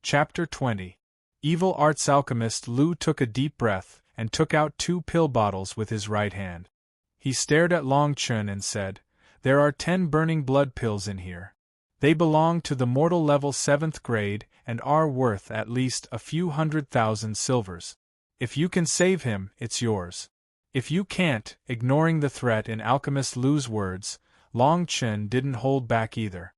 Chapter 20. Evil Arts Alchemist Lu took a deep breath and took out 2 pill bottles with his right hand. He stared at Long Chun and said, "There are 10 burning blood pills in here. They belong to the mortal level 7th grade and are worth at least a few 100,000 silvers. If you can save him, it's yours. If you can't," ignoring the threat in Alchemist Lu's words, Long Chun didn't hold back either.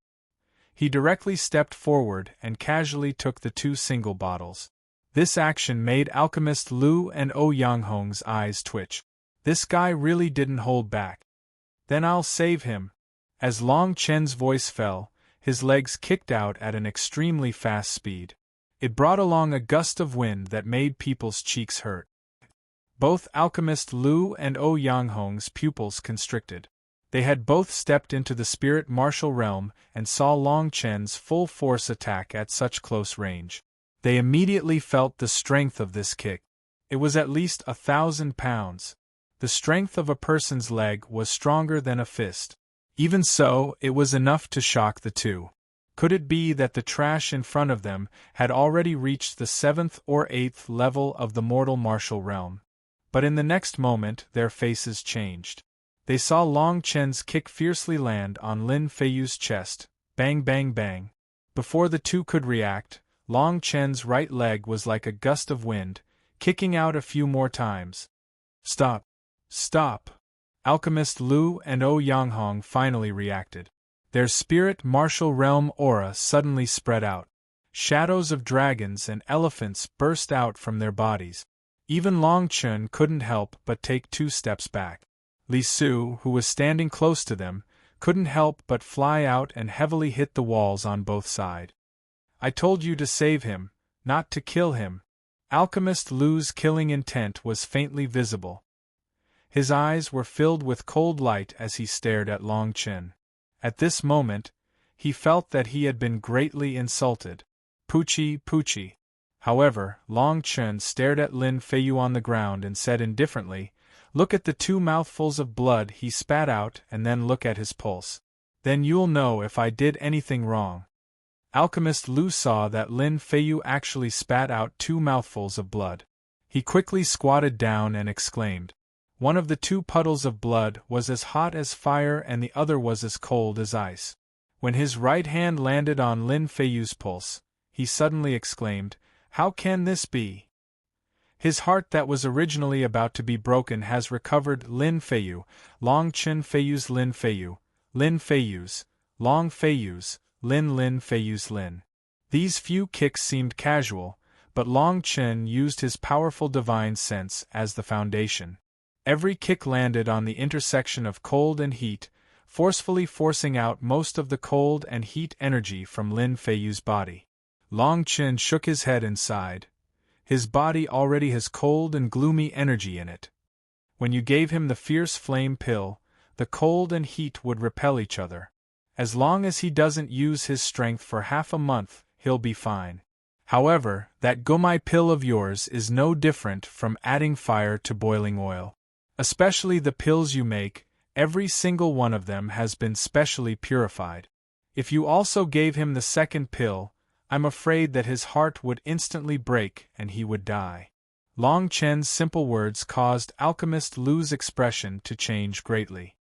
He directly stepped forward and casually took the 2 single bottles. This action made Alchemist Lu and Yanghong's eyes twitch. This guy really didn't hold back. "Then I'll save him." As Long Chen's voice fell, his legs kicked out at an extremely fast speed. It brought along a gust of wind that made people's cheeks hurt. Both Alchemist Lu and Yanghong's pupils constricted. They had both stepped into the spirit martial realm and saw Long Chen's full force attack at such close range. They immediately felt the strength of this kick. It was at least 1,000 pounds. The strength of a person's leg was stronger than a fist. Even so, it was enough to shock the two. Could it be that the trash in front of them had already reached the 7th or 8th level of the mortal martial realm? But in the next moment their faces changed. They saw Long Chen's kick fiercely land on Lin Feiyu's chest, bang bang bang. Before the two could react, Long Chen's right leg was like a gust of wind, kicking out a few more times. "Stop! Stop!" Alchemist Lu and Yanghong finally reacted. Their spirit martial realm aura suddenly spread out. Shadows of dragons and elephants burst out from their bodies. Even Long Chun couldn't help but take 2 steps back. Li Su, who was standing close to them, couldn't help but fly out and heavily hit the walls on both sides. "I told you to save him, not to kill him." Alchemist Lu's killing intent was faintly visible. His eyes were filled with cold light as he stared at Long Chun. At this moment, he felt that he had been greatly insulted. Poochie, poochie. However, Long Chun stared at Lin Feiyu on the ground and said indifferently, "Look at the 2 mouthfuls of blood he spat out and then look at his pulse. Then you'll know if I did anything wrong." Alchemist Lu saw that Lin Feiyu actually spat out 2 mouthfuls of blood. He quickly squatted down and exclaimed. One of the 2 puddles of blood was as hot as fire and the other was as cold as ice. When his right hand landed on Lin Feiyu's pulse, he suddenly exclaimed, "How can this be?" His heart that was originally about to be broken has recovered. Lin Feiyu, Long Chun Feiyu's Lin Feiyu, Lin Feiyu's, Long Feiyu's, Lin Feiyu's Lin. These few kicks seemed casual, but Long Chun used his powerful divine sense as the foundation. Every kick landed on the intersection of cold and heat, forcefully forcing out most of the cold and heat energy from Lin Feiyu's body. Long Chun shook his head and sighed. His body already has cold and gloomy energy in it. When you gave him the fierce flame pill, the cold and heat would repel each other. As long as he doesn't use his strength for half a month, he'll be fine. However, that gomai pill of yours is no different from adding fire to boiling oil. Especially the pills you make, every single one of them has been specially purified. If you also gave him the second pill, I'm afraid that his heart would instantly break and he would die." Long Chen's simple words caused Alchemist Lu's expression to change greatly.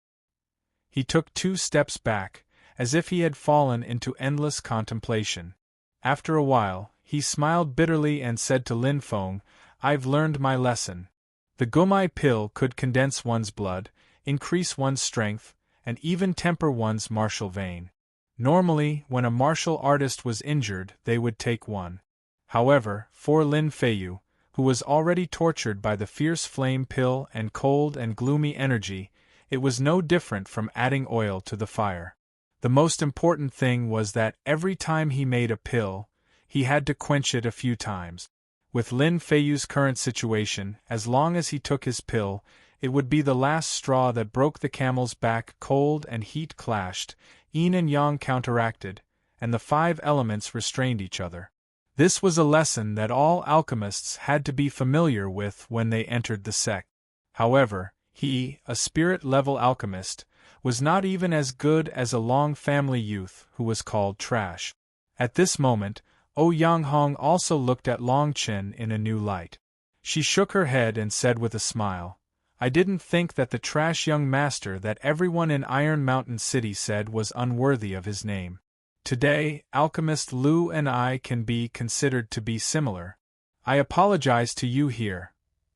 He took 2 steps back, as if he had fallen into endless contemplation. After a while, he smiled bitterly and said to Lin Feng, "I've learned my lesson. The gomai pill could condense one's blood, increase one's strength, and even temper one's martial vein. Normally, when a martial artist was injured, they would take one. However, for Lin Feiyu, who was already tortured by the fierce flame pill and cold and gloomy energy, it was no different from adding oil to the fire. The most important thing was that every time he made a pill, he had to quench it a few times. With Lin Feiyu's current situation, as long as he took his pill, it would be the last straw that broke the camel's back. Cold and heat clashed, yin and yang counteracted, and the 5 elements restrained each other. This was a lesson that all alchemists had to be familiar with when they entered the sect. However, he, a spirit-level alchemist, was not even as good as a Long family youth who was called Trash. At this moment, Yang Hong also looked at Long Chen in a new light. She shook her head and said with a smile, I didn't think that the trash young master that everyone in Iron Mountain City said was unworthy of his name. Today, Alchemist Lu and I can be considered to be similar. I apologize to you here.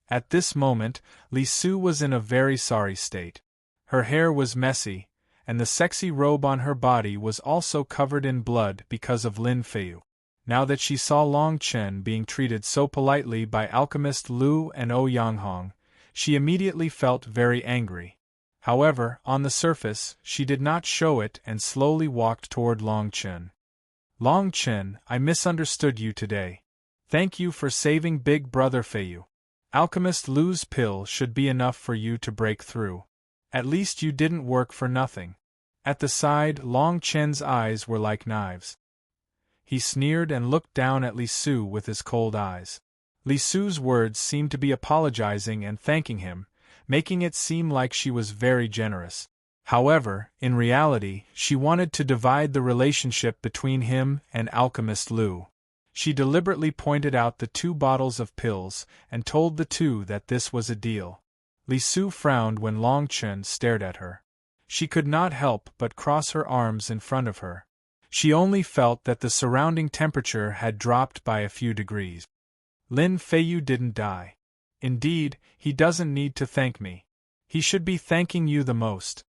At this moment, Li Su was in a very sorry state. Her hair was messy, and the sexy robe on her body was also covered in blood because of Lin Feiyu. Now that she saw Long Chen being treated so politely by Alchemist Lu and Yang Hong, she immediately felt very angry. However, on the surface, she did not show it and slowly walked toward Long Chen. Long Chen, I misunderstood you today. Thank you for saving Big Brother Feiyu. Alchemist Lu's pill should be enough for you to break through. At least you didn't work for nothing. At the side, Long Chen's eyes were like knives. He sneered and looked down at Li Su with his cold eyes. Li Su's words seemed to be apologizing and thanking him, making it seem like she was very generous. However, in reality, she wanted to divide the relationship between him and Alchemist Lu. She deliberately pointed out the 2 bottles of pills and told the 2 that this was a deal. Li Su frowned when Long Chen stared at her. She could not help but cross her arms in front of her. She only felt that the surrounding temperature had dropped by a few degrees. Lin Feiyu didn't die. Indeed, he doesn't need to thank me. He should be thanking you the most.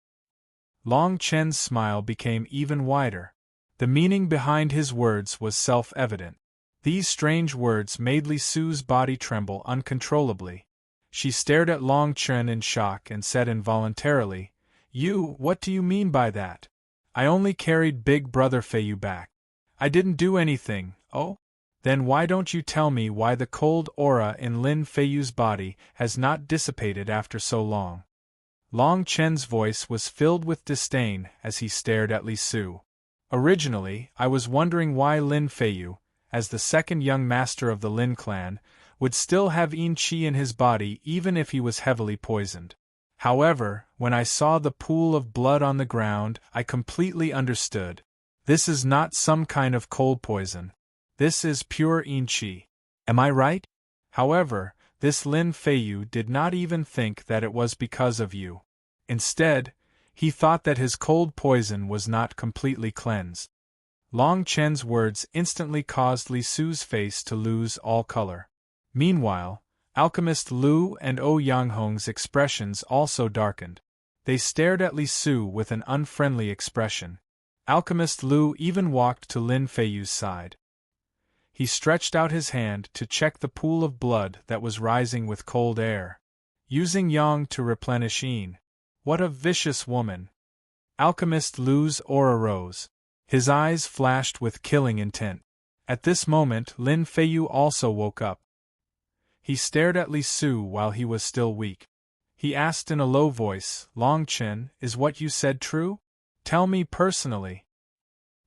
Long Chen's smile became even wider. The meaning behind his words was self-evident. These strange words made Li Su's body tremble uncontrollably. She stared at Long Chen in shock and said involuntarily, what do you mean by that? I only carried Big Brother Feiyu back. I didn't do anything, oh? Then why don't you tell me why the cold aura in Lin Feiyu's body has not dissipated after so long? Long Chen's voice was filled with disdain as he stared at Li Su. Originally, I was wondering why Lin Feiyu, as the second young master of the Lin clan, would still have yin qi in his body even if he was heavily poisoned. However, when I saw the pool of blood on the ground, I completely understood. This is not some kind of cold poison. This is pure yin qi. Am I right? However, this Lin Feiyu did not even think that it was because of you. Instead, he thought that his cold poison was not completely cleansed. Long Chen's words instantly caused Li Su's face to lose all color. Meanwhile, Alchemist Lu and Yang Hong's expressions also darkened. They stared at Li Su with an unfriendly expression. Alchemist Lu even walked to Lin Feiyu's side. He stretched out his hand to check the pool of blood that was rising with cold air. Using yang to replenish yin. What a vicious woman! Alchemist Lu's aura rose. His eyes flashed with killing intent. At this moment, Lin Feiyu also woke up. He stared at Li Su while he was still weak. He asked in a low voice, Long Chen, is what you said true? Tell me personally.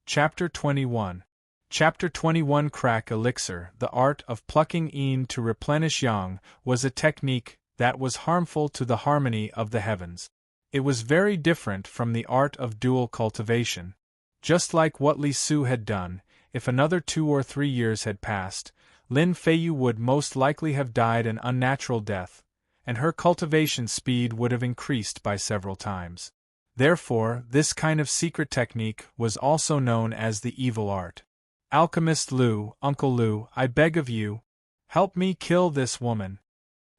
Chapter 21. Chapter 21 Crack Elixir. The art of plucking yin to replenish yang was a technique that was harmful to the harmony of the heavens. It was very different from the art of dual cultivation. Just like what Li Su had done, if another 2 or 3 years had passed, Lin Feiyu would most likely have died an unnatural death, and her cultivation speed would have increased by several times. Therefore, this kind of secret technique was also known as the evil art. Alchemist Lu, Uncle Lu, I beg of you, help me kill this woman.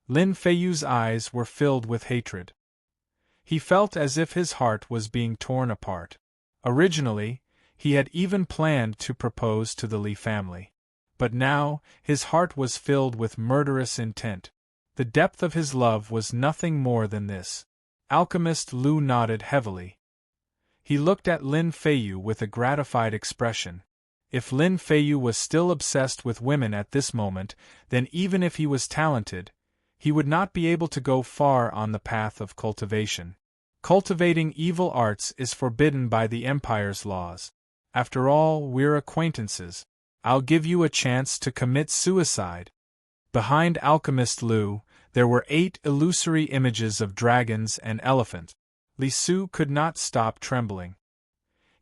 Lin Feiyu's eyes were filled with hatred. He felt as if his heart was being torn apart. Originally, he had even planned to propose to the Li family. But now, his heart was filled with murderous intent. The depth of his love was nothing more than this. Alchemist Lu nodded heavily. He looked at Lin Feiyu with a gratified expression. If Lin Feiyu was still obsessed with women at this moment, then even if he was talented, he would not be able to go far on the path of cultivation. Cultivating evil arts is forbidden by the Empire's laws. After all, we're acquaintances. I'll give you a chance to commit suicide. Behind Alchemist Lu, there were 8 illusory images of dragons and elephants. Li Su could not stop trembling.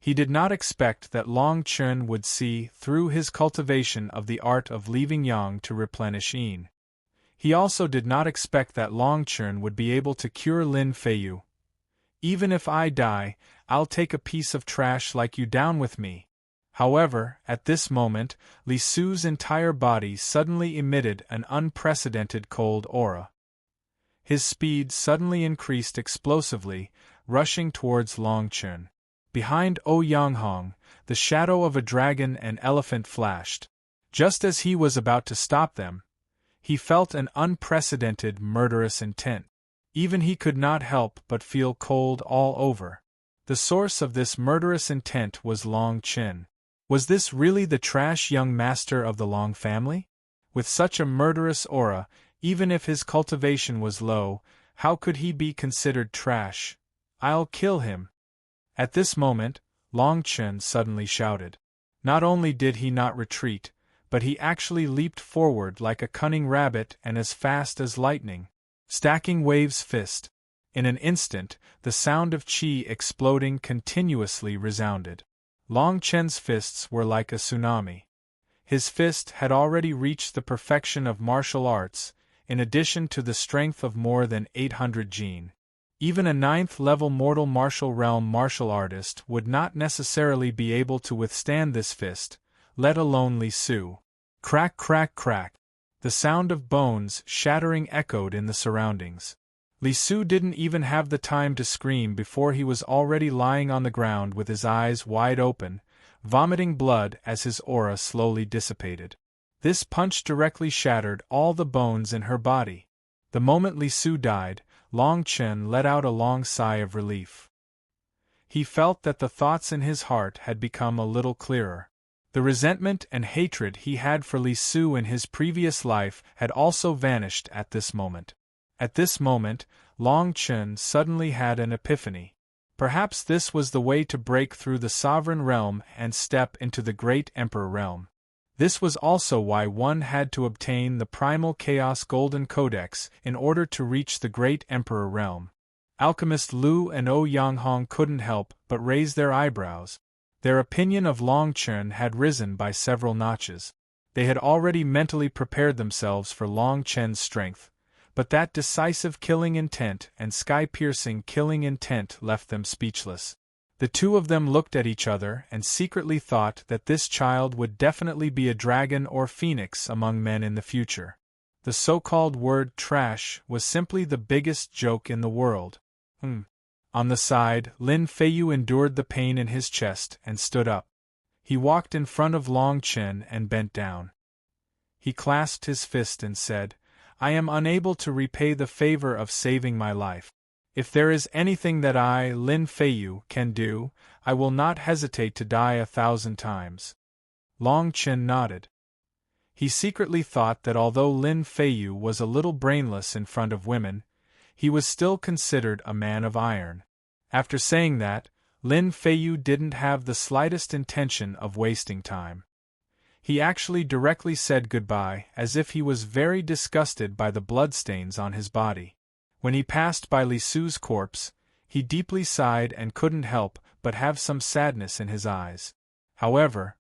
He did not expect that Long Chun would see through his cultivation of the art of leaving yang to replenish yin. He also did not expect that Long Chun would be able to cure Lin Feiyu. Even if I die, I'll take a piece of trash like you down with me. However, at this moment, Li Su's entire body suddenly emitted an unprecedented cold aura. His speed suddenly increased explosively, rushing towards Long Chun. Behind Yang Hong, the shadow of a dragon and elephant flashed. Just as he was about to stop them, he felt an unprecedented murderous intent. Even he could not help but feel cold all over. The source of this murderous intent was Long Chun. Was this really the trash young master of the Long family? With such a murderous aura, even if his cultivation was low, how could he be considered trash? I'll kill him. At this moment, Long Chun suddenly shouted. Not only did he not retreat, but he actually leaped forward like a cunning rabbit and as fast as lightning. Stacking Wave's fist. In an instant, the sound of qi exploding continuously resounded. Long Chen's fists were like a tsunami. His fist had already reached the perfection of martial arts, in addition to the strength of more than 800 jin. Even a 9th-level mortal martial realm martial artist would not necessarily be able to withstand this fist, let alone Li Su. Crack, crack, crack. The sound of bones shattering echoed in the surroundings. Li Su didn't even have the time to scream before he was already lying on the ground with his eyes wide open, vomiting blood as his aura slowly dissipated. This punch directly shattered all the bones in her body. The moment Li Su died, Long Chun let out a long sigh of relief. He felt that the thoughts in his heart had become a little clearer. The resentment and hatred he had for Li Su in his previous life had also vanished at this moment. At this moment, Long Chun suddenly had an epiphany. Perhaps this was the way to break through the sovereign realm and step into the great emperor realm. This was also why one had to obtain the Primal Chaos Golden Codex in order to reach the great emperor realm. Alchemist Lu and Yang Hong couldn't help but raise their eyebrows. Their opinion of Long Chun had risen by several notches. They had already mentally prepared themselves for Long Chun's strength, but that decisive killing intent and sky-piercing killing intent left them speechless. The two of them looked at each other and secretly thought that this child would definitely be a dragon or phoenix among men in the future. The so-called word trash was simply the biggest joke in the world. On the side, Lin Feiyu endured the pain in his chest and stood up. He walked in front of Long Chun and bent down. He clasped his fist and said, I am unable to repay the favor of saving my life. If there is anything that I, Lin Feiyu, can do, I will not hesitate to die 1,000 times. Long Chun nodded. He secretly thought that although Lin Feiyu was a little brainless in front of women, he was still considered a man of iron. After saying that, Lin Feiyu didn't have the slightest intention of wasting time. He actually directly said goodbye, as if he was very disgusted by the bloodstains on his body. When he passed by Li Su's corpse, he deeply sighed and couldn't help but have some sadness in his eyes. However,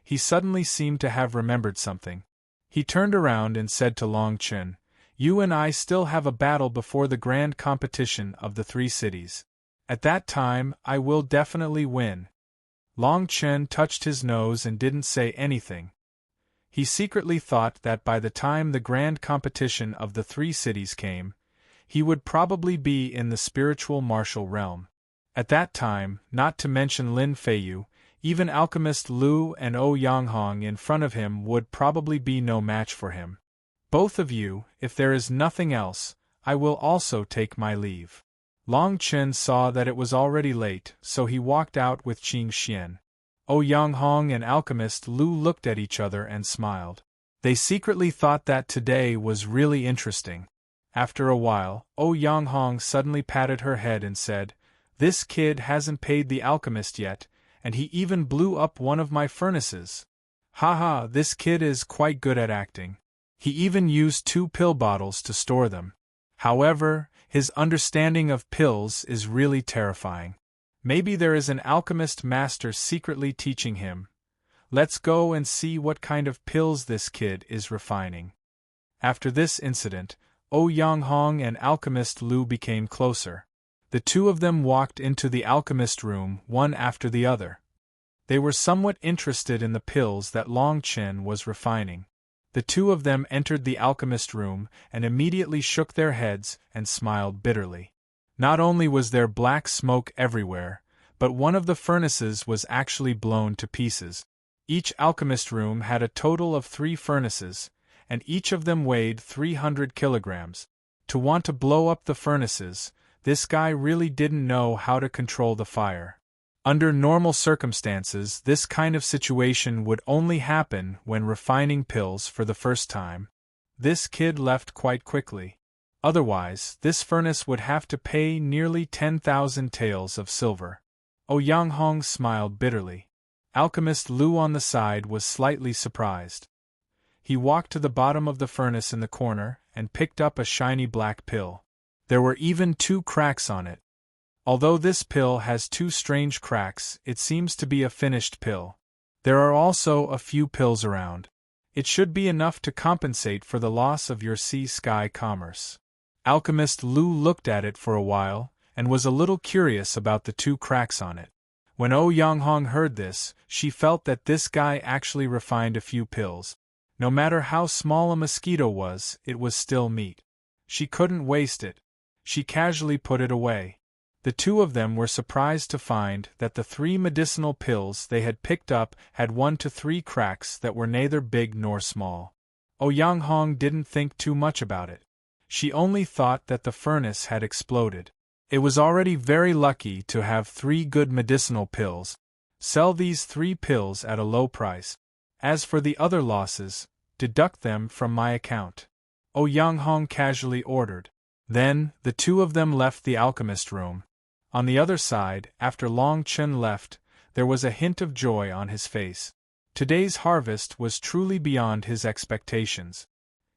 he suddenly seemed to have remembered something. He turned around and said to Long Chun, You and I still have a battle before the grand competition of the 3 cities. At that time, I will definitely win. Long Chun touched his nose and didn't say anything. He secretly thought that by the time the grand competition of the 3 cities came, he would probably be in the spiritual martial realm. At that time, not to mention Lin Feiyu, even Alchemist Lu and Yang Hong in front of him would probably be no match for him. Both of you, if there is nothing else, I will also take my leave. Long Chun saw that it was already late, so he walked out with Qing Xian. Yang Hong and Alchemist Lu looked at each other and smiled. They secretly thought that today was really interesting. After a while, Yang Hong suddenly patted her head and said, This kid hasn't paid the alchemist yet, and he even blew up one of my furnaces. Haha, this kid is quite good at acting. He even used 2 pill bottles to store them. However, his understanding of pills is really terrifying. Maybe there is an alchemist master secretly teaching him. Let's go and see what kind of pills this kid is refining. After this incident, Yang Hong and alchemist Lu became closer. The two of them walked into the alchemist room one after the other. They were somewhat interested in the pills that Long Chen was refining. The two of them entered the alchemist room and immediately shook their heads and smiled bitterly. Not only was there black smoke everywhere, but one of the furnaces was actually blown to pieces. Each alchemist room had a total of 3 furnaces, and each of them weighed 300 kilograms. To want to blow up the furnaces, this guy really didn't know how to control the fire. Under normal circumstances, this kind of situation would only happen when refining pills for the first time. This kid left quite quickly. Otherwise, this furnace would have to pay nearly 10,000 taels of silver. Yang Hong smiled bitterly. Alchemist Lu on the side was slightly surprised. He walked to the bottom of the furnace in the corner and picked up a shiny black pill. There were even 2 cracks on it. Although this pill has 2 strange cracks, it seems to be a finished pill. There are also a few pills around. It should be enough to compensate for the loss of your sea-sky commerce. Alchemist Lu looked at it for a while, and was a little curious about the 2 cracks on it. When Yang Hong heard this, she felt that this guy actually refined a few pills. No matter how small a mosquito was, it was still meat. She couldn't waste it. She casually put it away. The two of them were surprised to find that the 3 medicinal pills they had picked up had 1 to 3 cracks that were neither big nor small. Yang Hong didn't think too much about it. She only thought that the furnace had exploded. It was already very lucky to have 3 good medicinal pills. Sell these 3 pills at a low price. As for the other losses, deduct them from my account. Yang Hong casually ordered. Then, the two of them left the alchemist room. On the other side, after Long Chen left, there was a hint of joy on his face. Today's harvest was truly beyond his expectations.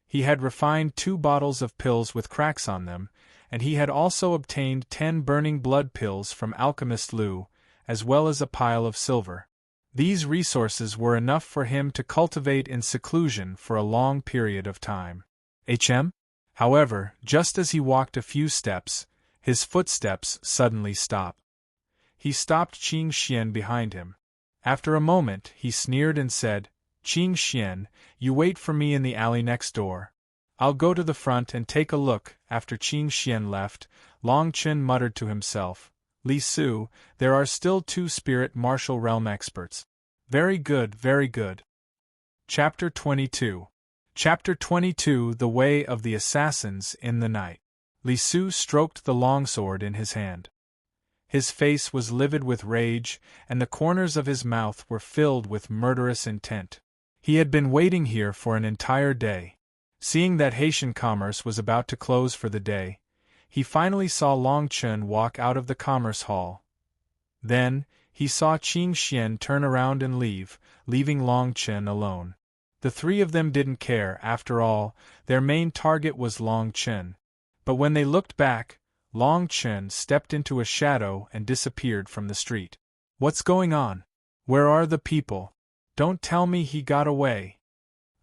He had refined 2 bottles of pills with cracks on them, and he had also obtained 10 burning blood pills from alchemist Lu, as well as a pile of silver. These resources were enough for him to cultivate in seclusion for a long period of time. However, just as he walked a few steps, his footsteps suddenly stopped. He stopped Qing Xian behind him. After a moment, he sneered and said, "Qing Xian, you wait for me in the alley next door. I'll go to the front and take a look." After Qing Xian left, Long Chen muttered to himself, "Li Su, there are still 2 spirit martial realm experts. Very good, very good." Chapter 22. Chapter 22 The Way of the Assassins in the Night. Li Su stroked the longsword in his hand. His face was livid with rage, and the corners of his mouth were filled with murderous intent. He had been waiting here for an entire day. Seeing that Haitian commerce was about to close for the day, he finally saw Long Chen walk out of the commerce hall. Then, he saw Qing Xian turn around and leave, leaving Long Chen alone. The 3 of them didn't care, after all, their main target was Long Chen. But when they looked back, Long Chen stepped into a shadow and disappeared from the street. "What's going on? Where are the people? Don't tell me he got away,"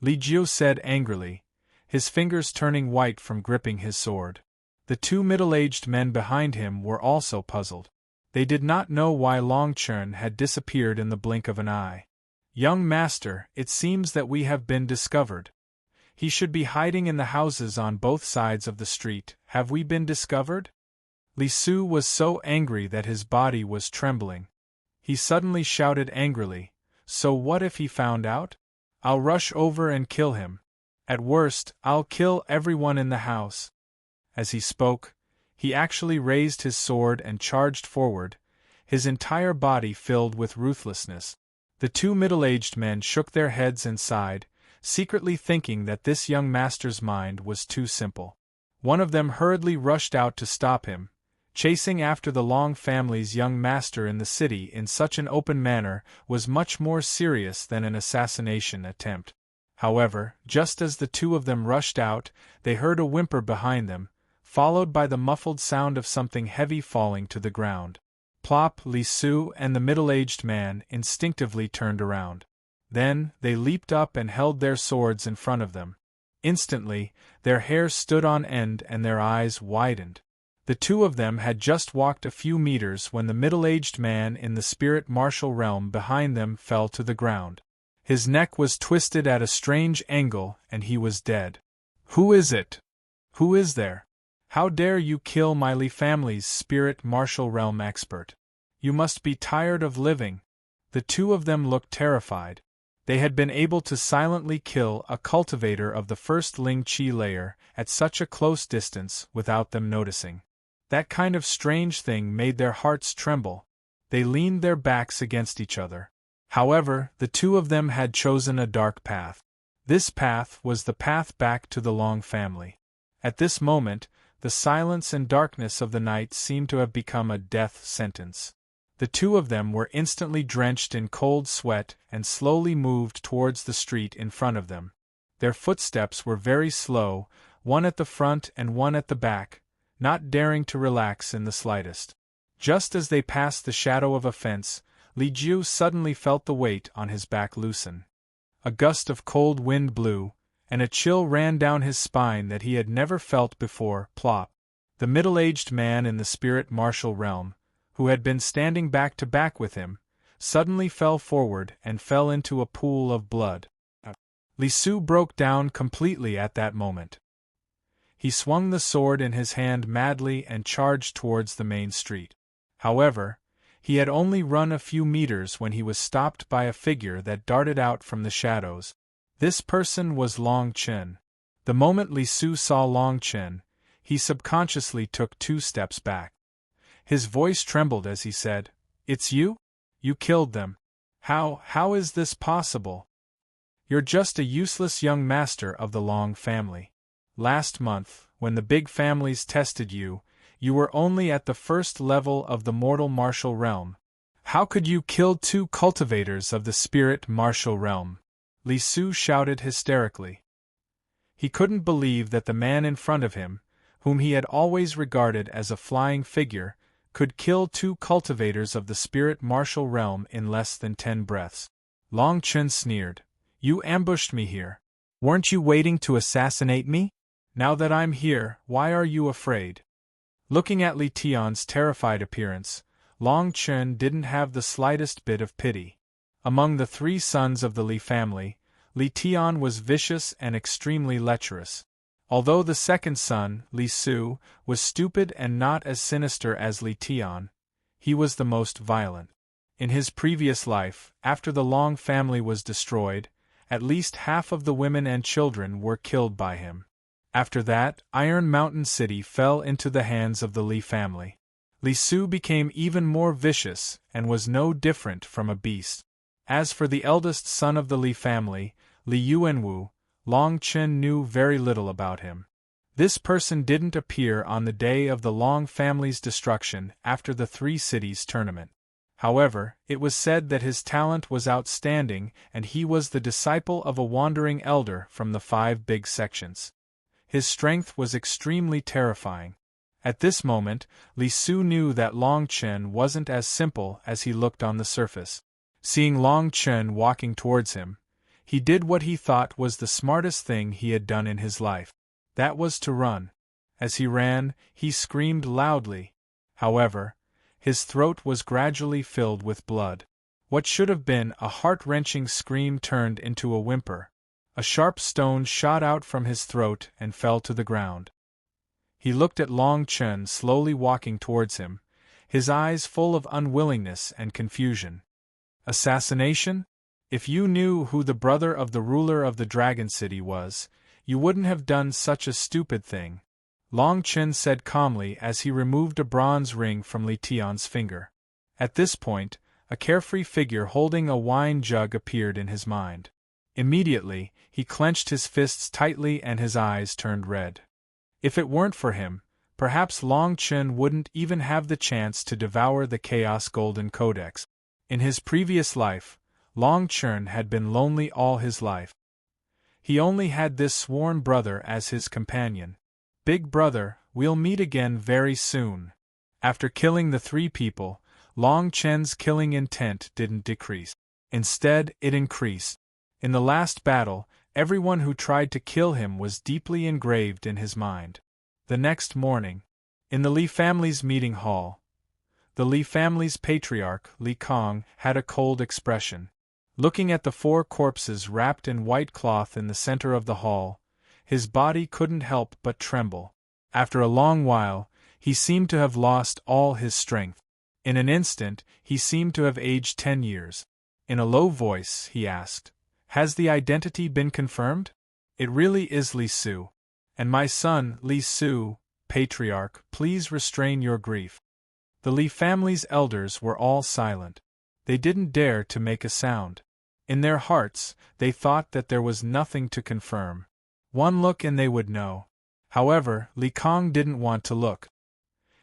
Li Jiu said angrily, his fingers turning white from gripping his sword. The 2 middle-aged men behind him were also puzzled. They did not know why Long Chen had disappeared in the blink of an eye. "Young master, it seems that we have been discovered. He should be hiding in the houses on both sides of the street. Have we been discovered?" Li Su was so angry that his body was trembling. He suddenly shouted angrily, "So what if he found out? I'll rush over and kill him. At worst, I'll kill everyone in the house." As he spoke, he actually raised his sword and charged forward, his entire body filled with ruthlessness. The 2 middle-aged men shook their heads and sighed, secretly thinking that this young master's mind was too simple. One of them hurriedly rushed out to stop him. Chasing after the Long family's young master in the city in such an open manner was much more serious than an assassination attempt. However, just as the 2 of them rushed out, they heard a whimper behind them, followed by the muffled sound of something heavy falling to the ground. Plop, Li Su, and the middle-aged man instinctively turned around. Then, they leaped up and held their swords in front of them. Instantly, their hair stood on end and their eyes widened. The two of them had just walked a few meters when the middle-aged man in the spirit martial realm behind them fell to the ground. His neck was twisted at a strange angle and he was dead. "Who is it? Who is there? How dare you kill my Li family's spirit martial realm expert? You must be tired of living." The two of them looked terrified. They had been able to silently kill a cultivator of the first Ling Qi layer at such a close distance without them noticing. That kind of strange thing made their hearts tremble. They leaned their backs against each other. However, the two of them had chosen a dark path. This path was the path back to the Long family. At this moment, the silence and darkness of the night seemed to have become a death sentence. The two of them were instantly drenched in cold sweat and slowly moved towards the street in front of them. Their footsteps were very slow, one at the front and one at the back, not daring to relax in the slightest. Just as they passed the shadow of a fence, Li Jiu suddenly felt the weight on his back loosen. A gust of cold wind blew, and a chill ran down his spine that he had never felt before. Plop. The middle-aged man in the spirit martial realm, who had been standing back to back with him, suddenly fell forward and fell into a pool of blood. Li Su broke down completely at that moment. He swung the sword in his hand madly and charged towards the main street. However, he had only run a few meters when he was stopped by a figure that darted out from the shadows. This person was Long Chen. The moment Li Su saw Long Chen, he subconsciously took 2 steps back. His voice trembled as he said, "It's you? You killed them. How is this possible? You're just a useless young master of the Long family. Last month, when the big families tested you, you were only at the first level of the mortal martial realm. How could you kill 2 cultivators of the spirit martial realm?" Li Su shouted hysterically. He couldn't believe that the man in front of him, whom he had always regarded as a flying figure, could kill 2 cultivators of the spirit martial realm in less than 10 breaths. Long Chen sneered. "You ambushed me here. Weren't you waiting to assassinate me? Now that I'm here, why are you afraid?" Looking at Li Tian's terrified appearance, Long Chen didn't have the slightest bit of pity. Among the 3 sons of the Li family, Li Tian was vicious and extremely lecherous. Although the second son, Li Su, was stupid and not as sinister as Li Tian, he was the most violent. In his previous life, after the Long family was destroyed, at least half of the women and children were killed by him. After that, Iron Mountain City fell into the hands of the Li family. Li Su became even more vicious and was no different from a beast. As for the eldest son of the Li family, Li Yuanwu, Long Chen knew very little about him. This person didn't appear on the day of the Long family's destruction after the 3 cities tournament. However, it was said that his talent was outstanding and he was the disciple of a wandering elder from the 5 big sections. His strength was extremely terrifying. At this moment, Li Su knew that Long Chen wasn't as simple as he looked on the surface. Seeing Long Chen walking towards him, he did what he thought was the smartest thing he had done in his life. That was to run. As he ran, he screamed loudly. However, his throat was gradually filled with blood. What should have been a heart-wrenching scream turned into a whimper. A sharp stone shot out from his throat and fell to the ground. He looked at Long Chen slowly walking towards him, his eyes full of unwillingness and confusion. Assassination? If you knew who the brother of the ruler of the Dragon City was, you wouldn't have done such a stupid thing, Long Chen said calmly as he removed a bronze ring from Li Tian's finger. At this point, a carefree figure holding a wine jug appeared in his mind. Immediately, he clenched his fists tightly and his eyes turned red. If it weren't for him, perhaps Long Chen wouldn't even have the chance to devour the Chaos Golden Codex. In his previous life, Long Chen had been lonely all his life. He only had this sworn brother as his companion. "Big brother, we'll meet again very soon." After killing the 3 people, Long Chen's killing intent didn't decrease. Instead, it increased. In the last battle, everyone who tried to kill him was deeply engraved in his mind. The next morning, in the Li family's meeting hall, the Li family's patriarch, Li Kong, had a cold expression. Looking at the 4 corpses wrapped in white cloth in the center of the hall, his body couldn't help but tremble. After a long while, he seemed to have lost all his strength. In an instant, he seemed to have aged 10 years. In a low voice, he asked, "Has the identity been confirmed? It really is Li Su. And my son, Li Su, patriarch, please restrain your grief." The Li family's elders were all silent. They didn't dare to make a sound. In their hearts, they thought that there was nothing to confirm. One look and they would know. However, Li Kong didn't want to look.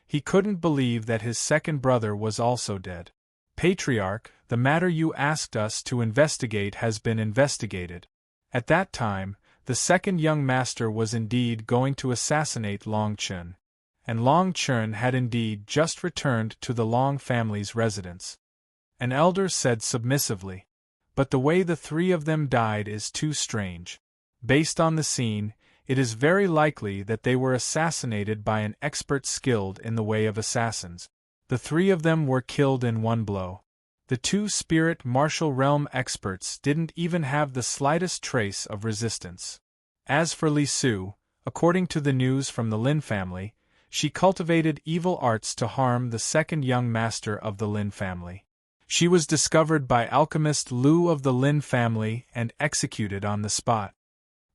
He couldn't believe that his second brother was also dead. "Patriarch, the matter you asked us to investigate has been investigated." At that time, the second young master was indeed going to assassinate Long Chen. And Long Chen had indeed just returned to the Long family's residence. An elder said submissively, "But the way the 3 of them died is too strange. Based on the scene, it is very likely that they were assassinated by an expert skilled in the way of assassins. The 3 of them were killed in one blow. The 2 spirit martial realm experts didn't even have the slightest trace of resistance. As for Li Su, according to the news from the Lin family, she cultivated evil arts to harm the second young master of the Lin family. She was discovered by alchemist Lu of the Lin family and executed on the spot."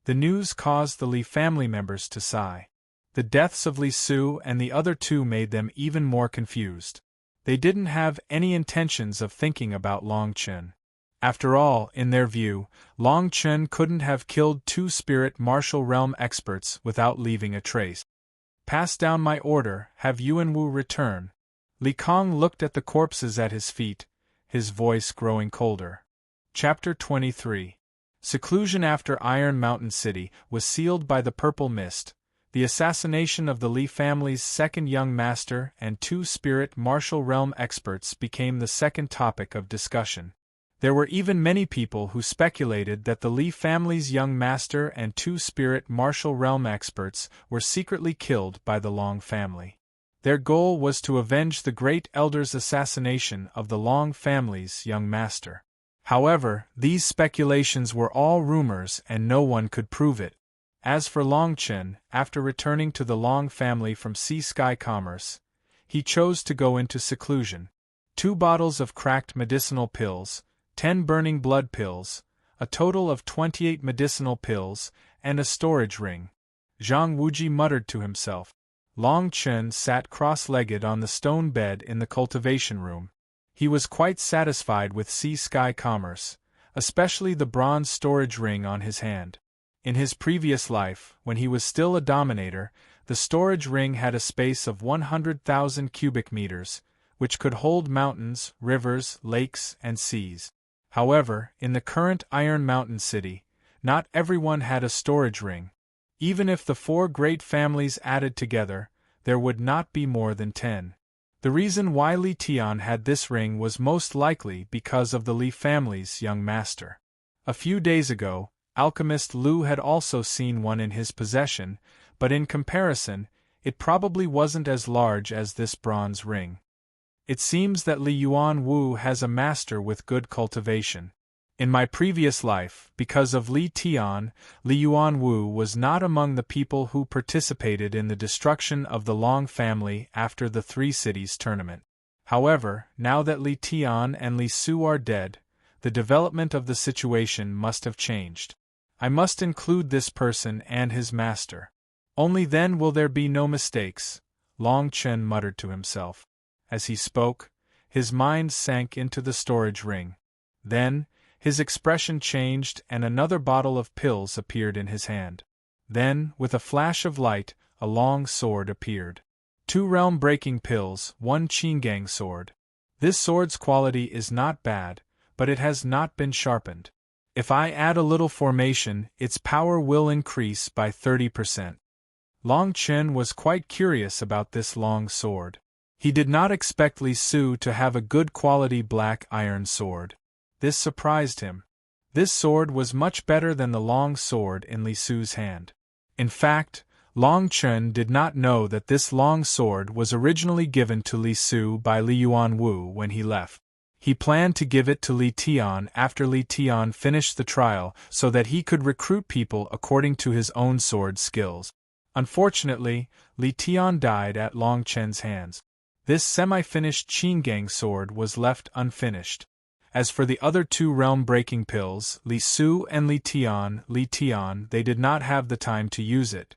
The news caused the Li family members to sigh. The deaths of Li Su and the other 2 made them even more confused. They didn't have any intentions of thinking about Long Chen. After all, in their view, Long Chen couldn't have killed 2 spirit martial realm experts without leaving a trace. "Pass down my order, have Yuan Wu return." Li Kong looked at the corpses at his feet, his voice growing colder. Chapter 23. Seclusion after Iron Mountain City was sealed by the purple mist. The assassination of the Li family's second young master and 2 spirit martial realm experts became the second topic of discussion. There were even many people who speculated that the Li family's young master and 2 spirit martial realm experts were secretly killed by the Long family. Their goal was to avenge the great elder's assassination of the Long family's young master. However, these speculations were all rumors and no one could prove it. As for Long Chen, after returning to the Long family from sea-sky commerce, he chose to go into seclusion. 2 bottles of cracked medicinal pills, 10 burning blood pills, a total of 28 medicinal pills, and a storage ring. Zhang Wuji muttered to himself. Long Chen sat cross-legged on the stone bed in the cultivation room. He was quite satisfied with sea-sky commerce, especially the bronze storage ring on his hand. In his previous life, when he was still a dominator, the storage ring had a space of 100,000 cubic meters, which could hold mountains, rivers, lakes, and seas. However, in the current Iron Mountain City, not everyone had a storage ring. Even if the 4 great families added together, there would not be more than 10. The reason why Li Tian had this ring was most likely because of the Li family's young master. A few days ago, alchemist Lu had also seen one in his possession, but in comparison, it probably wasn't as large as this bronze ring. It seems that Li Yuan Wu has a master with good cultivation. In my previous life, because of Li Tian, Li Yuan Wu was not among the people who participated in the destruction of the Long family after the 3 cities tournament. However, now that Li Tian and Li Su are dead, the development of the situation must have changed. I must include this person and his master. Only then will there be no mistakes, Long Chen muttered to himself. As he spoke, his mind sank into the storage ring. Then, his expression changed and another bottle of pills appeared in his hand. Then, with a flash of light, a long sword appeared. 2 realm-breaking pills, 1 Qinggang sword. This sword's quality is not bad, but it has not been sharpened. If I add a little formation, its power will increase by 30%. Long Chen was quite curious about this long sword. He did not expect Li Su to have a good quality black iron sword. This surprised him. This sword was much better than the long sword in Li Su's hand. In fact, Long Chen did not know that this long sword was originally given to Li Su by Li Yuanwu when he left. He planned to give it to Li Tian after Li Tian finished the trial so that he could recruit people according to his own sword skills. Unfortunately, Li Tian died at Long Chen's hands. This semi-finished Qinggang sword was left unfinished. As for the other two realm-breaking pills, Li Su and Li Tian, they did not have the time to use it.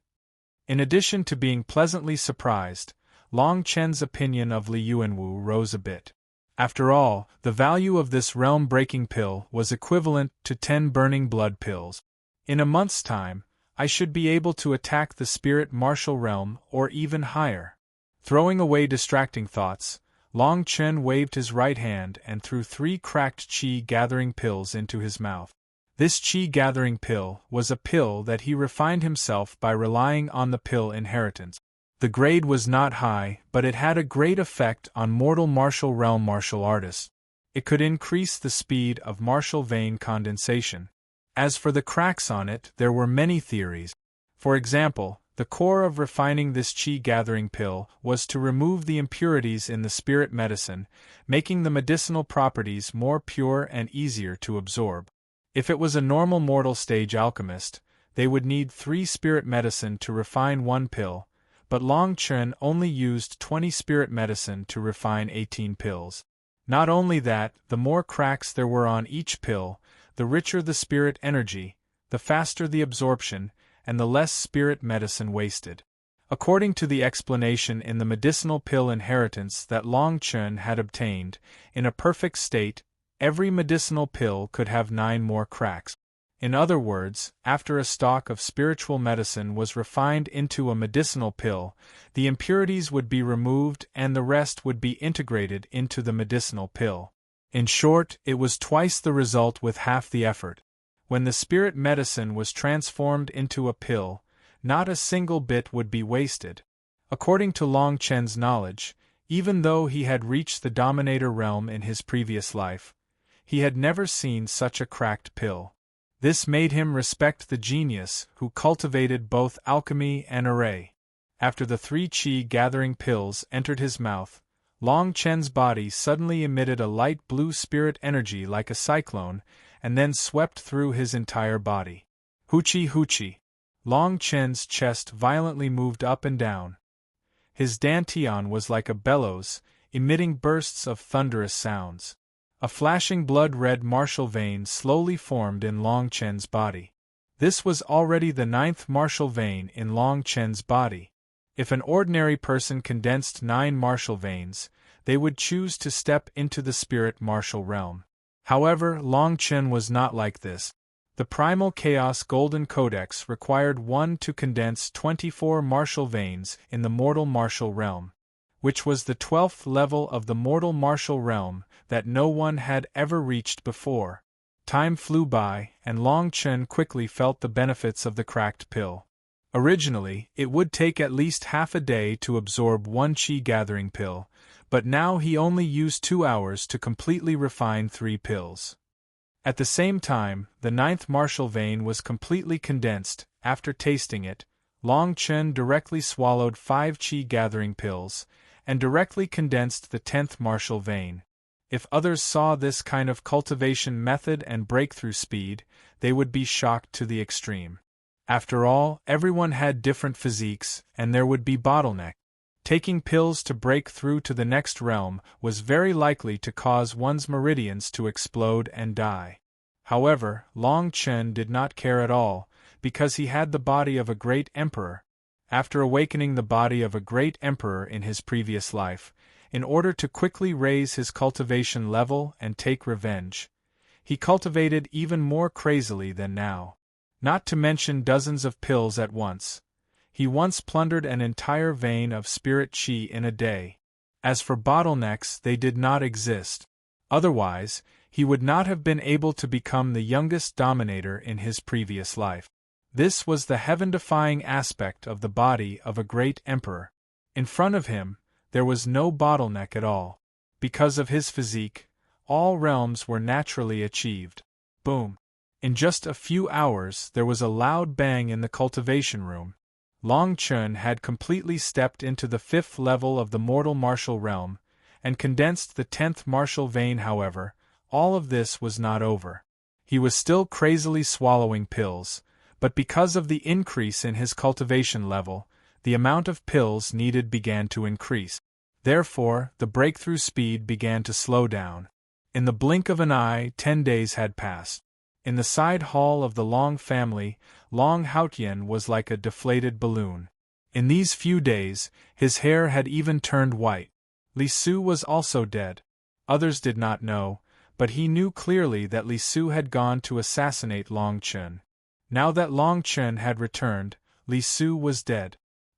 In addition to being pleasantly surprised, Long Chen's opinion of Li Yuanwu rose a bit. After all, the value of this realm-breaking pill was equivalent to 10 burning blood pills. In a month's time, I should be able to attack the spirit martial realm or even higher. Throwing away distracting thoughts, Long Chen waved his right hand and threw 3 cracked qi-gathering pills into his mouth. This qi-gathering pill was a pill that he refined himself by relying on the pill inheritance. The grade was not high, but it had a great effect on mortal martial realm martial artists. It could increase the speed of martial vein condensation. As for the cracks on it, there were many theories. For example, the core of refining this qi-gathering pill was to remove the impurities in the spirit medicine, making the medicinal properties more pure and easier to absorb. If it was a normal mortal stage alchemist, they would need 3 spirit medicine to refine 1 pill, but Long Chen only used 20 spirit medicine to refine 18 pills. Not only that, the more cracks there were on each pill, the richer the spirit energy, the faster the absorption, and the less spirit medicine wasted. According to the explanation in the medicinal pill inheritance that Long Chen had obtained, in a perfect state, every medicinal pill could have 9 more cracks. In other words, after a stock of spiritual medicine was refined into a medicinal pill, the impurities would be removed and the rest would be integrated into the medicinal pill. In short, it was twice the result with half the effort. When the spirit medicine was transformed into a pill, not a single bit would be wasted. According to Long Chen's knowledge, even though he had reached the Dominator realm in his previous life, he had never seen such a cracked pill. This made him respect the genius who cultivated both alchemy and array. After the 3 qi-gathering pills entered his mouth, Long Chen's body suddenly emitted a light blue spirit energy like a cyclone, and then swept through his entire body. Hoochie hoochie! Long Chen's chest violently moved up and down. His dantian was like a bellows, emitting bursts of thunderous sounds. A flashing blood-red martial vein slowly formed in Long Chen's body. This was already the 9th martial vein in Long Chen's body. If an ordinary person condensed 9 martial veins, they would choose to step into the spirit martial realm. However, Long Chen was not like this. The Primal Chaos Golden Codex required one to condense 24 martial veins in the mortal martial realm, which was the 12th level of the mortal martial realm that no one had ever reached before. Time flew by, and Long Chen quickly felt the benefits of the cracked pill. Originally, it would take at least half a day to absorb 1 qi-gathering pill, but now he only used 2 hours to completely refine 3 pills. At the same time, the 9th martial vein was completely condensed. After tasting it, Long Chen directly swallowed 5 qi-gathering pills, and directly condensed the 10th martial vein. If others saw this kind of cultivation method and breakthrough speed, they would be shocked to the extreme. After all, everyone had different physiques, and there would be bottleneck. Taking pills to break through to the next realm was very likely to cause one's meridians to explode and die. However, Long Chen did not care at all, because he had the body of a great emperor. After awakening the body of a great emperor in his previous life, in order to quickly raise his cultivation level and take revenge, he cultivated even more crazily than now. Not to mention dozens of pills at once. He once plundered an entire vein of spirit qi in a day. As for bottlenecks, they did not exist. Otherwise, he would not have been able to become the youngest dominator in his previous life. This was the heaven-defying aspect of the body of a great emperor. In front of him, There was no bottleneck at all. Because of his physique, all realms were naturally achieved. Boom! In just a few hours there was a loud bang in the cultivation room. Long Chun had completely stepped into the 5th level of the mortal martial realm, and condensed the 10th martial vein. However, all of this was not over. He was still crazily swallowing pills, but because of the increase in his cultivation level, the amount of pills needed began to increase. Therefore, the breakthrough speed began to slow down. In the blink of an eye, 10 days had passed. In the side hall of the Long family, Long Haotian was like a deflated balloon. In these few days, his hair had even turned white. Li Su was also dead. Others did not know, but he knew clearly that Li Su had gone to assassinate Long Chun. Now that Long Chun had returned, Li Su was dead.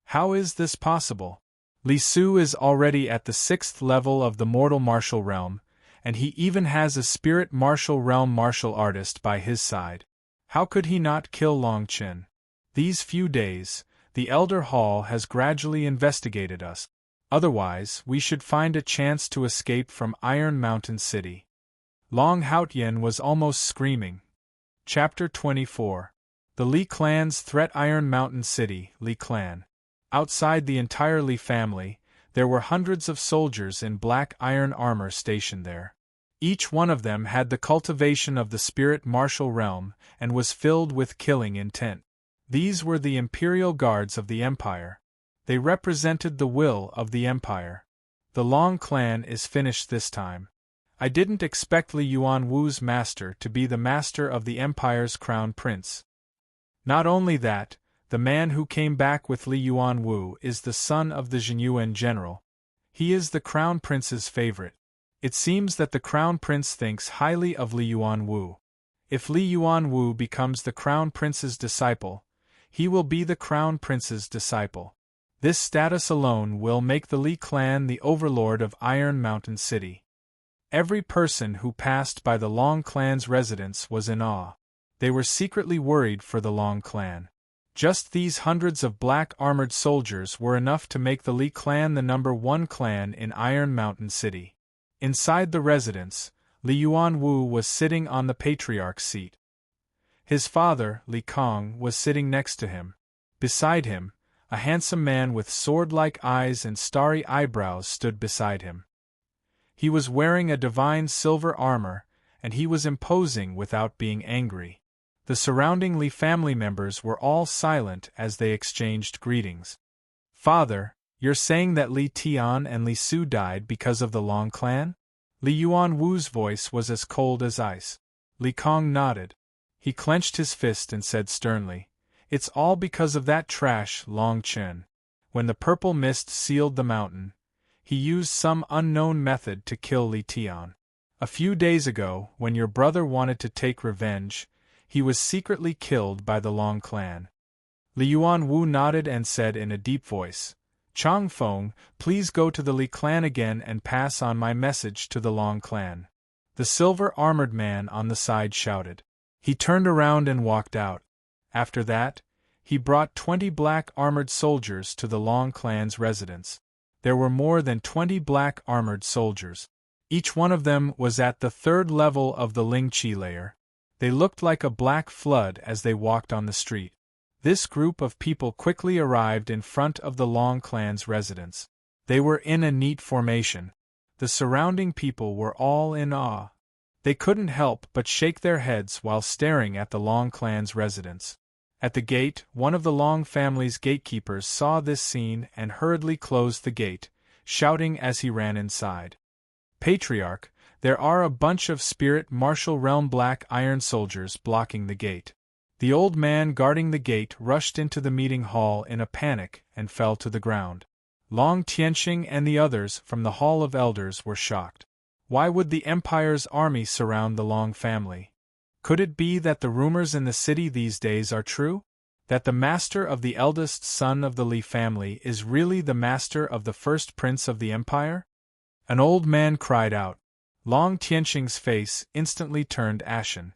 How is this possible? Li Su is already at the 6th level of the mortal martial realm, and he even has a spirit martial realm martial artist by his side. How could he not kill Long Chun? These few days, the Elder Hall has gradually investigated us. Otherwise, we should find a chance to escape from Iron Mountain City. Long Haotian was almost screaming. Chapter 24. The Li Clan's Threat. Iron Mountain City, Li Clan. Outside the entire Li family, there were hundreds of soldiers in black iron armor stationed there. Each one of them had the cultivation of the spirit martial realm and was filled with killing intent. These were the Imperial Guards of the Empire. They represented the will of the Empire. The Long clan is finished this time. I didn't expect Li Yuan Wu's master to be the master of the Empire's crown prince. Not only that, the man who came back with Li Yuan Wu is the son of the Jinyuan general. He is the crown prince's favorite. It seems that the crown prince thinks highly of Li Yuan Wu. If Li Yuan Wu becomes the crown prince's disciple, he will be the crown prince's disciple. This status alone will make the Li clan the overlord of Iron Mountain City. Every person who passed by the Long clan's residence was in awe. They were secretly worried for the Long clan. Just these hundreds of black-armored soldiers were enough to make the Li clan the #1 clan in Iron Mountain City. Inside the residence, Li Yuan Wu was sitting on the patriarch's seat. His father, Li Kong, was sitting next to him. Beside him, a handsome man with sword-like eyes and starry eyebrows stood beside him. He was wearing a divine silver armor, and he was imposing without being angry. The surrounding Li family members were all silent as they exchanged greetings. "Father, you're saying that Li Tian and Li Su died because of the Long clan?" Li Yuan Wu's voice was as cold as ice. Li Kong nodded. He clenched his fist and said sternly, "It's all because of that trash, Long Chun. When the purple mist sealed the mountain, he used some unknown method to kill Li Tian. A few days ago, when your brother wanted to take revenge, he was secretly killed by the Long clan." Li Yuan Wu nodded and said in a deep voice, "Chang Feng, please go to the Li clan again and pass on my message to the Long clan." The silver-armored man on the side shouted. He turned around and walked out. After that, he brought 20 black-armored soldiers to the Long clan's residence. There were more than 20 black-armored soldiers. Each one of them was at the 3rd level of the Ling Qi layer. They looked like a black flood as they walked on the street. This group of people quickly arrived in front of the Long clan's residence. They were in a neat formation. The surrounding people were all in awe. They couldn't help but shake their heads while staring at the Long clan's residence. At the gate, one of the Long family's gatekeepers saw this scene and hurriedly closed the gate, shouting as he ran inside. "Patriarch, there are a bunch of spirit martial realm black iron soldiers blocking the gate." The old man guarding the gate rushed into the meeting hall in a panic and fell to the ground. Long Tianxing and the others from the Hall of Elders were shocked. Why would the Empire's army surround the Long family? Could it be that the rumors in the city these days are true? That the master of the eldest son of the Li family is really the master of the first prince of the Empire? An old man cried out. Long Tianxing's face instantly turned ashen.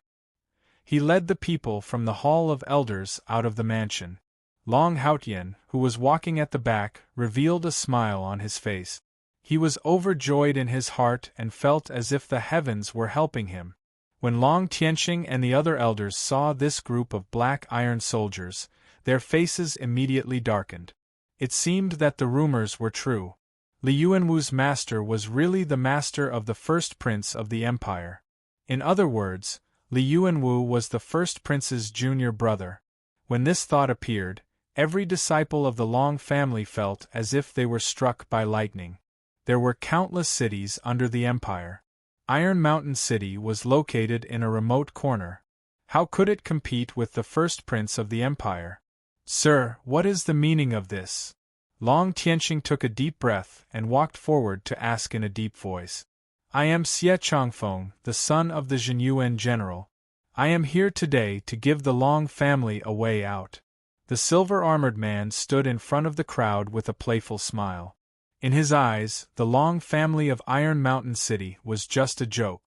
He led the people from the Hall of Elders out of the mansion. Long Haotian, who was walking at the back, revealed a smile on his face. He was overjoyed in his heart and felt as if the heavens were helping him. When Long Tianqing and the other elders saw this group of black iron soldiers, their faces immediately darkened. It seemed that the rumors were true. Li Yuanwu's master was really the master of the first prince of the empire. In other words, Li Yuanwu was the first prince's junior brother. When this thought appeared, every disciple of the Long family felt as if they were struck by lightning. There were countless cities under the empire. Iron Mountain City was located in a remote corner. How could it compete with the first prince of the empire? Sir, what is the meaning of this? Long Tianqing took a deep breath and walked forward to ask in a deep voice. I am Xie Changfeng, the son of the Zhenyuan general. I am here today to give the Long family a way out. The silver-armored man stood in front of the crowd with a playful smile. In his eyes, the Long family of Iron Mountain City was just a joke.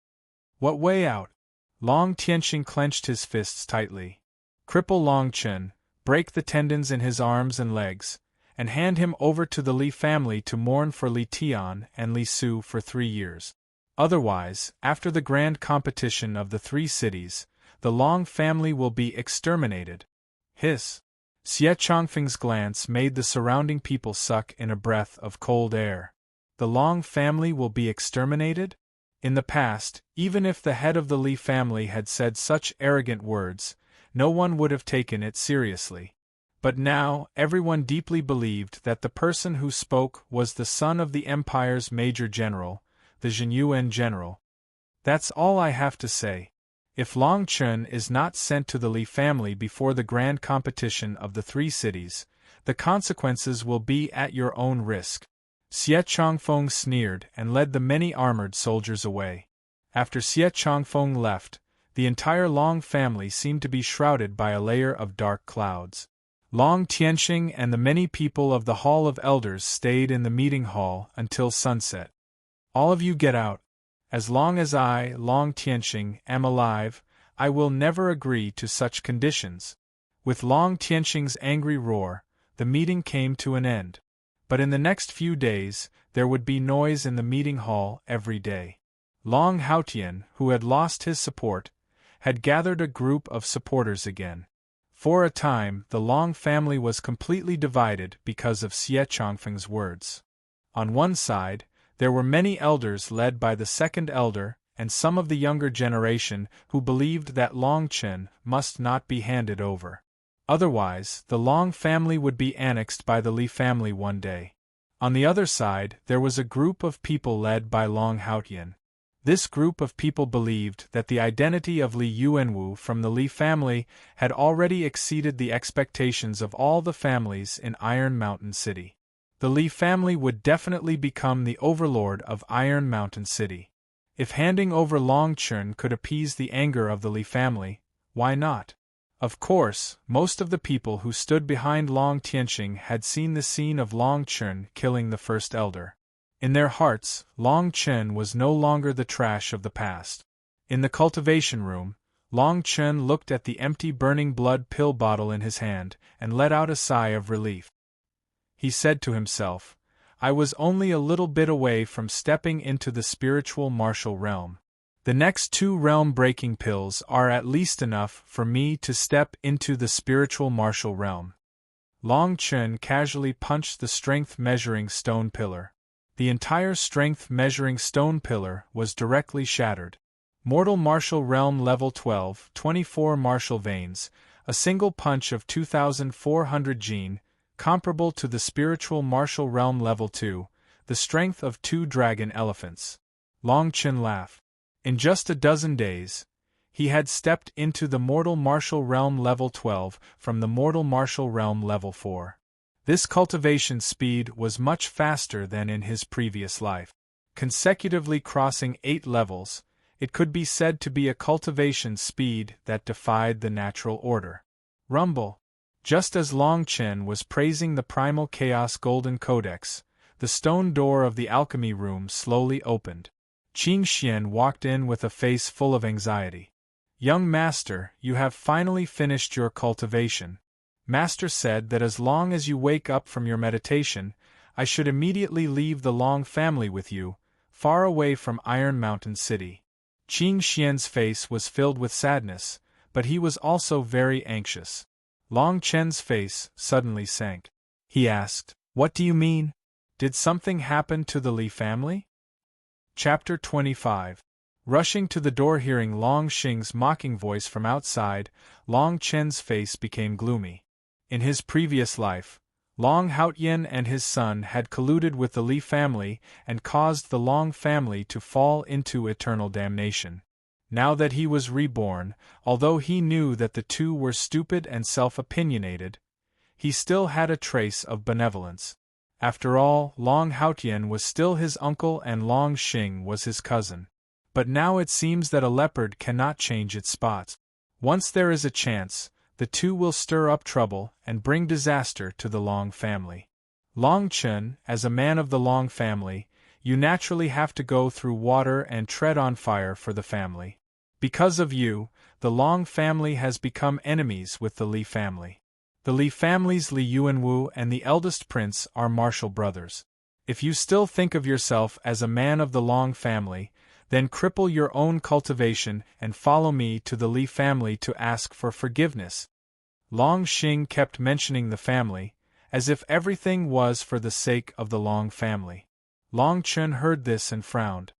What way out? Long Tianqing clenched his fists tightly. Cripple Long Chen, break the tendons in his arms and legs, and hand him over to the Li family to mourn for Li Tian and Li Su for 3 years. Otherwise, after the grand competition of the 3 cities, the Long family will be exterminated. Hiss! Xie Changfeng's glance made the surrounding people suck in a breath of cold air. The Long family will be exterminated? In the past, even if the head of the Li family had said such arrogant words, no one would have taken it seriously. But now, everyone deeply believed that the person who spoke was the son of the empire's major general, the Zhenyuan general. That's all I have to say. If Long Chen is not sent to the Li family before the grand competition of the 3 cities, the consequences will be at your own risk. Xie Changfeng sneered and led the many armored soldiers away. After Xie Changfeng left, the entire Long family seemed to be shrouded by a layer of dark clouds. Long Tianqing and the many people of the Hall of Elders stayed in the meeting hall until sunset. All of you get out. As long as I, Long Tianqing, am alive, I will never agree to such conditions. With Long Tianqing's angry roar, the meeting came to an end. But in the next few days, there would be noise in the meeting hall every day. Long Haotian, who had lost his support, had gathered a group of supporters again. For a time, the Long family was completely divided because of Xie Changfeng's words. On one side, there were many elders led by the second elder and some of the younger generation who believed that Long Chen must not be handed over. Otherwise, the Long family would be annexed by the Li family one day. On the other side, there was a group of people led by Long Haotian. This group of people believed that the identity of Li Yuanwu from the Li family had already exceeded the expectations of all the families in Iron Mountain City. The Li family would definitely become the overlord of Iron Mountain City. If handing over Long Chen could appease the anger of the Li family, why not? Of course, most of the people who stood behind Long Tianqing had seen the scene of Long Chen killing the first elder. In their hearts, Long Chen was no longer the trash of the past. In the cultivation room, Long Chen looked at the empty burning blood pill bottle in his hand and let out a sigh of relief. He said to himself, I was only a little bit away from stepping into the spiritual martial realm. The next 2 realm-breaking pills are at least enough for me to step into the spiritual martial realm. Long Chen casually punched the strength-measuring stone pillar. The entire strength-measuring stone pillar was directly shattered. Mortal martial realm level 12, 24 martial veins, a single punch of 2,400 gene, comparable to the spiritual martial realm level 2, the strength of 2 dragon elephants. Long Chen laughed. In just a dozen days, he had stepped into the mortal martial realm level 12 from the mortal martial realm level 4. This cultivation speed was much faster than in his previous life. Consecutively crossing 8 levels, it could be said to be a cultivation speed that defied the natural order. Rumble. Just as Long Chen was praising the Primal Chaos Golden Codex, the stone door of the alchemy room slowly opened. Qing Xian walked in with a face full of anxiety. Young master, you have finally finished your cultivation. Master said that as long as you wake up from your meditation, I should immediately leave the Long family with you, far away from Iron Mountain City. Qing Xian's face was filled with sadness, but he was also very anxious. Long Chen's face suddenly sank. He asked, "What do you mean? Did something happen to the Li family?" Chapter 25. Rushing to the door, hearing Long Xing's mocking voice from outside, Long Chen's face became gloomy. In his previous life, Long Haotian and his son had colluded with the Li family and caused the Long family to fall into eternal damnation. Now that he was reborn, although he knew that the two were stupid and self-opinionated, he still had a trace of benevolence. After all, Long Haotian was still his uncle and Long Xing was his cousin. But now it seems that a leopard cannot change its spots. Once there is a chance, the two will stir up trouble and bring disaster to the Long family. Long Chen, as a man of the Long family, you naturally have to go through water and tread on fire for the family. Because of you, the Long family has become enemies with the Li family. The Li family's Li Yuanwu and the eldest prince are martial brothers. If you still think of yourself as a man of the Long family, then cripple your own cultivation and follow me to the Li family to ask for forgiveness. Long Xing kept mentioning the family, as if everything was for the sake of the Long family. Long Chen heard this and frowned.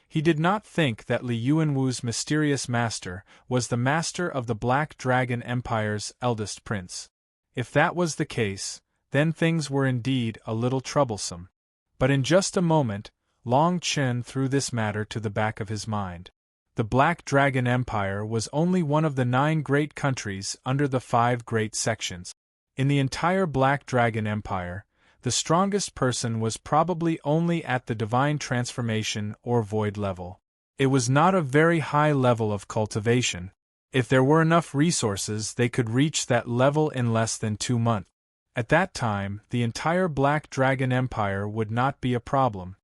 He did not think that Li Yuanwu's mysterious master was the master of the Black Dragon Empire's eldest prince. If that was the case, then things were indeed a little troublesome. But in just a moment, Long Chen threw this matter to the back of his mind. The Black Dragon Empire was only one of the 9 great countries under the 5 great sections. In the entire Black Dragon Empire, the strongest person was probably only at the divine transformation or void level. It was not a very high level of cultivation. If there were enough resources, they could reach that level in less than 2 months. At that time, the entire Black Dragon Empire would not be a problem.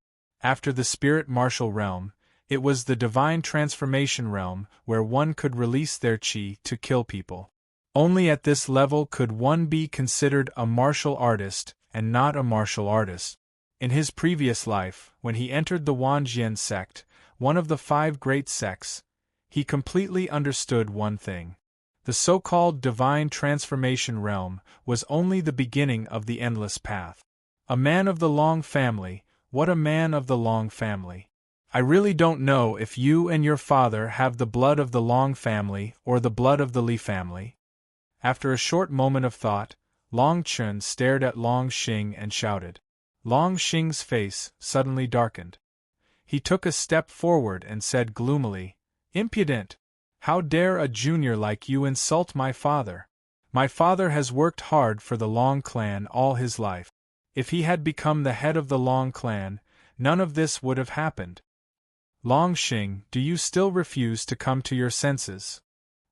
After the Spirit Martial Realm, it was the Divine Transformation Realm where one could release their qi to kill people. Only at this level could one be considered a martial artist and not a martial artist. In his previous life, when he entered the Wanjian sect, one of the 5 great sects, he completely understood one thing. The so-called Divine Transformation Realm was only the beginning of the endless path. A man of the Long family, what a man of the Long family. I really don't know if you and your father have the blood of the Long family or the blood of the Li family. After a short moment of thought, Long Chen stared at Long Xing and shouted. Long Xing's face suddenly darkened. He took a step forward and said gloomily, "Impudent! How dare a junior like you insult my father? My father has worked hard for the Long clan all his life. If he had become the head of the Long clan, none of this would have happened. Long Xing, do you still refuse to come to your senses?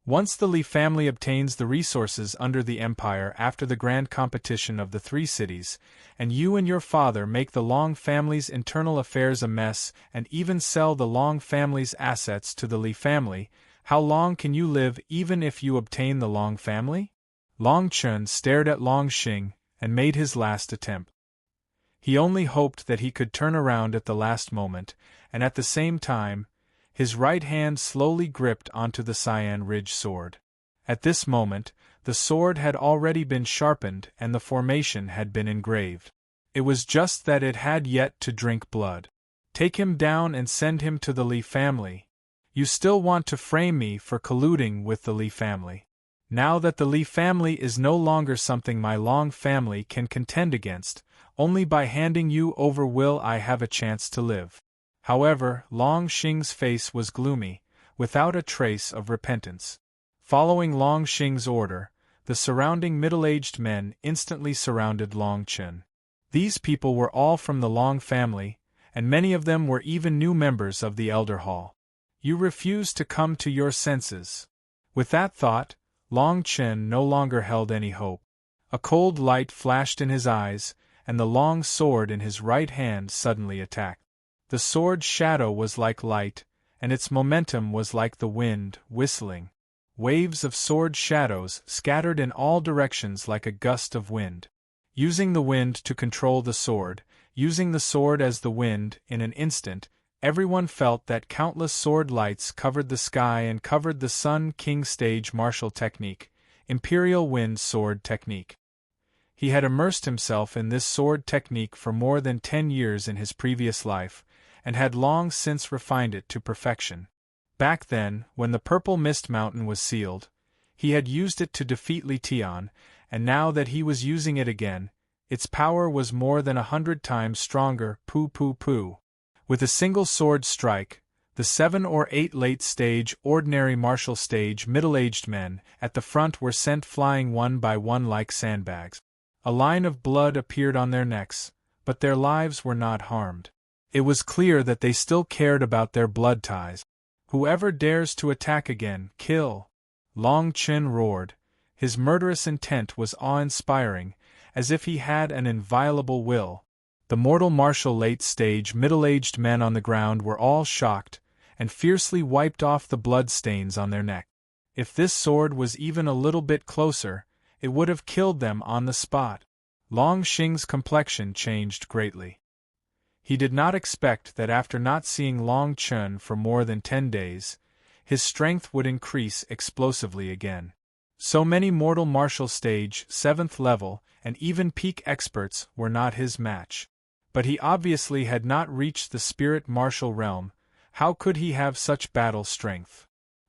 Once the Li family obtains the resources under the empire after the grand competition of the 3 cities, and you and your father make the Long family's internal affairs a mess and even sell the Long family's assets to the Li family, how long can you live even if you obtain the Long family?" Long Chen stared at Long Xing and made his last attempt. He only hoped that he could turn around at the last moment, and at the same time, his right hand slowly gripped onto the cyan ridge sword. At this moment, the sword had already been sharpened and the formation had been engraved. It was just that it had yet to drink blood. "Take him down and send him to the Li family. You still want to frame me for colluding with the Li family. Now that the Li family is no longer something my Long family can contend against, only by handing you over will I have a chance to live." However, Long Xing's face was gloomy, without a trace of repentance. Following Long Xing's order, the surrounding middle-aged men instantly surrounded Long Chen. These people were all from the Long family, and many of them were even new members of the Elder Hall. "You refuse to come to your senses." With that thought, Long Chen no longer held any hope. A cold light flashed in his eyes, and the long sword in his right hand suddenly attacked. The sword's shadow was like light, and its momentum was like the wind, whistling. Waves of sword shadows scattered in all directions like a gust of wind. using the wind to control the sword, using the sword as the wind. In an instant, everyone felt that countless sword lights covered the sky and covered the Sun King stage martial technique, Imperial Wind Sword technique. He had immersed himself in this sword technique for more than 10 years in his previous life, and had long since refined it to perfection. Back then, when the Purple Mist Mountain was sealed, he had used it to defeat Li Tian, and now that he was using it again, its power was more than 100 times stronger. With a single sword strike, the 7 or 8 late-stage, ordinary martial stage middle-aged men at the front were sent flying one by one like sandbags. A line of blood appeared on their necks, but their lives were not harmed. It was clear that they still cared about their blood ties. "Whoever dares to attack again, kill!" Long Chen roared. His murderous intent was awe-inspiring, as if he had an inviolable will. The mortal martial late-stage middle-aged men on the ground were all shocked, and fiercely wiped off the blood stains on their neck. If this sword was even a little bit closer, it would have killed them on the spot. Long Xing's complexion changed greatly. He did not expect that after not seeing Long Chen for more than 10 days, his strength would increase explosively again. So many mortal martial stage, 7th level, and even peak experts were not his match. But he obviously had not reached the spirit martial realm. How could he have such battle strength?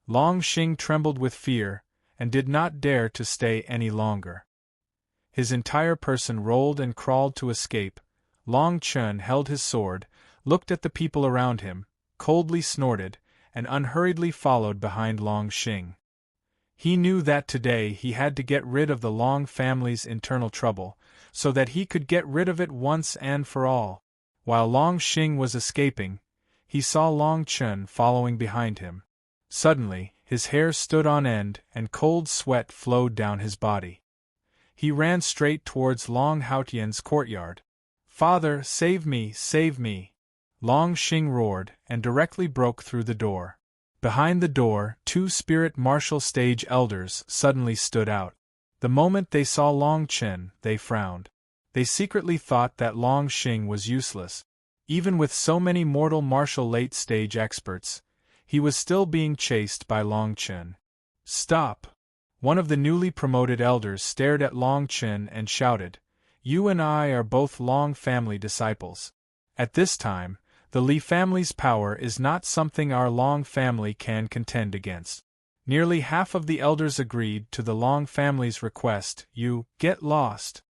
Long Xing trembled with fear, and did not dare to stay any longer. His entire person rolled and crawled to escape. Long Chen held his sword, looked at the people around him, coldly snorted, and unhurriedly followed behind Long Xing. He knew that today he had to get rid of the Long family's internal trouble, so that he could get rid of it once and for all. While Long Xing was escaping, he saw Long Chen following behind him. Suddenly, his hair stood on end and cold sweat flowed down his body. He ran straight towards Long Haotian's courtyard. "Father, save me, save me!" Long Xing roared, and directly broke through the door. Behind the door, 2 spirit martial stage elders suddenly stood out. The moment they saw Long Chen, they frowned. They secretly thought that Long Xing was useless. Even with so many mortal martial late-stage experts, he was still being chased by Long Chen. "Stop!" One of the newly promoted elders stared at Long Chen and shouted, "You and I are both Long family disciples. At this time, the Li family's power is not something our Long family can contend against." Nearly half of the elders agreed to the Long family's request, "You, get lost."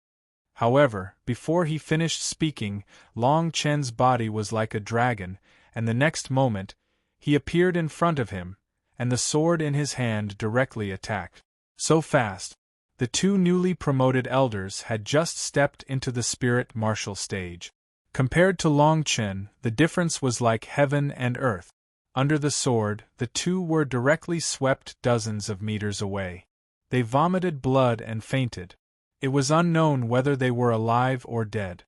However, before he finished speaking, Long Chen's body was like a dragon, and the next moment, he appeared in front of him, and the sword in his hand directly attacked. So fast, the 2 newly promoted elders had just stepped into the spirit martial stage. Compared to Long Chen, the difference was like heaven and earth. Under the sword, the 2 were directly swept dozens of meters away. They vomited blood and fainted. It was unknown whether they were alive or dead.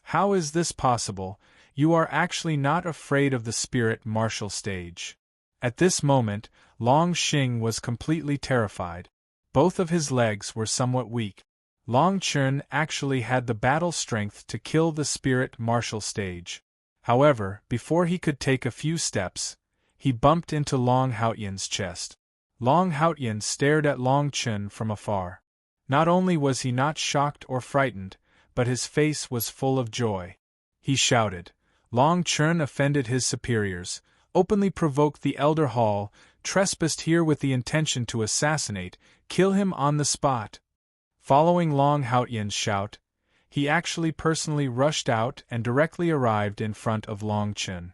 How is this possible? You are actually not afraid of the spirit martial stage. At this moment, Long Xing was completely terrified. Both of his legs were somewhat weak. Long Chen actually had the battle strength to kill the spirit martial stage. However, before he could take a few steps, he bumped into Long Haotian's chest. Long Haotian stared at Long Chen from afar. Not only was he not shocked or frightened, but his face was full of joy. He shouted. Long Chen offended his superiors, openly provoked the Elder Hall, trespassed here with the intention to assassinate, kill him on the spot. Following Long Haotian's shout, he actually personally rushed out and directly arrived in front of Long Chen.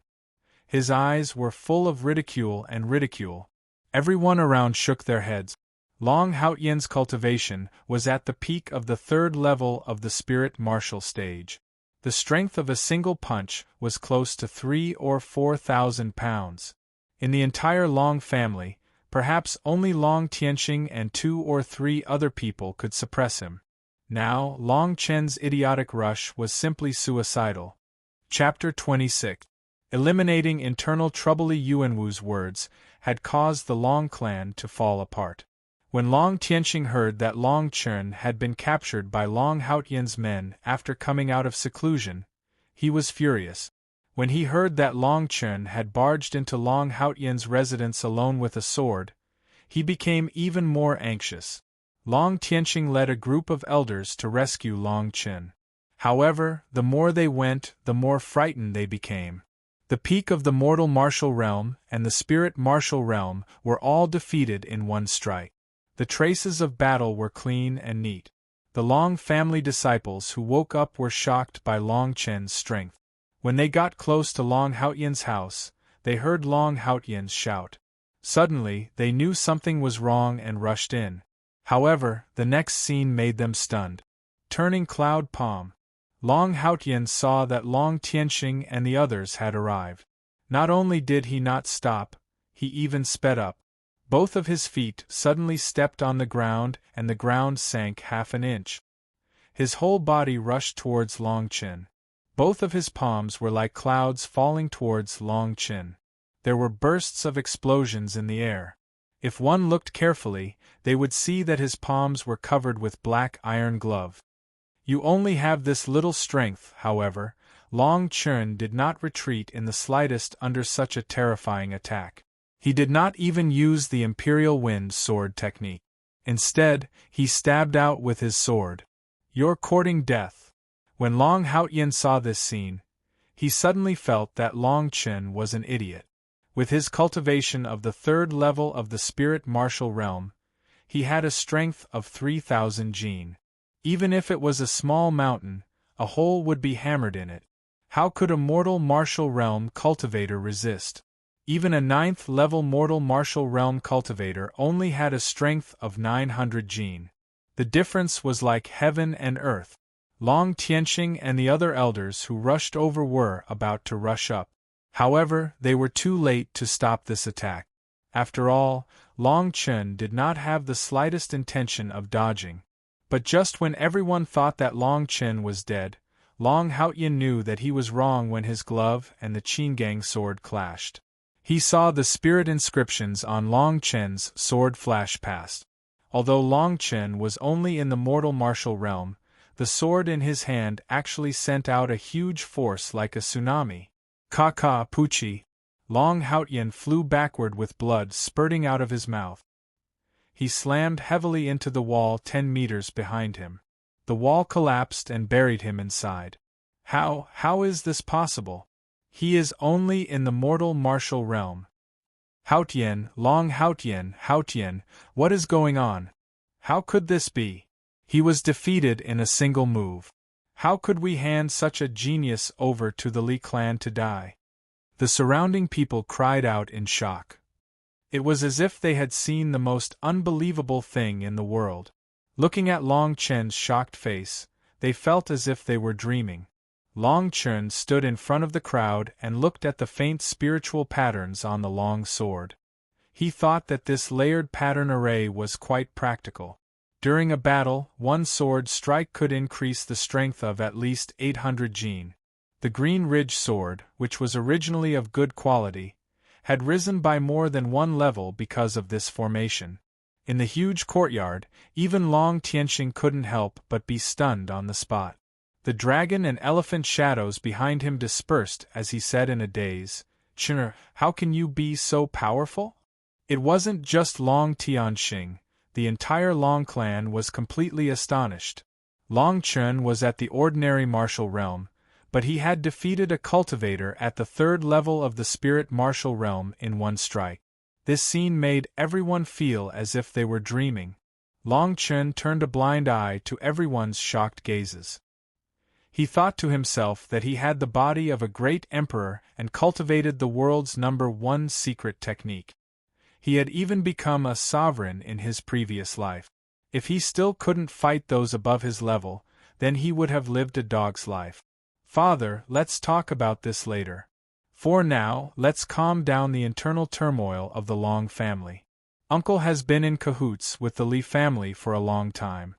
His eyes were full of ridicule and ridicule. Everyone around shook their heads. Long Haotian's cultivation was at the peak of the 3rd level of the spirit martial stage. The strength of a single punch was close to 3,000 or 4,000 pounds. In the entire Long family, perhaps only Long Tianxing and 2 or 3 other people could suppress him. Now, Long Chen's idiotic rush was simply suicidal. Chapter 26. Eliminating internal trouble. Yuanwu's words had caused the Long clan to fall apart. When Long Tianxing heard that Long Chen had been captured by Long Haotian's men after coming out of seclusion, he was furious. When he heard that Long Chen had barged into Long Haotian's residence alone with a sword, he became even more anxious. Long Tianxing led a group of elders to rescue Long Chen. However, the more they went, the more frightened they became. The peak of the mortal martial realm and the spirit martial realm were all defeated in one strike. The traces of battle were clean and neat. The Long family disciples who woke up were shocked by Long Chen's strength. When they got close to Long Haotian's house, they heard Long Haotian shout. Suddenly, they knew something was wrong and rushed in. However, the next scene made them stunned. Turning cloud palm, Long Haotian saw that Long Tianxing and the others had arrived. Not only did he not stop, he even sped up. Both of his feet suddenly stepped on the ground and the ground sank half an inch. His whole body rushed towards Long Chen. Both of his palms were like clouds falling towards Long Chen. There were bursts of explosions in the air. If one looked carefully, they would see that his palms were covered with black iron glove. You only have this little strength, however. Long Chen did not retreat in the slightest under such a terrifying attack. He did not even use the Imperial Wind sword technique. Instead, he stabbed out with his sword. You're courting death. When Long Haotian saw this scene, he suddenly felt that Long Chen was an idiot. With his cultivation of the third level of the spirit martial realm, he had a strength of 3,000 jin. Even if it was a small mountain, a hole would be hammered in it. How could a mortal martial realm cultivator resist? Even a 9th level mortal martial realm cultivator only had a strength of 900 jin. The difference was like heaven and earth. Long Tianxing and the other elders who rushed over were about to rush up. However, they were too late to stop this attack. After all, Long Chen did not have the slightest intention of dodging. But just when everyone thought that Long Chen was dead, Long Haotian knew that he was wrong when his glove and the Qingang sword clashed. He saw the spirit inscriptions on Long Chen's sword flash past. Although Long Chen was only in the mortal martial realm, the sword in his hand actually sent out a huge force like a tsunami. Ka Puchi. Long Haotian flew backward with blood spurting out of his mouth. He slammed heavily into the wall 10 meters behind him. The wall collapsed and buried him inside. How is this possible? He is only in the mortal martial realm. Haotian, Long Haotian, what is going on? How could this be? He was defeated in a single move. How could we hand such a genius over to the Li clan to die? The surrounding people cried out in shock. It was as if they had seen the most unbelievable thing in the world. Looking at Long Chen's shocked face, they felt as if they were dreaming. Long Chen stood in front of the crowd and looked at the faint spiritual patterns on the long sword. He thought that this layered pattern array was quite practical. During a battle, one sword strike could increase the strength of at least 800 jin. The Green Ridge sword, which was originally of good quality, had risen by more than one level because of this formation. In the huge courtyard, even Long Tianxing couldn't help but be stunned on the spot. The dragon and elephant shadows behind him dispersed as he said in a daze, "Chen, how can you be so powerful?" It wasn't just Long Tianxing, the entire Long clan was completely astonished. Long Chen was at the ordinary martial realm, but he had defeated a cultivator at the third level of the spirit martial realm in one strike. This scene made everyone feel as if they were dreaming. Long Chen turned a blind eye to everyone's shocked gazes. He thought to himself that he had the body of a great emperor and cultivated the world's #1 secret technique. He had even become a sovereign in his previous life. If he still couldn't fight those above his level, then he would have lived a dog's life. Father, let's talk about this later. For now, let's calm down the internal turmoil of the Long family. Uncle has been in cahoots with the Li family for a long time.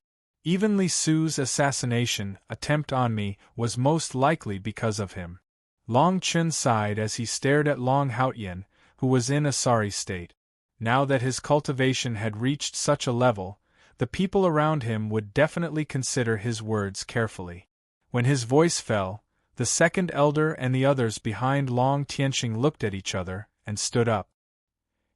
Even Li Su's assassination attempt on me was most likely because of him. Long Chen sighed as he stared at Long Haotian, who was in a sorry state. Now that his cultivation had reached such a level, the people around him would definitely consider his words carefully. When his voice fell, the second elder and the others behind Long Tianqing looked at each other and stood up.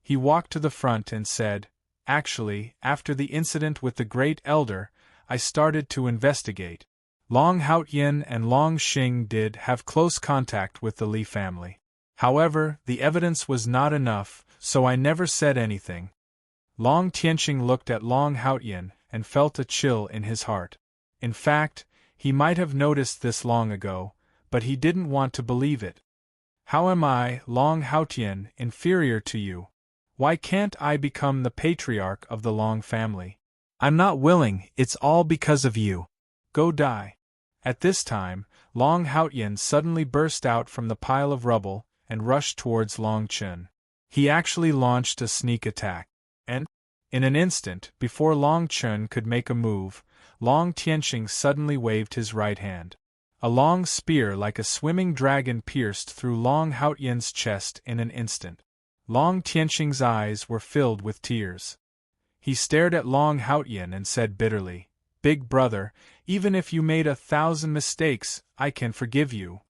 He walked to the front and said, "Actually, after the incident with the great elder, I started to investigate. Long Haotian and Long Xing did have close contact with the Li family. However, the evidence was not enough, so I never said anything." Long Tianqing looked at Long Haotian and felt a chill in his heart. In fact, he might have noticed this long ago, but he didn't want to believe it. "How am I, Long Haotian, inferior to you? Why can't I become the patriarch of the Long family? I'm not willing, it's all because of you. Go die." At this time, Long Haotian suddenly burst out from the pile of rubble and rushed towards Long Chen. He actually launched a sneak attack. And, in an instant, before Long Chen could make a move, Long Tianqing suddenly waved his right hand. A long spear like a swimming dragon pierced through Long Haotian's chest in an instant. Long Tianqing's eyes were filled with tears. He stared at Long Haotian and said bitterly, "Big brother, even if you made 1,000 mistakes, I can forgive you.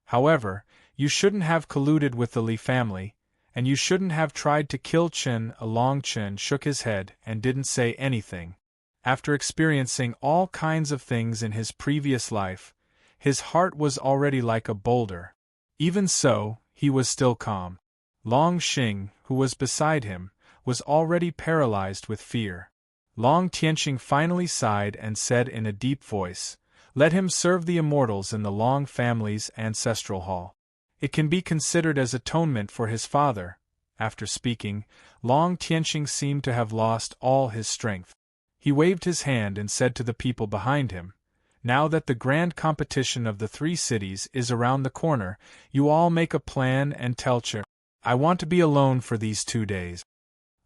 However, you shouldn't have colluded with the Li family, and you shouldn't have tried to kill Chen." Long Chen shook his head and didn't say anything. After experiencing all kinds of things in his previous life, his heart was already like a boulder. Even so, he was still calm. Long Xing, who was beside him, was already paralyzed with fear. Long Tianqing finally sighed and said in a deep voice, "Let him serve the immortals in the Long family's ancestral hall. It can be considered as atonement for his father." After speaking, Long Tianqing seemed to have lost all his strength. He waved his hand and said to the people behind him, "Now that the grand competition of the 3 cities is around the corner, you all make a plan and tell Che. I want to be alone for these 2 days."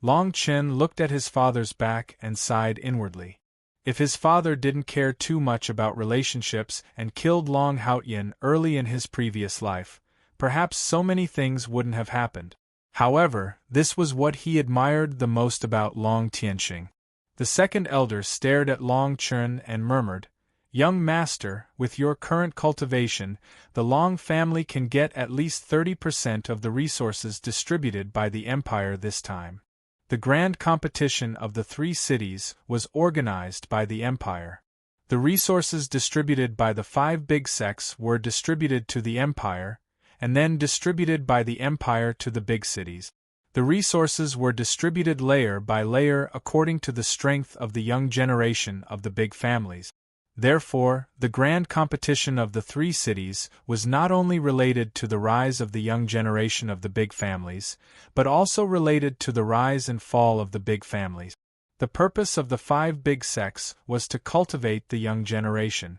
Long Chen looked at his father's back and sighed inwardly. If his father didn't care too much about relationships and killed Long Haotian early in his previous life, perhaps so many things wouldn't have happened. However, this was what he admired the most about Long Tianqing. The second elder stared at Long Chen and murmured, "Young master, with your current cultivation, the Long family can get at least 30% of the resources distributed by the empire this time." The grand competition of the 3 cities was organized by the empire. The resources distributed by the 5 big sects were distributed to the empire, and then distributed by the empire to the big cities. The resources were distributed layer by layer according to the strength of the young generation of the big families. Therefore, the grand competition of the 3 cities was not only related to the rise of the young generation of the big families, but also related to the rise and fall of the big families. The purpose of the 5 big sects was to cultivate the young generation.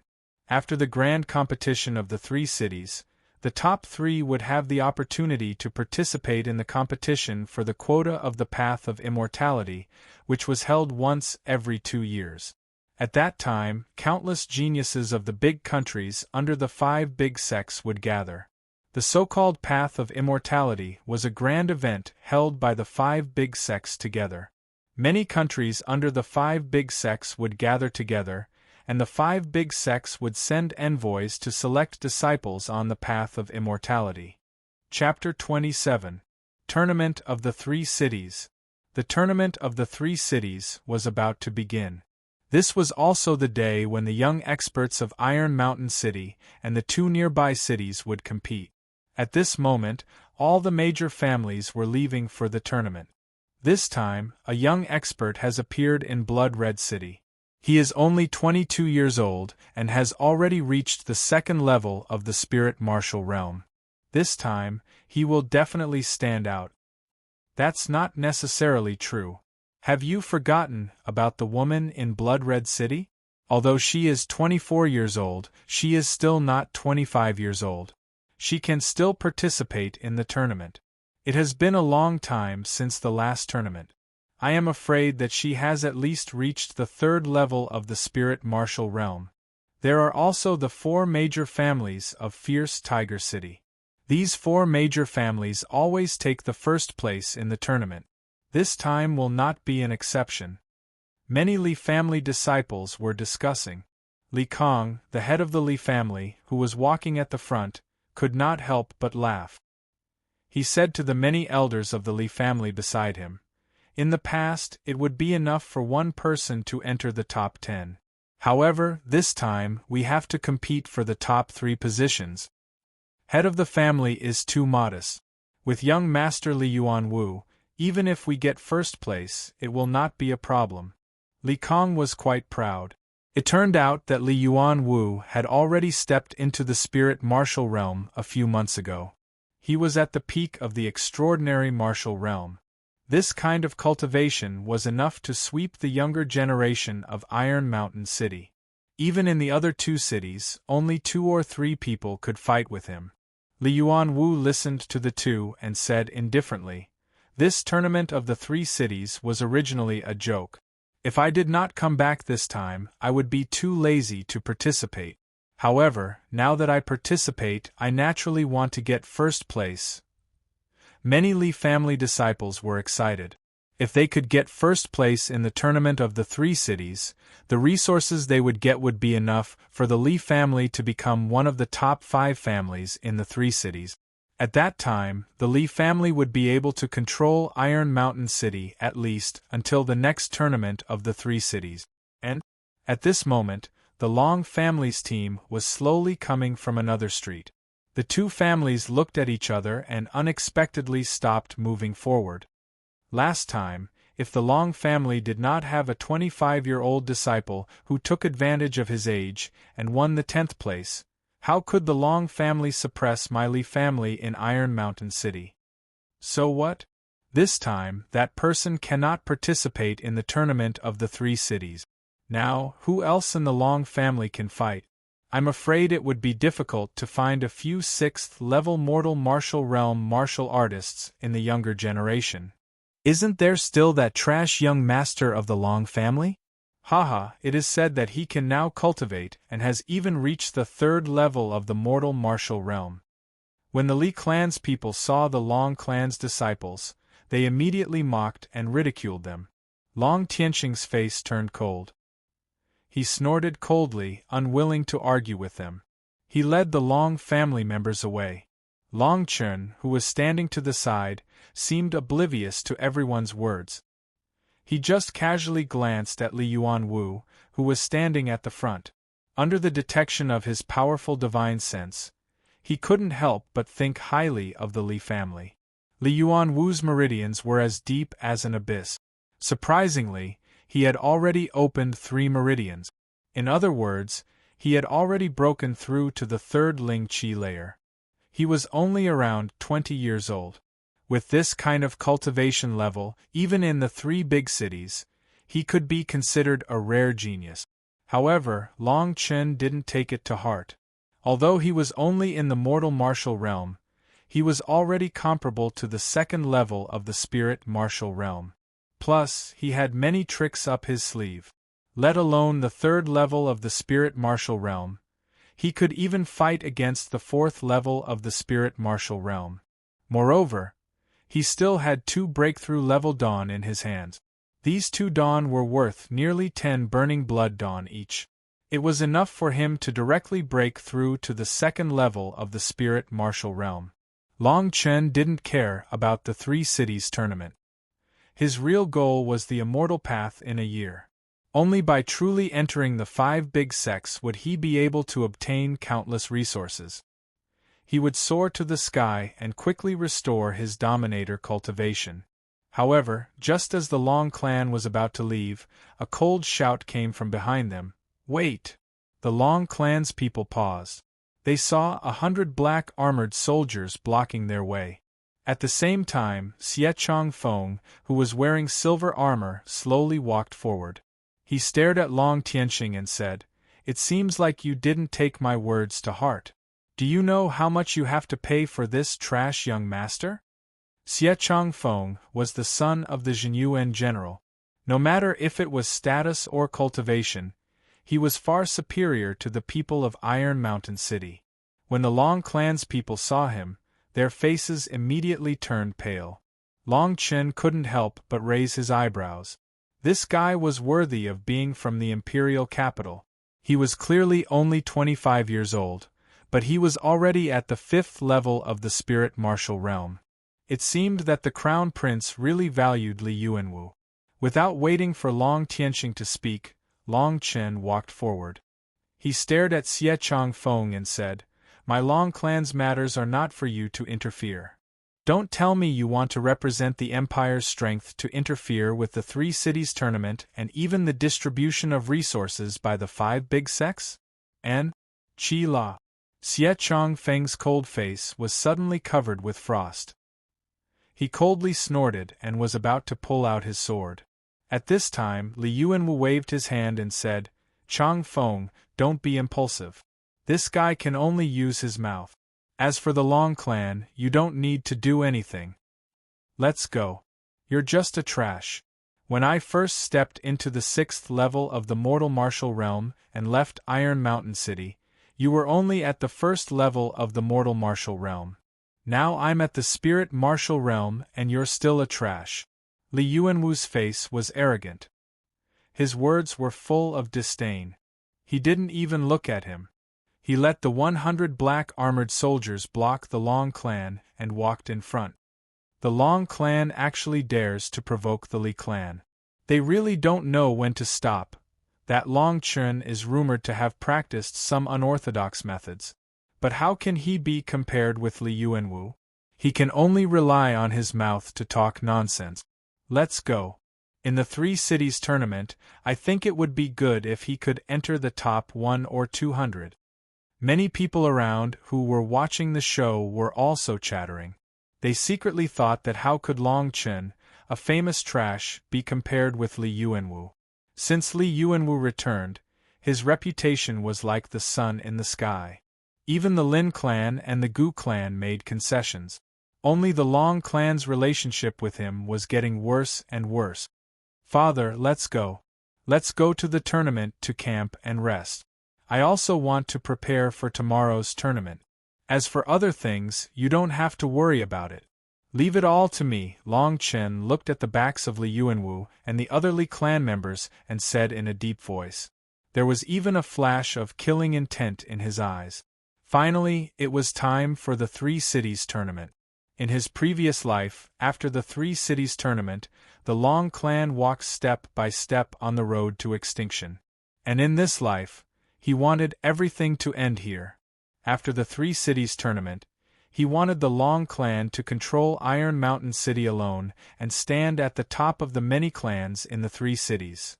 After the grand competition of the 3 cities, the top 3 would have the opportunity to participate in the competition for the quota of the Path of Immortality, which was held once every 2 years. At that time, countless geniuses of the big countries under the 5 big sects would gather. The so-called Path of Immortality was a grand event held by the 5 big sects together. Many countries under the 5 big sects would gather together, and the 5 big sects would send envoys to select disciples on the Path of Immortality. Chapter 27. Tournament of the 3 Cities. The Tournament of the 3 Cities was about to begin. This was also the day when the young experts of Iron Mountain City and the 2 nearby cities would compete. At this moment, all the major families were leaving for the tournament. This time, a young expert has appeared in Blood Red City. He is only 22 years old and has already reached the 2nd level of the Spirit Martial Realm. This time, he will definitely stand out. That's not necessarily true. Have you forgotten about the woman in Blood Red City? Although she is 24 years old, she is still not 25 years old. She can still participate in the tournament. It has been a long time since the last tournament. I am afraid that she has at least reached the 3rd level of the Spirit Martial Realm. There are also the 4 major families of Fierce Tiger City. These 4 major families always take the 1st place in the tournament. This time will not be an exception. Many Li family disciples were discussing. Li Kong, the head of the Li family, who was walking at the front, could not help but laugh. He said to the many elders of the Li family beside him, "In the past, it would be enough for one person to enter the top 10. However, this time, we have to compete for the top 3 positions. Head of the family is too modest. With young Master Li Yuanwu, even if we get first place, it will not be a problem." Li Kong was quite proud. It turned out that Li Yuanwu had already stepped into the spirit martial realm a few months ago. He was at the peak of the extraordinary martial realm. This kind of cultivation was enough to sweep the younger generation of Iron Mountain City. Even in the other 2 cities, only 2 or 3 people could fight with him. Li Yuanwu listened to the 2 and said indifferently, "This tournament of the 3 cities was originally a joke. If I did not come back this time, I would be too lazy to participate. However, now that I participate, I naturally want to get first place." Many Li family disciples were excited. If they could get first place in the tournament of the 3 cities, the resources they would get would be enough for the Li family to become one of the top 5 families in the 3 cities. At that time, the Li family would be able to control Iron Mountain City at least until the next tournament of the 3 cities. And, at this moment, the Long family's team was slowly coming from another street. The 2 families looked at each other and unexpectedly stopped moving forward. Last time, if the Long family did not have a 25-year-old disciple who took advantage of his age and won the 10th place, how could the Long family suppress my Li family in Iron Mountain City? So what? This time, that person cannot participate in the tournament of the 3 cities. Now, who else in the Long family can fight? I'm afraid it would be difficult to find a few 6th-level mortal martial realm martial artists in the younger generation. Isn't there still that trash young master of the Long family? Haha, it is said that he can now cultivate and has even reached the 3rd level of the mortal martial realm. When the Li clan's people saw the Long clan's disciples, they immediately mocked and ridiculed them. Long Tianxing's face turned cold. He snorted coldly, unwilling to argue with them. He led the Long family members away. Long Chun, who was standing to the side, seemed oblivious to everyone's words. He just casually glanced at Li Yuanwu, who was standing at the front. Under the detection of his powerful divine sense, he couldn't help but think highly of the Li family. Li Yuanwu's meridians were as deep as an abyss. Surprisingly, he had already opened 3 meridians. In other words, he had already broken through to the 3rd Ling Qi layer. He was only around 20 years old. With this kind of cultivation level, even in the 3 big cities, he could be considered a rare genius. However, Long Chen didn't take it to heart. Although he was only in the mortal martial realm, he was already comparable to the 2nd level of the spirit martial realm. Plus, he had many tricks up his sleeve. Let alone the 3rd level of the spirit martial realm, he could even fight against the 4th level of the spirit martial realm. Moreover, he still had 2 breakthrough level dawn in his hands. These 2 dawn were worth nearly 10 burning blood dawn each. It was enough for him to directly break through to the 2nd level of the spirit martial realm. Long Chen didn't care about the 3 cities tournament. His real goal was the immortal path in a year. Only by truly entering the 5 big sects would he be able to obtain countless resources. He would soar to the sky and quickly restore his dominator cultivation. However, just as the Long clan was about to leave, a cold shout came from behind them. "Wait!" The Long clan's people paused. They saw 100 black armored soldiers blocking their way. At the same time, Xie Chongfeng, who was wearing silver armor, slowly walked forward. He stared at Long Tianxing and said, "It seems like you didn't take my words to heart. Do you know how much you have to pay for this trash young master?" Xie Chongfeng was the son of the Zhenyuan general. No matter if it was status or cultivation, he was far superior to the people of Iron Mountain City. When the Long clan's people saw him, their faces immediately turned pale. Long Chen couldn't help but raise his eyebrows. This guy was worthy of being from the imperial capital. He was clearly only 25 years old, but he was already at the 5th level of the spirit martial realm. It seemed that the crown prince really valued Li Yuanwu. Without waiting for Long Tianxing to speak, Long Chen walked forward. He stared at Xie Changfeng and said, "My Long clan's matters are not for you to interfere. Don't tell me you want to represent the empire's strength to interfere with the 3 cities tournament and even the distribution of resources by the 5 big sects? And Qi La." Xie Changfeng's cold face was suddenly covered with frost. He coldly snorted and was about to pull out his sword. At this time, Li Yuanwu waved his hand and said, "Changfeng, don't be impulsive. This guy can only use his mouth. As for the Long clan, you don't need to do anything. Let's go. You're just a trash. When I first stepped into the 6th level of the mortal martial realm and left Iron Mountain City, you were only at the 1st level of the mortal martial realm. Now I'm at the spirit martial realm and you're still a trash." Li Yuanwu's face was arrogant. His words were full of disdain. He didn't even look at him. He let the 100 black armored soldiers block the Long clan and walked in front. The Long clan actually dares to provoke the Li clan. They really don't know when to stop. That Long Chen is rumored to have practiced some unorthodox methods. But how can he be compared with Li Yuanwu? He can only rely on his mouth to talk nonsense. Let's go. In the 3 cities tournament, I think it would be good if he could enter the top 1 or 200. Many people around who were watching the show were also chattering. They secretly thought that how could Long Chen, a famous trash, be compared with Li Yuanwu? Since Li Yuanwu returned, his reputation was like the sun in the sky. Even the Lin clan and the Gu clan made concessions. Only the Long clan's relationship with him was getting worse and worse. "Father, let's go. Let's go to the tournament to camp and rest. I also want to prepare for tomorrow's tournament. As for other things, you don't have to worry about it. Leave it all to me." Long Chen looked at the backs of Li Yuanwu and the other Li clan members and said in a deep voice. There was even a flash of killing intent in his eyes. Finally, it was time for the 3 cities tournament. In his previous life, after the 3 cities tournament, the Long clan walked step by step on the road to extinction. And in this life, he wanted everything to end here. After the 3 cities tournament, he wanted the Long clan to control Iron Mountain City alone and stand at the top of the many clans in the 3 cities.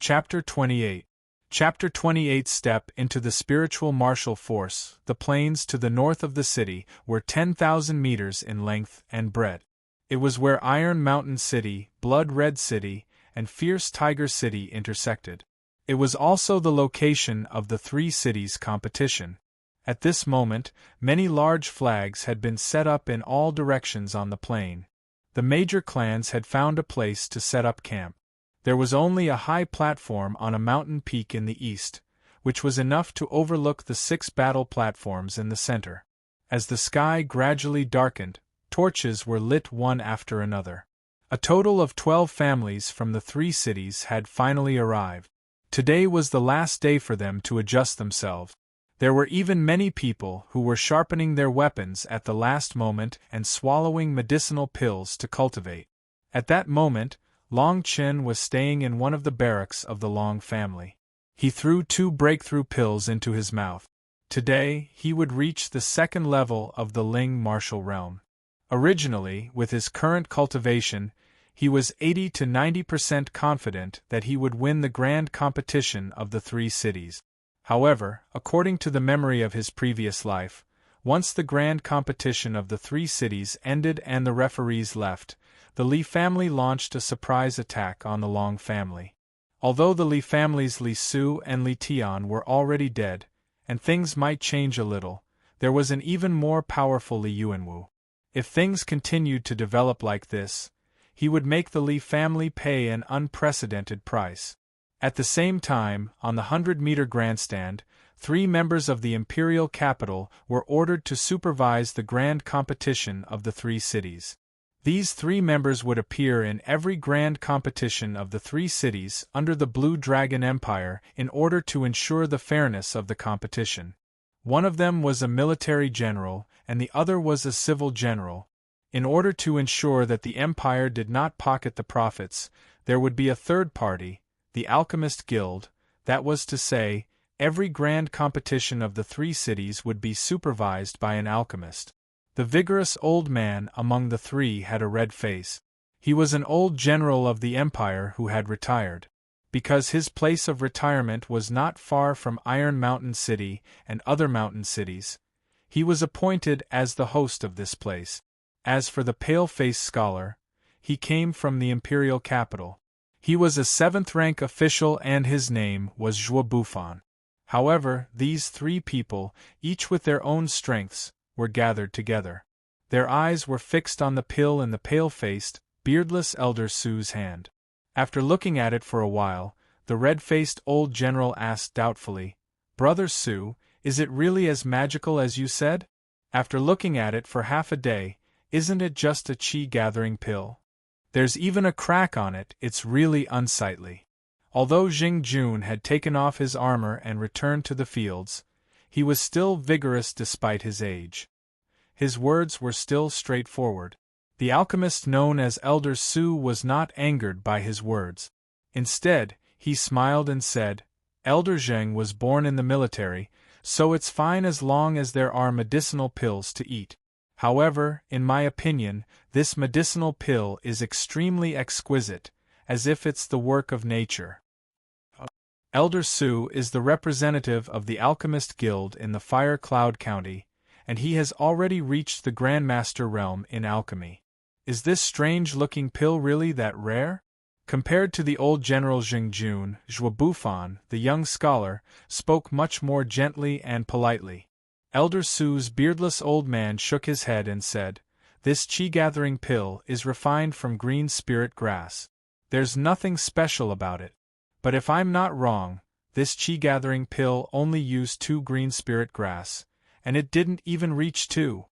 Chapter 28. Chapter 28. Step into the spiritual martial force. The plains to the north of the city were 10,000 meters in length and breadth. It was where Iron Mountain City, Blood Red City, and Fierce Tiger City intersected. It was also the location of the 3 cities competition. At this moment, many large flags had been set up in all directions on the plain. The major clans had found a place to set up camp. There was only a high platform on a mountain peak in the east, which was enough to overlook the 6 battle platforms in the center. As the sky gradually darkened, torches were lit one after another. A total of 12 families from the 3 cities had finally arrived. Today was the last day for them to adjust themselves. There were even many people who were sharpening their weapons at the last moment and swallowing medicinal pills to cultivate. At that moment, Long Chen was staying in one of the barracks of the Long family. He threw 2 breakthrough pills into his mouth. Today, he would reach the 2nd level of the Ling martial realm. Originally, with his current cultivation, he was 80 to 90% confident that he would win the grand competition of the 3 cities. However, according to the memory of his previous life, once the grand competition of the 3 cities ended and the referees left, the Li family launched a surprise attack on the Long family. Although the Li family's Li Su and Li Tian were already dead, and things might change a little, there was an even more powerful Li Yuanwu. If things continued to develop like this, he would make the Li family pay an unprecedented price. At the same time, on the 100-meter grandstand, 3 members of the imperial capital were ordered to supervise the grand competition of the 3 cities. These 3 members would appear in every grand competition of the 3 cities under the Blue Dragon Empire in order to ensure the fairness of the competition. One of them was a military general, and the other was a civil general. In order to ensure that the empire did not pocket the profits, there would be a third party, the Alchemist Guild, that was to say, every grand competition of the 3 cities would be supervised by an alchemist. The vigorous old man among the 3 had a red face. He was an old general of the empire who had retired. Because his place of retirement was not far from Iron Mountain City and other mountain cities, he was appointed as the host of this place. As for the pale-faced scholar, he came from the imperial capital. He was a 7th-rank official and his name was Zhuo Bufan. However, these 3 people, each with their own strengths, were gathered together. Their eyes were fixed on the pill in the pale-faced, beardless Elder Su's hand. After looking at it for a while, the red-faced old general asked doubtfully, "Brother Su, is it really as magical as you said? After looking at it for half a day, isn't it just a qi-gathering pill? There's even a crack on it, it's really unsightly." Although Jing Jun had taken off his armor and returned to the fields, he was still vigorous despite his age. His words were still straightforward. The alchemist known as Elder Su was not angered by his words. Instead, he smiled and said, "Elder Zheng was born in the military, so it's fine as long as there are medicinal pills to eat. However, in my opinion, this medicinal pill is extremely exquisite, as if it's the work of nature." Elder Su is the representative of the Alchemist Guild in the Fire Cloud County, and he has already reached the Grandmaster realm in alchemy. Is this strange-looking pill really that rare? Compared to the old General Jingjun, Zhuo Bufan, the young scholar, spoke much more gently and politely. Elder Su's beardless old man shook his head and said, "This qi-gathering pill is refined from green spirit grass. There's nothing special about it. But if I'm not wrong, this qi-gathering pill only used 2 green spirit grass, and it didn't even reach 2.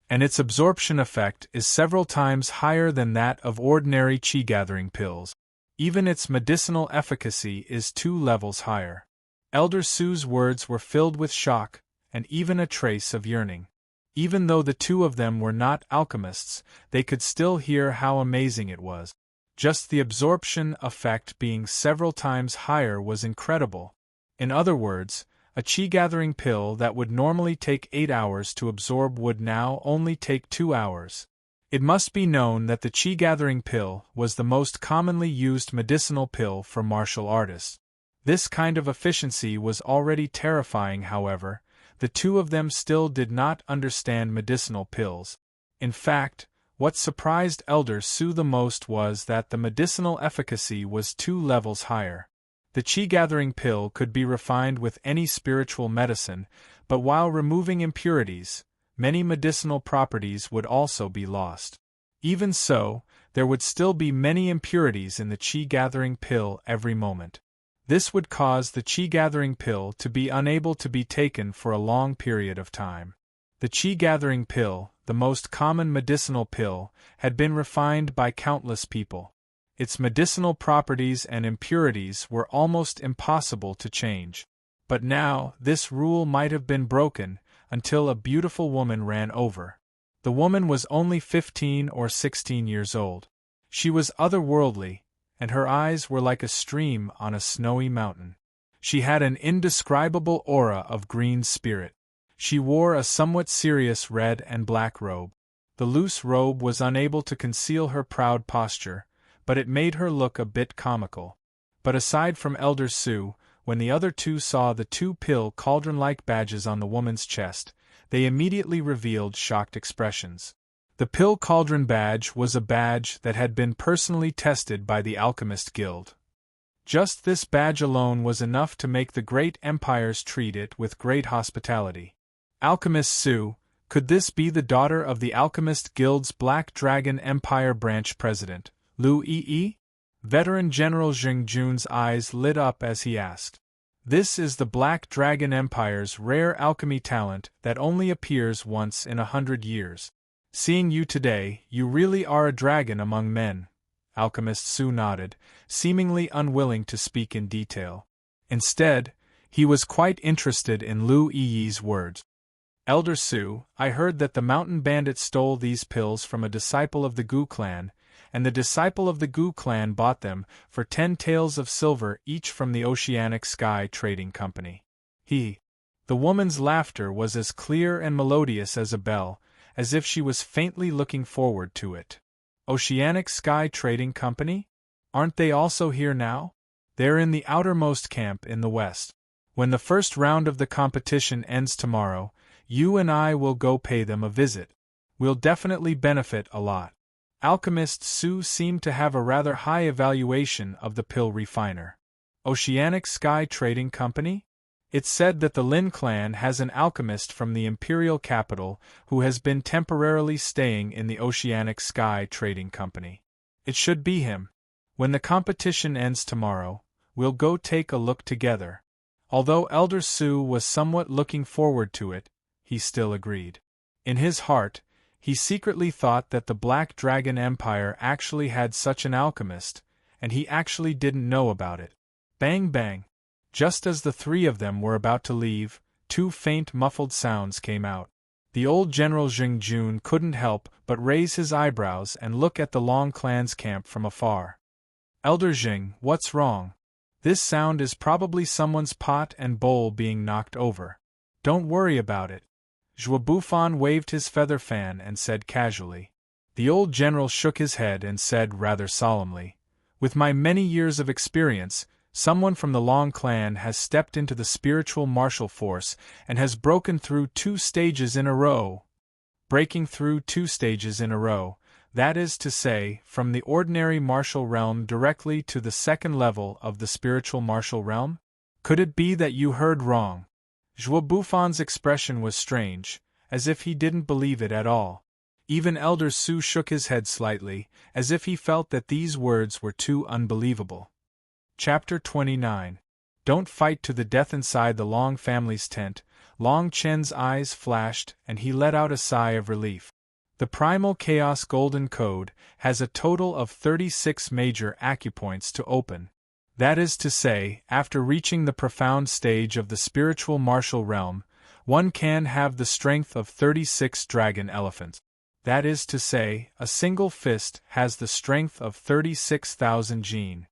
And its absorption effect is several times higher than that of ordinary qi-gathering pills. Even its medicinal efficacy is 2 levels higher." Elder Su's words were filled with shock, and even a trace of yearning. Even though the 2 of them were not alchemists, they could still hear how amazing it was. Just the absorption effect being several times higher was incredible. In other words, a qi-gathering pill that would normally take 8 hours to absorb would now only take 2 hours. It must be known that the qi-gathering pill was the most commonly used medicinal pill for martial artists. This kind of efficiency was already terrifying. However, the 2 of them still did not understand medicinal pills. In fact, what surprised Elder Su the most was that the medicinal efficacy was 2 levels higher. The qi-gathering pill could be refined with any spiritual medicine, but while removing impurities, many medicinal properties would also be lost. Even so, there would still be many impurities in the qi-gathering pill every moment. This would cause the qi-gathering pill to be unable to be taken for a long period of time. The qi-gathering pill, the most common medicinal pill, had been refined by countless people. Its medicinal properties and impurities were almost impossible to change. But now, this rule might have been broken, until a beautiful woman ran over. The woman was only 15 or 16 years old. She was otherworldly, and her eyes were like a stream on a snowy mountain. She had an indescribable aura of green spirit. She wore a somewhat serious red and black robe. The loose robe was unable to conceal her proud posture, but it made her look a bit comical. But aside from Elder Su, when the other 2 saw the 2 pill cauldron-like badges on the woman's chest, they immediately revealed shocked expressions. The pill cauldron badge was a badge that had been personally tested by the Alchemist Guild. Just this badge alone was enough to make the great empires treat it with great hospitality. Alchemist Su, could this be the daughter of the Alchemist Guild's Black Dragon Empire branch president, Lu Yi? Veteran General Jing Jun's eyes lit up as he asked. This is the Black Dragon Empire's rare alchemy talent that only appears once in 100 years. Seeing you today, you really are a dragon among men. Alchemist Su nodded, seemingly unwilling to speak in detail. Instead, he was quite interested in Lu Yi's words. Elder Su, I heard that the mountain bandit stole these pills from a disciple of the Gu clan, and the disciple of the Gu clan bought them for 10 taels of silver each from the Oceanic Sky Trading Company. The woman's laughter was as clear and melodious as a bell, as if she was faintly looking forward to it. Oceanic Sky Trading Company? Aren't they also here now? They're in the outermost camp in the west. When the first round of the competition ends tomorrow, you and I will go pay them a visit. We'll definitely benefit a lot. Alchemist Su seemed to have a rather high evaluation of the pill refiner. Oceanic Sky Trading Company? It's said that the Lin clan has an alchemist from the imperial capital who has been temporarily staying in the Oceanic Sky Trading Company. It should be him. When the competition ends tomorrow, we'll go take a look together. Although Elder Su was somewhat looking forward to it, he still agreed. In his heart, he secretly thought that the Black Dragon Empire actually had such an alchemist, and he actually didn't know about it. Bang bang! Just as the three of them were about to leave, 2 faint muffled sounds came out. The old General Jing Jun couldn't help but raise his eyebrows and look at the Long clan's camp from afar. Elder Jing, what's wrong? This sound is probably someone's pot and bowl being knocked over. Don't worry about it. Zhuo Bufan waved his feather fan and said casually. The old general shook his head and said rather solemnly, with my many years of experience, someone from the Long clan has stepped into the spiritual martial force and has broken through 2 stages in a row. Breaking through 2 stages in a row, that is to say, from the ordinary martial realm directly to the 2nd level of the spiritual martial realm? Could it be that you heard wrong? Zhuo Bufan's expression was strange, as if he didn't believe it at all. Even Elder Su shook his head slightly, as if he felt that these words were too unbelievable. Chapter 29. Don't fight to the death. Inside the Long family's tent, Long Chen's eyes flashed and he let out a sigh of relief. The Primal Chaos Golden Code has a total of 36 major acupoints to open. That is to say, after reaching the profound stage of the spiritual martial realm, one can have the strength of 36 dragon elephants. That is to say, a single fist has the strength of 36,000 jin.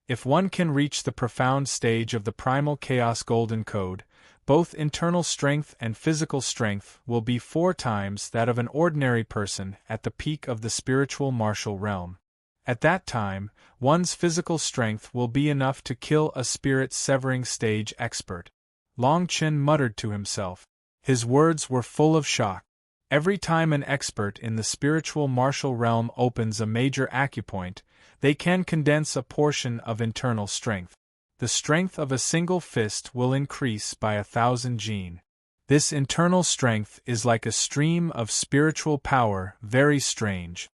If one can reach the profound stage of the Primal Chaos Golden Code, both internal strength and physical strength will be 4 times that of an ordinary person at the peak of the spiritual martial realm. At that time, one's physical strength will be enough to kill a spirit-severing stage expert. Long Chen muttered to himself. His words were full of shock. Every time an expert in the spiritual martial realm opens a major acupoint, they can condense a portion of internal strength. The strength of a single fist will increase by 1,000 jin. This internal strength is like a stream of spiritual power, very strange.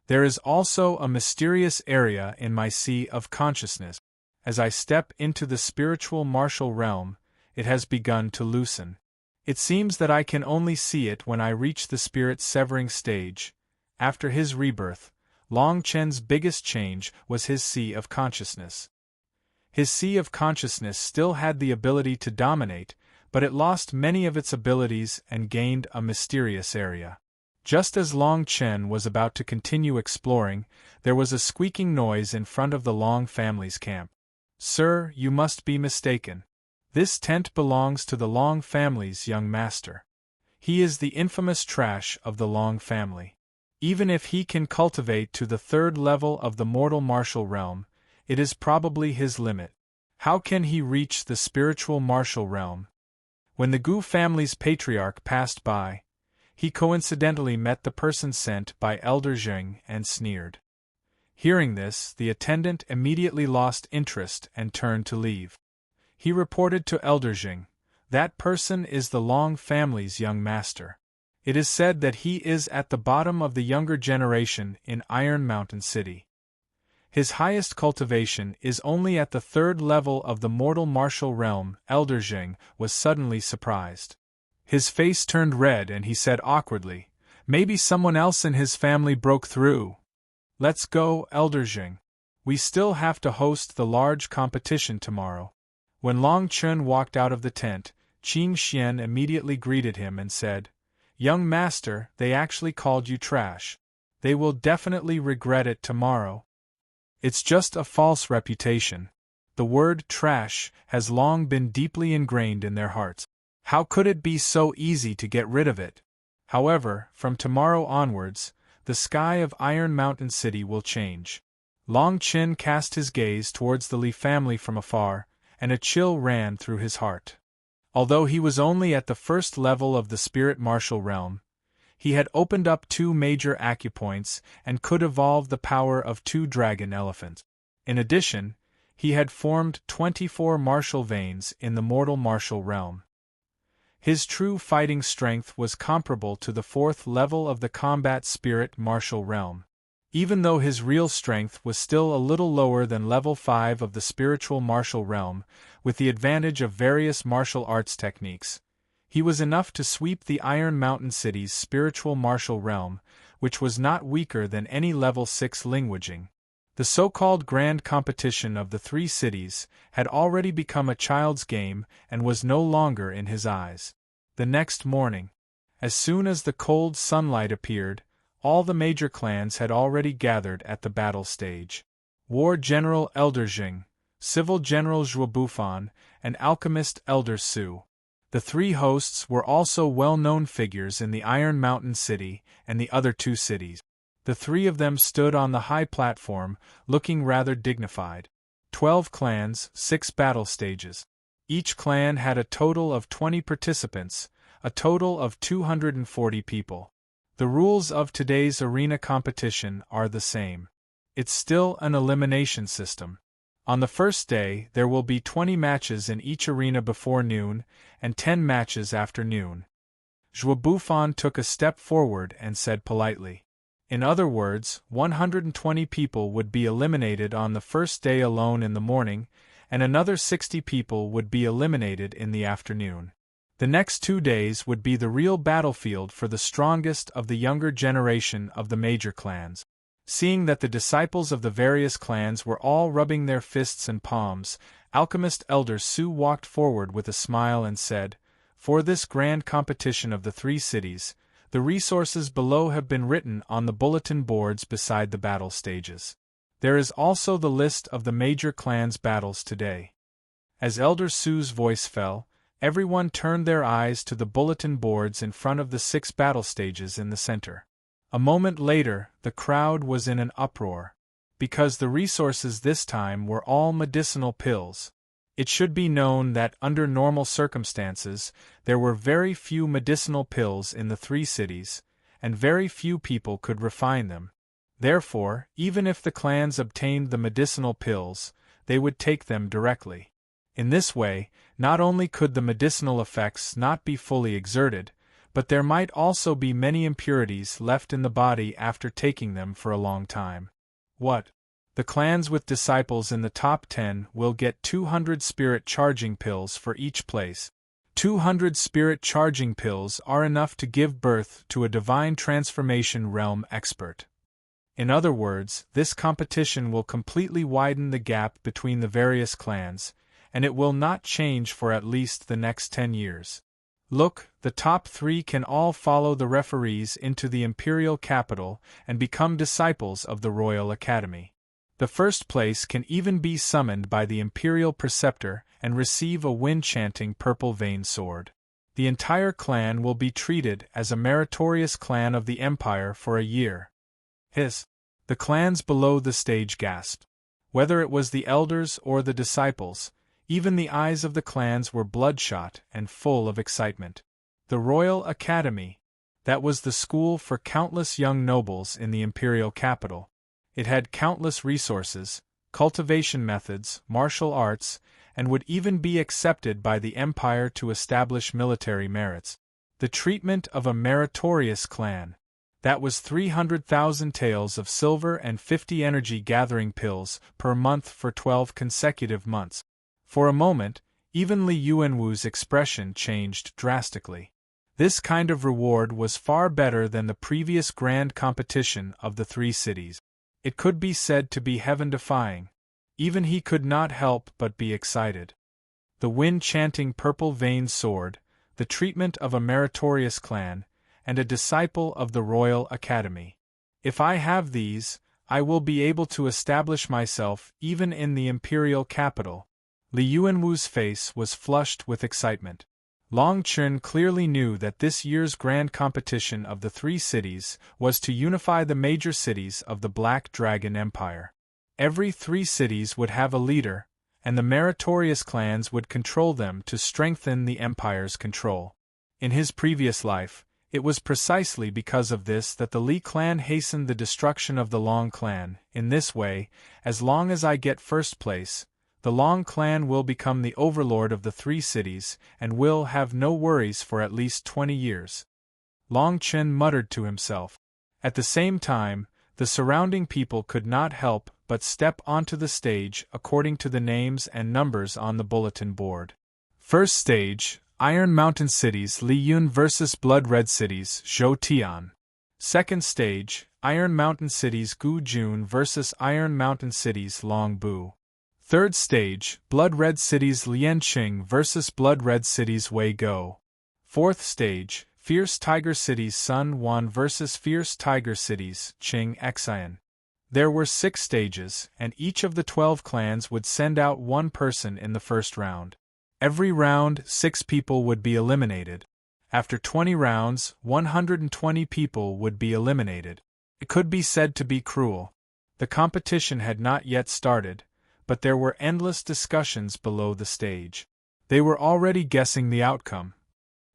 There is also a mysterious area in my sea of consciousness. As I step into the spiritual martial realm, it has begun to loosen. It seems that I can only see it when I reach the spirit-severing stage. After his rebirth, Long Chen's biggest change was his sea of consciousness. His sea of consciousness still had the ability to dominate, but it lost many of its abilities and gained a mysterious area. Just as Long Chen was about to continue exploring, there was a squeaking noise in front of the Long family's camp. Sir, you must be mistaken. This tent belongs to the Long family's young master. He is the infamous trash of the Long family. Even if he can cultivate to the 3rd level of the mortal martial realm, it is probably his limit. How can he reach the spiritual martial realm? When the Gu family's patriarch passed by, he coincidentally met the person sent by Elder Jing and sneered. Hearing this, the attendant immediately lost interest and turned to leave. He reported to Elder Jing, "That person is the Long family's young master. It is said that he is at the bottom of the younger generation in Iron Mountain City. His highest cultivation is only at the 3rd level of the mortal martial realm." Elder Jing was suddenly surprised. His face turned red and he said awkwardly, Maybe someone else in his family broke through. Let's go, Elder Jing. We still have to host the large competition tomorrow. When Long Chun walked out of the tent, Qin Xian immediately greeted him and said, Young master, they actually called you trash. They will definitely regret it tomorrow. It's just a false reputation. The word trash has long been deeply ingrained in their hearts. How could it be so easy to get rid of it? However, from tomorrow onwards, the sky of Iron Mountain City will change. Long Qin cast his gaze towards the Li family from afar, and a chill ran through his heart. Although he was only at the first level of the spirit martial realm, he had opened up 2 major acupoints and could evolve the power of 2 dragon elephants. In addition, he had formed 24 martial veins in the mortal martial realm. His true fighting strength was comparable to the 4th level of the combat spirit martial realm. Even though his real strength was still a little lower than level 5 of the spiritual martial realm, with the advantage of various martial arts techniques, he was enough to sweep the Iron Mountain City's spiritual martial realm, which was not weaker than any level 6 Lingwujing. The so-called grand competition of the 3 cities had already become a child's game and was no longer in his eyes. The next morning, as soon as the cold sunlight appeared, all the major clans had already gathered at the battle stage. War General Elder Jing, Civil General Zhuo Bufan, and Alchemist Elder Su. The 3 hosts were also well-known figures in the Iron Mountain City and the other 2 cities. The 3 of them stood on the high platform, looking rather dignified. 12 clans, 6 battle stages. Each clan had a total of 20 participants, a total of 240 people. The rules of today's arena competition are the same. It's still an elimination system. On the first day, there will be 20 matches in each arena before noon, and 10 matches after noon. Zhuo Bufan took a step forward and said politely. In other words, 120 people would be eliminated on the first day alone in the morning, and another 60 people would be eliminated in the afternoon. The next 2 days would be the real battlefield for the strongest of the younger generation of the major clans. Seeing that the disciples of the various clans were all rubbing their fists and palms, Alchemist Elder Su walked forward with a smile and said, For this grand competition of the 3 cities, the resources below have been written on the bulletin boards beside the battle stages. There is also the list of the major clans' battles today. As Elder Su's voice fell, everyone turned their eyes to the bulletin boards in front of the 6 battle stages in the center. A moment later, the crowd was in an uproar. Because the resources this time were all medicinal pills. It should be known that under normal circumstances, there were very few medicinal pills in the 3 cities, and very few people could refine them. Therefore, even if the clans obtained the medicinal pills, they would take them directly. In this way, not only could the medicinal effects not be fully exerted, but there might also be many impurities left in the body after taking them for a long time. What? The clans with disciples in the top 10 will get 200 spirit charging pills for each place. 200 spirit charging pills are enough to give birth to a divine transformation realm expert. In other words, this competition will completely widen the gap between the various clans, and it will not change for at least the next 10 years. Look, the top 3 can all follow the referees into the imperial capital and become disciples of the Royal Academy. The first place can even be summoned by the imperial preceptor and receive a wind-chanting purple vein sword. The entire clan will be treated as a meritorious clan of the empire for a year. The clans below the stage gasped. Whether it was the elders or the disciples, even the eyes of the clans were bloodshot and full of excitement. The Royal Academy. That was the school for countless young nobles in the imperial capital. It had countless resources, cultivation methods, martial arts, and would even be accepted by the empire to establish military merits. The treatment of a meritorious clan. That was 300,000 taels of silver and 50 energy-gathering pills per month for 12 consecutive months. For a moment, even Li Yuanwu's expression changed drastically. This kind of reward was far better than the previous grand competition of the 3 cities. It could be said to be heaven-defying. Even he could not help but be excited. The wind-chanting purple-veined sword, the treatment of a meritorious clan, and a disciple of the Royal Academy. If I have these, I will be able to establish myself even in the imperial capital. Li Yuanwu's face was flushed with excitement. Long Chun clearly knew that this year's grand competition of the 3 cities was to unify the major cities of the Black Dragon Empire. Every 3 cities would have a leader, and the meritorious clans would control them to strengthen the empire's control. In his previous life, it was precisely because of this that the Li clan hastened the destruction of the Long clan. In this way, as long as I get first place, the Long clan will become the overlord of the 3 cities and will have no worries for at least 20 years. Long Chen muttered to himself. At the same time, the surrounding people could not help but step onto the stage according to the names and numbers on the bulletin board. First stage, Iron Mountain Cities Li Yun vs. Blood Red Cities Zhou Tian. Second stage, Iron Mountain Cities Gu Jun vs. Iron Mountain Cities Long Bu. Third stage, Blood Red Cities Lian Qing vs. Blood Red Cities Wei Go. Fourth stage, Fierce Tiger Cities Sun Wan vs. Fierce Tiger Cities Qing Xian. There were 6 stages, and each of the 12 clans would send out 1 person in the first round. Every round, 6 people would be eliminated. After 20 rounds, 120 people would be eliminated. It could be said to be cruel. The competition had not yet started, but there were endless discussions below the stage. They were already guessing the outcome.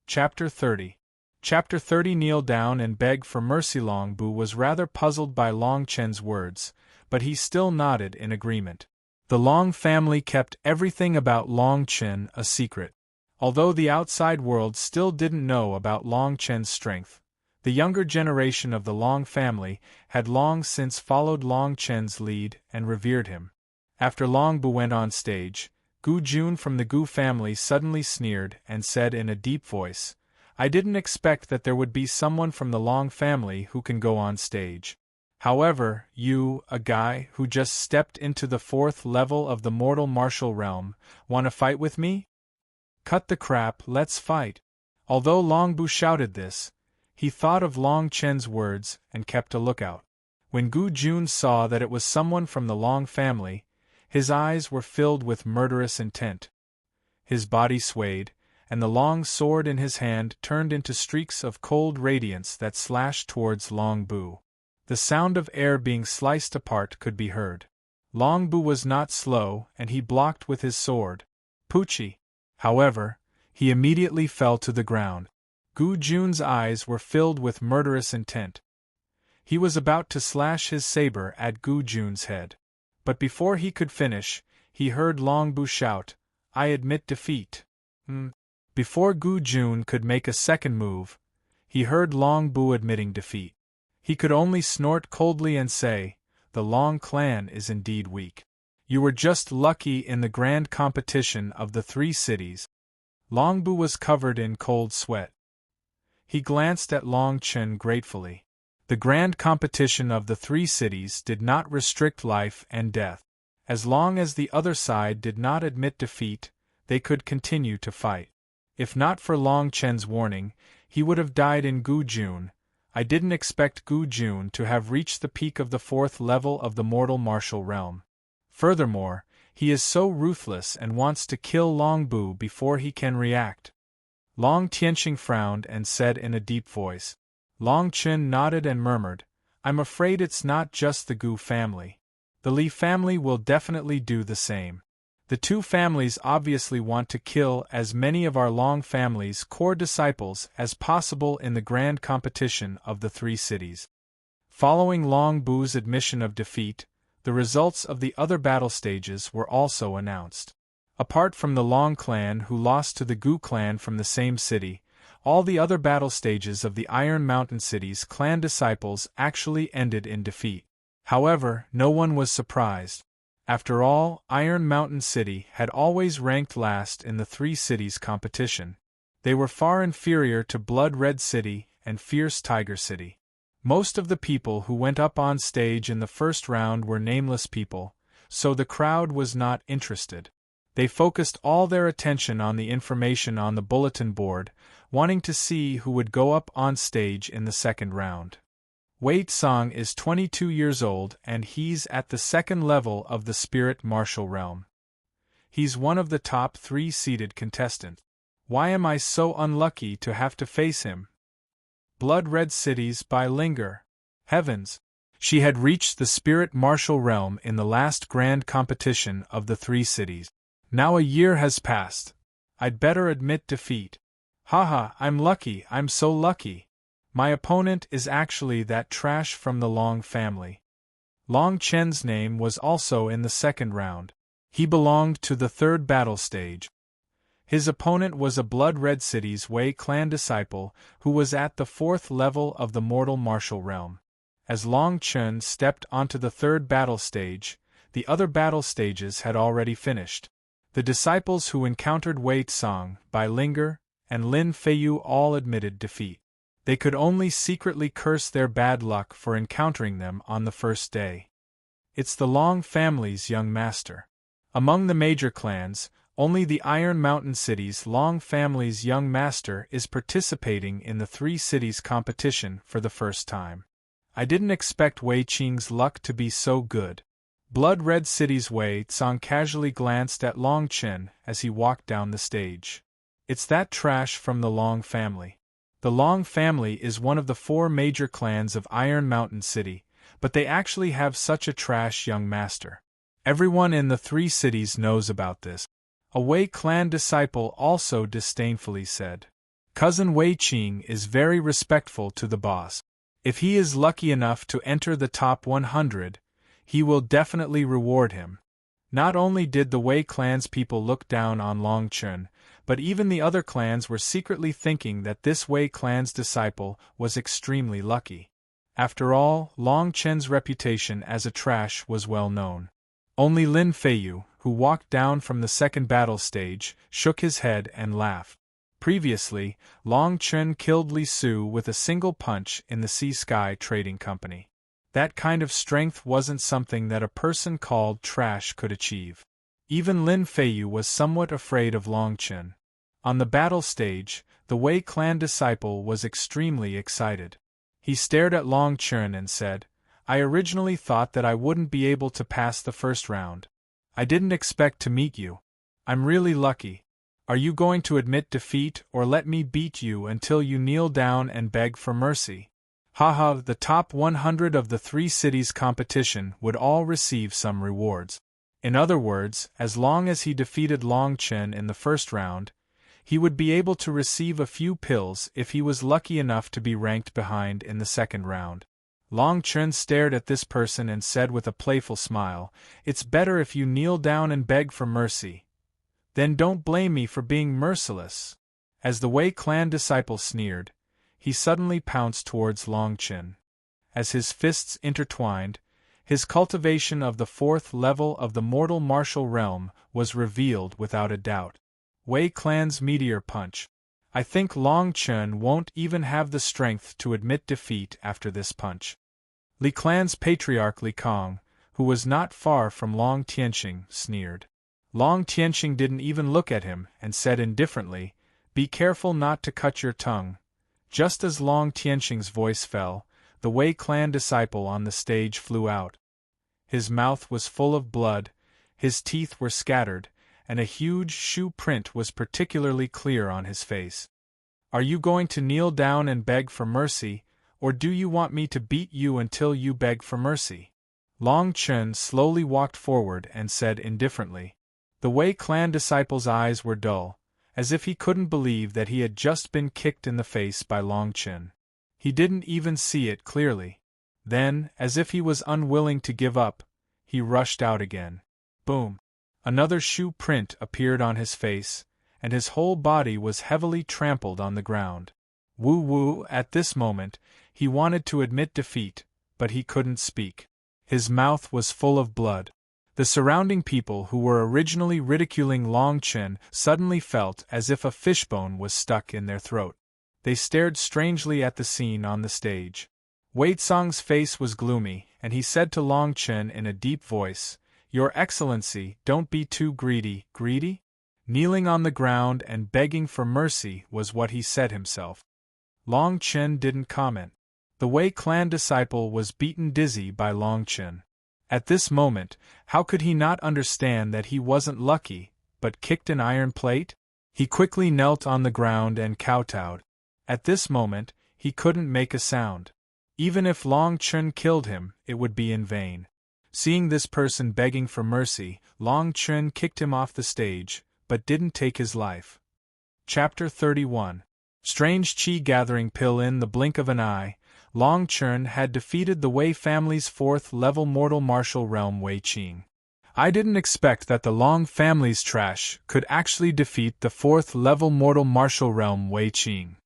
Chapter 30. Chapter 30. Kneel down and beg for mercy. Long Bu was rather puzzled by Long Chen's words, but he still nodded in agreement. The Long family kept everything about Long Chen a secret. Although the outside world still didn't know about Long Chen's strength, the younger generation of the Long family had long since followed Long Chen's lead and revered him. After Long Bu went on stage, Gu Jun from the Gu family suddenly sneered and said in a deep voice, "I didn't expect that there would be someone from the Long family who can go on stage. However, you, a guy who just stepped into the 4th level of the mortal martial realm, want to fight with me? Cut the crap, let's fight." Although Long Bu shouted this, he thought of Long Chen's words and kept a lookout. When Gu Jun saw that it was someone from the Long family, his eyes were filled with murderous intent. His body swayed, and the long sword in his hand turned into streaks of cold radiance that slashed towards Long Bu. The sound of air being sliced apart could be heard. Long Bu was not slow, and he blocked with his sword. Poochie! However, he immediately fell to the ground. Gu Jun's eyes were filled with murderous intent. He was about to slash his saber at Gu Jun's head. But before he could finish, he heard Long Bu shout, "I admit defeat." Before Gu Jun could make a second move, he heard Long Bu admitting defeat. He could only snort coldly and say, "The Long clan is indeed weak. You were just lucky in the grand competition of the 3 cities." Long Bu was covered in cold sweat. He glanced at Long Chen gratefully. The grand competition of the 3 cities did not restrict life and death. As long as the other side did not admit defeat, they could continue to fight. If not for Long Chen's warning, he would have died in Gu Jun. I didn't expect Gu Jun to have reached the peak of the 4th level of the mortal martial realm. Furthermore, he is so ruthless and wants to kill Long Bu before he can react. Long Tianqing frowned and said in a deep voice. Long Chen nodded and murmured, "I'm afraid it's not just the Gu family. The Li family will definitely do the same. The 2 families obviously want to kill as many of our Long family's core disciples as possible in the grand competition of the 3 cities." Following Long Bu's admission of defeat, the results of the other battle stages were also announced. Apart from the Long clan who lost to the Gu clan from the same city, all the other battle stages of the Iron Mountain Cities clan disciples actually ended in defeat. However, no one was surprised. After all, Iron Mountain City had always ranked last in the 3 cities competition. They were far inferior to Blood Red City and Fierce Tiger City. Most of the people who went up on stage in the first round were nameless people, so the crowd was not interested. They focused all their attention on the information on the bulletin board, wanting to see who would go up on stage in the second round. Wei Tsang is 22 years old and he's at the second level of the Spirit Martial Realm. He's one of the top 3 seeded contestants. Why am I so unlucky to have to face him? Blood Red Cities by Linger. Heavens! She had reached the Spirit Martial Realm in the last grand competition of the 3 cities. Now a year has passed. I'd better admit defeat. Haha, I'm lucky, I'm so lucky. My opponent is actually that trash from the Long family. Long Chen's name was also in the second round. He belonged to the third battle stage. His opponent was a Blood Red City's Wei clan disciple who was at the 4th level of the mortal martial realm. As Long Chen stepped onto the third battle stage, the other battle stages had already finished. The disciples who encountered Wei Tsang, Bai Linger, and Lin Feiyu all admitted defeat. They could only secretly curse their bad luck for encountering them on the first day. It's the Long family's young master. Among the major clans, only the Iron Mountain City's Long family's young master is participating in the 3 cities competition for the first time. I didn't expect Wei Qing's luck to be so good. Blood Red City's Wei Tsang casually glanced at Long Chen as he walked down the stage. It's that trash from the Long family. The Long family is one of the 4 major clans of Iron Mountain City, but they actually have such a trash young master. Everyone in the 3 cities knows about this. A Wei clan disciple also disdainfully said. Cousin Wei Qing is very respectful to the boss. If he is lucky enough to enter the top 100, he will definitely reward him. Not only did the Wei clan's people look down on Long Chen, but even the other clans were secretly thinking that this Wei clan's disciple was extremely lucky. After all, Long Chen's reputation as a trash was well known. Only Lin Feiyu, who walked down from the second battle stage, shook his head and laughed. Previously, Long Chen killed Li Su with a single punch in the Sea Sky Trading Company. That kind of strength wasn't something that a person called trash could achieve. Even Lin Feiyu was somewhat afraid of Long Chen. On the battle stage, the Wei clan disciple was extremely excited. He stared at Long Chen and said, I originally thought that I wouldn't be able to pass the first round. I didn't expect to meet you. I'm really lucky. Are you going to admit defeat or let me beat you until you kneel down and beg for mercy? Haha, the top 100 of the 3 cities competition would all receive some rewards. In other words, as long as he defeated Long Chen in the first round, he would be able to receive a few pills if he was lucky enough to be ranked behind in the second round. Long Chen stared at this person and said with a playful smile, It's better if you kneel down and beg for mercy. Then don't blame me for being merciless. As the Wei clan disciple sneered, he suddenly pounced towards Long Chen. As his fists intertwined, his cultivation of the 4th level of the mortal martial realm was revealed without a doubt. Wei clan's meteor punch. I think Long Chen won't even have the strength to admit defeat after this punch. Li clan's patriarch Li Kong, who was not far from Long Tianxing, sneered. Long Tianxing didn't even look at him and said indifferently, Be careful not to cut your tongue. Just as Long Tianxing's voice fell, the Wei clan disciple on the stage flew out. His mouth was full of blood, his teeth were scattered, and a huge shoe print was particularly clear on his face. Are you going to kneel down and beg for mercy, or do you want me to beat you until you beg for mercy? Long Chen slowly walked forward and said indifferently. The Wei clan disciple's eyes were dull, as if he couldn't believe that he had just been kicked in the face by Long Chen. He didn't even see it clearly. Then, as if he was unwilling to give up, he rushed out again. Boom! Another shoe print appeared on his face, and his whole body was heavily trampled on the ground. Woo! At this moment, he wanted to admit defeat, but he couldn't speak. His mouth was full of blood. The surrounding people who were originally ridiculing Long Chen suddenly felt as if a fishbone was stuck in their throat. They stared strangely at the scene on the stage. Wei Tsong's face was gloomy, and he said to Long Chen in a deep voice, "Your Excellency, don't be too greedy." Greedy? Kneeling on the ground and begging for mercy was what he said himself. Long Chen didn't comment. The Wei clan disciple was beaten dizzy by Long Chen. At this moment, how could he not understand that he wasn't lucky, but kicked an iron plate? He quickly knelt on the ground and kowtowed. At this moment, he couldn't make a sound. Even if Long Chen killed him, it would be in vain. Seeing this person begging for mercy, Long Chen kicked him off the stage, but didn't take his life. Chapter 31. Strange Qi gathering pill. In the blink of an eye, Long Chen had defeated the Wei family's 4th-level mortal martial realm Wei Qing. I didn't expect that the Long family's trash could actually defeat the 4th-level mortal martial realm Wei Qing.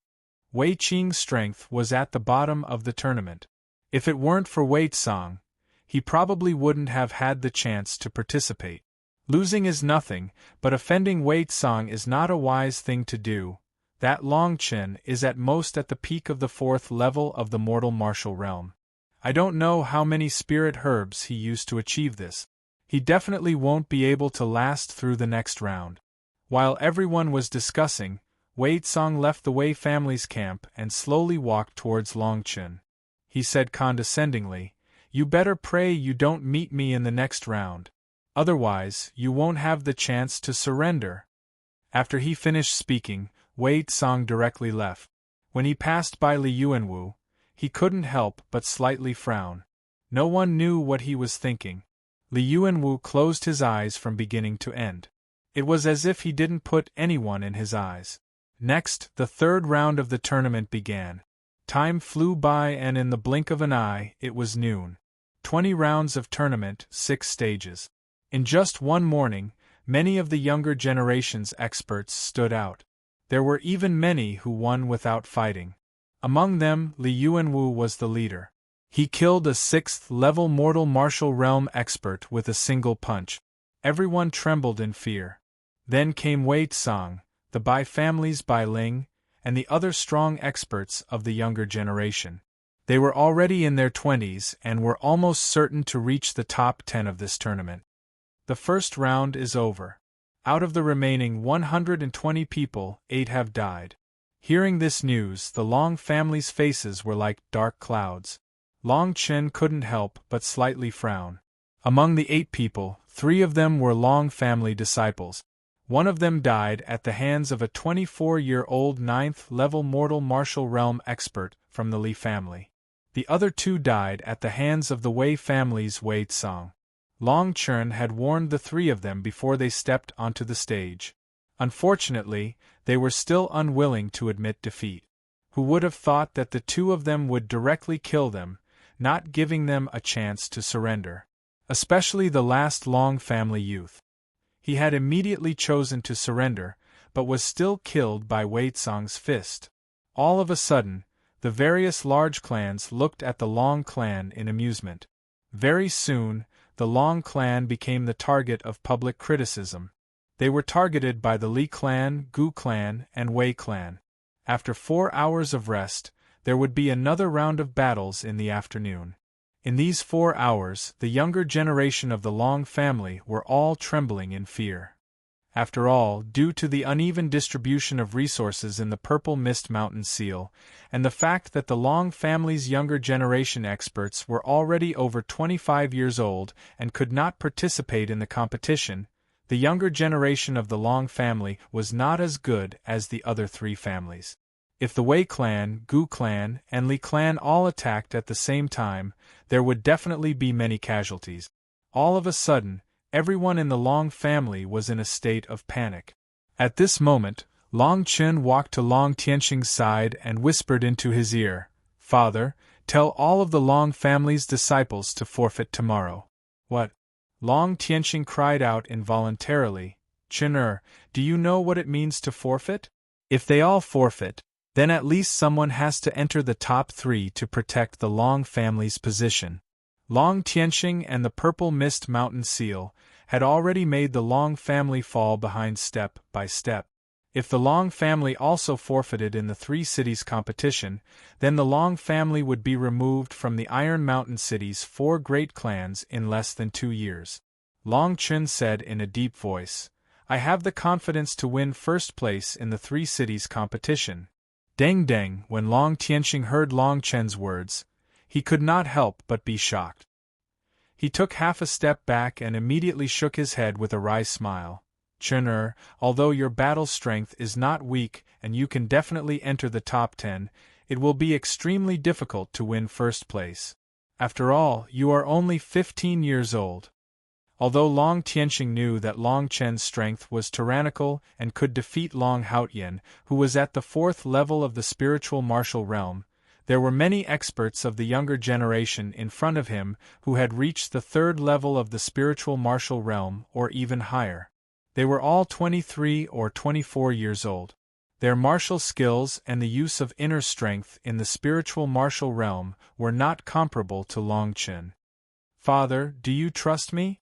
Wei Qing's strength was at the bottom of the tournament. If it weren't for Wei Tsong, he probably wouldn't have had the chance to participate. Losing is nothing, but offending Wei Tsong is not a wise thing to do. That Long Chen is at most at the peak of the 4th level of the mortal martial realm. I don't know how many spirit herbs he used to achieve this. He definitely won't be able to last through the next round. While everyone was discussing, Wei Tsong left the Wei family's camp and slowly walked towards Long Chen. He said condescendingly, "You better pray you don't meet me in the next round. Otherwise, you won't have the chance to surrender." After he finished speaking, Wei Tsong directly left. When he passed by Li Yuanwu, he couldn't help but slightly frown. No one knew what he was thinking. Li Yuanwu closed his eyes from beginning to end. It was as if he didn't put anyone in his eyes. Next, the 3rd round of the tournament began. Time flew by and in the blink of an eye, it was noon. 20 rounds of tournament, 6 stages. In just one morning, many of the younger generation's experts stood out. There were even many who won without fighting. Among them, Li Yuanwu was the leader. He killed a 6th-level mortal martial realm expert with a single punch. Everyone trembled in fear. Then came Wei Tsong, the Bai family's Bai Ling, and the other strong experts of the younger generation. They were already in their 20s and were almost certain to reach the top 10 of this tournament. The first round is over. Out of the remaining 120 people, 8 have died. Hearing this news, the Long family's faces were like dark clouds. Long Chen couldn't help but slightly frown. Among the 8 people, 3 of them were Long family disciples. One of them died at the hands of a 24-year-old 9th-level mortal martial realm expert from the Li family. The other 2 died at the hands of the Wei family's Wei Tsong. Long Chen had warned the 3 of them before they stepped onto the stage. Unfortunately, they were still unwilling to admit defeat. Who would have thought that the 2 of them would directly kill them, not giving them a chance to surrender? Especially the last Long family youth. He had immediately chosen to surrender, but was still killed by Wei Tsong's fist. All of a sudden, the various large clans looked at the Long clan in amusement. Very soon, the Long clan became the target of public criticism. They were targeted by the Li clan, Gu clan, and Wei clan. After 4 hours of rest, there would be another round of battles in the afternoon. In these 4 hours, the younger generation of the Long family were all trembling in fear. After all, due to the uneven distribution of resources in the Purple Mist Mountain Seal, and the fact that the Long family's younger generation experts were already over 25 years old and could not participate in the competition, the younger generation of the Long family was not as good as the other 3 families. If the Wei clan, Gu clan, and Li clan all attacked at the same time, there would definitely be many casualties. All of a sudden, everyone in the Long family was in a state of panic. At this moment, Long Chen walked to Long Tianxing's side and whispered into his ear, "Father, tell all of the Long family's disciples to forfeit tomorrow." "What?" Long Tianxing cried out involuntarily. "Chen, do you know what it means to forfeit? If they all forfeit, then at least someone has to enter the top 3 to protect the Long family's position." Long Tianxing and the Purple Mist Mountain Seal had already made the Long family fall behind step by step. If the Long family also forfeited in the Three Cities competition, then the Long family would be removed from the Iron Mountain City's 4 great clans in less than 2 years. Long Chen said in a deep voice, "I have the confidence to win first place in the Three Cities competition." Deng deng, when Long Tianxing heard Long Chen's words, he could not help but be shocked. He took half a step back and immediately shook his head with a wry smile. "Chen, although your battle strength is not weak and you can definitely enter the top 10, it will be extremely difficult to win first place. After all, you are only 15 years old." Although Long Tianxing knew that Long Chen's strength was tyrannical and could defeat Long Haotian, who was at the 4th level of the spiritual martial realm, there were many experts of the younger generation in front of him who had reached the 3rd level of the spiritual martial realm or even higher. They were all 23 or 24 years old. Their martial skills and the use of inner strength in the spiritual martial realm were not comparable to Long Chen. "Father, do you trust me?"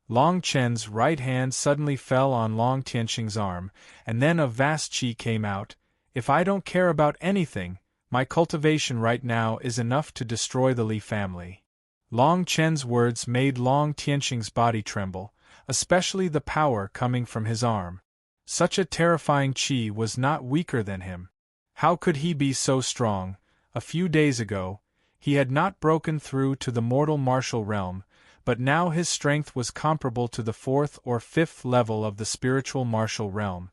Long Chen's right hand suddenly fell on Long Tianxing's arm, and then a vast qi came out. "If I don't care about anything, my cultivation right now is enough to destroy the Li family." Long Chen's words made Long Tianxing's body tremble, especially the power coming from his arm. Such a terrifying qi was not weaker than him. How could he be so strong? A few days ago, he had not broken through to the mortal martial realm, but now his strength was comparable to the 4th or 5th level of the spiritual martial realm.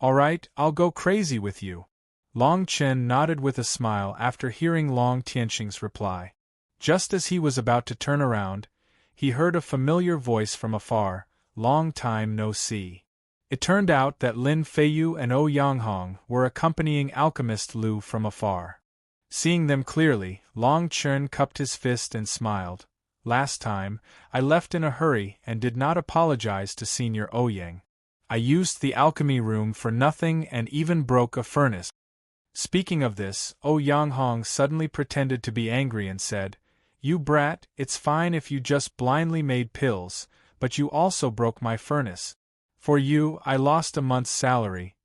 "All right, I'll go crazy with you." Long Chen nodded with a smile after hearing Long Tianxing's reply. Just as he was about to turn around, he heard a familiar voice from afar, "Long time no see." It turned out that Lin Feiyu and O Yanghong were accompanying alchemist Lu from afar. Seeing them clearly, Long Chen cupped his fist and smiled. "Last time, I left in a hurry and did not apologize to Senior Ouyang. I used the alchemy room for nothing and even broke a furnace." Speaking of this, O Yanghong suddenly pretended to be angry and said, "You brat, it's fine if you just blindly made pills, but you also broke my furnace. For you, I lost a month's salary."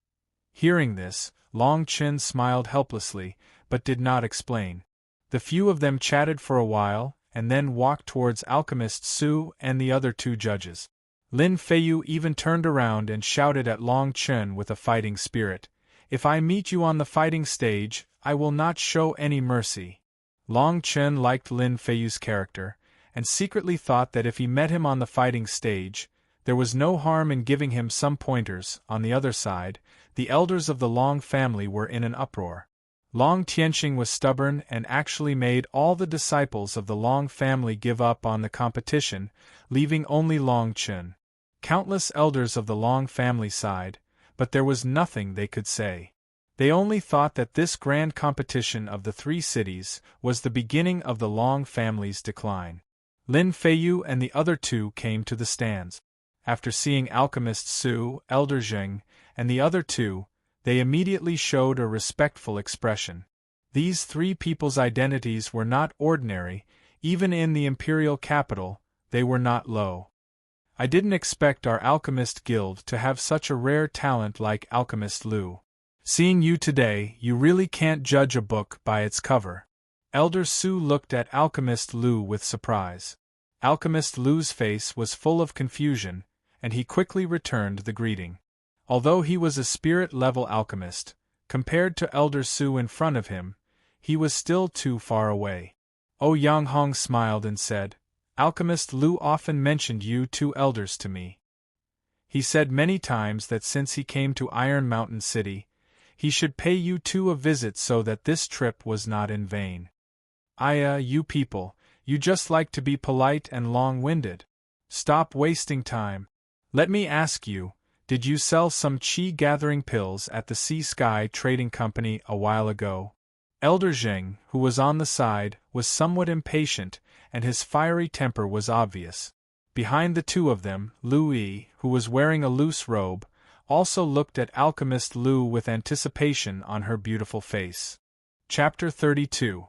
Hearing this, Long Chen smiled helplessly, but did not explain. The few of them chatted for a while, and then walked towards Alchemist Su and the other 2 judges. Lin Feiyu even turned around and shouted at Long Chen with a fighting spirit, "If I meet you on the fighting stage, I will not show any mercy." Long Chen liked Lin Feiyu's character, and secretly thought that if he met him on the fighting stage, there was no harm in giving him some pointers. On the other side, the elders of the Long family were in an uproar. Long Tianxing was stubborn and actually made all the disciples of the Long family give up on the competition, leaving only Long Chen. Countless elders of the Long family sighed, but there was nothing they could say. They only thought that this grand competition of the 3 cities was the beginning of the Long family's decline. Lin Feiyu and the other 2 came to the stands. After seeing Alchemist Su, Elder Zheng, and the other 2, they immediately showed a respectful expression. These 3 people's identities were not ordinary, even in the imperial capital, they were not low. "I didn't expect our alchemist guild to have such a rare talent like Alchemist Lu. Seeing you today, you really can't judge a book by its cover." Elder Su looked at Alchemist Lu with surprise. Alchemist Lu's face was full of confusion, and he quickly returned the greeting. Although he was a spirit-level alchemist, compared to Elder Su in front of him, he was still too far away. O Yanghong smiled and said, "Alchemist Lu often mentioned you 2 elders to me. He said many times that since he came to Iron Mountain City, he should pay you 2 a visit so that this trip was not in vain." You people, you just like to be polite and long-winded. Stop wasting time. Let me ask you, did you sell some qi-gathering pills at the Sea Sky Trading Company a while ago? Elder Zheng, who was on the side, was somewhat impatient, and his fiery temper was obvious. Behind the 2 of them, Lu Yi, who was wearing a loose robe, also looked at Alchemist Lu with anticipation on her beautiful face. Chapter 32.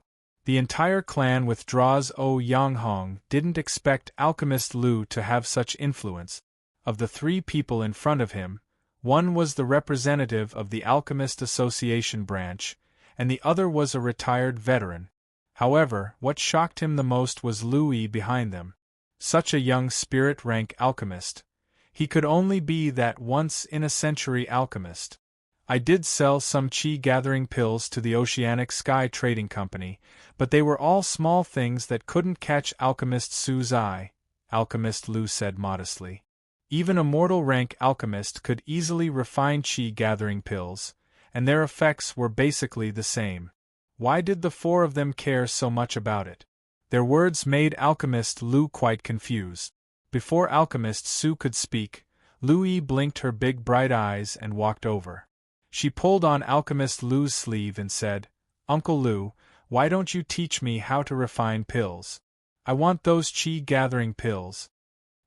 The entire clan withdraws. Yang Hong didn't expect Alchemist Lu to have such influence. Of the three people in front of him, one was the representative of the Alchemist Association branch, and the other was a retired veteran. However, what shocked him the most was Lu Yi behind them. Such a young spirit rank alchemist. He could only be that once-in-a-century alchemist. I did sell some chi-gathering pills to the Oceanic Sky Trading Company, but they were all small things that couldn't catch Alchemist Su's eye, Alchemist Lu said modestly. Even a mortal-rank alchemist could easily refine chi-gathering pills, and their effects were basically the same. Why did the four of them care so much about it? Their words made Alchemist Lu quite confused. Before Alchemist Su could speak, Lu Yi blinked her big bright eyes and walked over. She pulled on Alchemist Lu's sleeve and said, "Uncle Lu, why don't you teach me how to refine pills? I want those chi-gathering pills."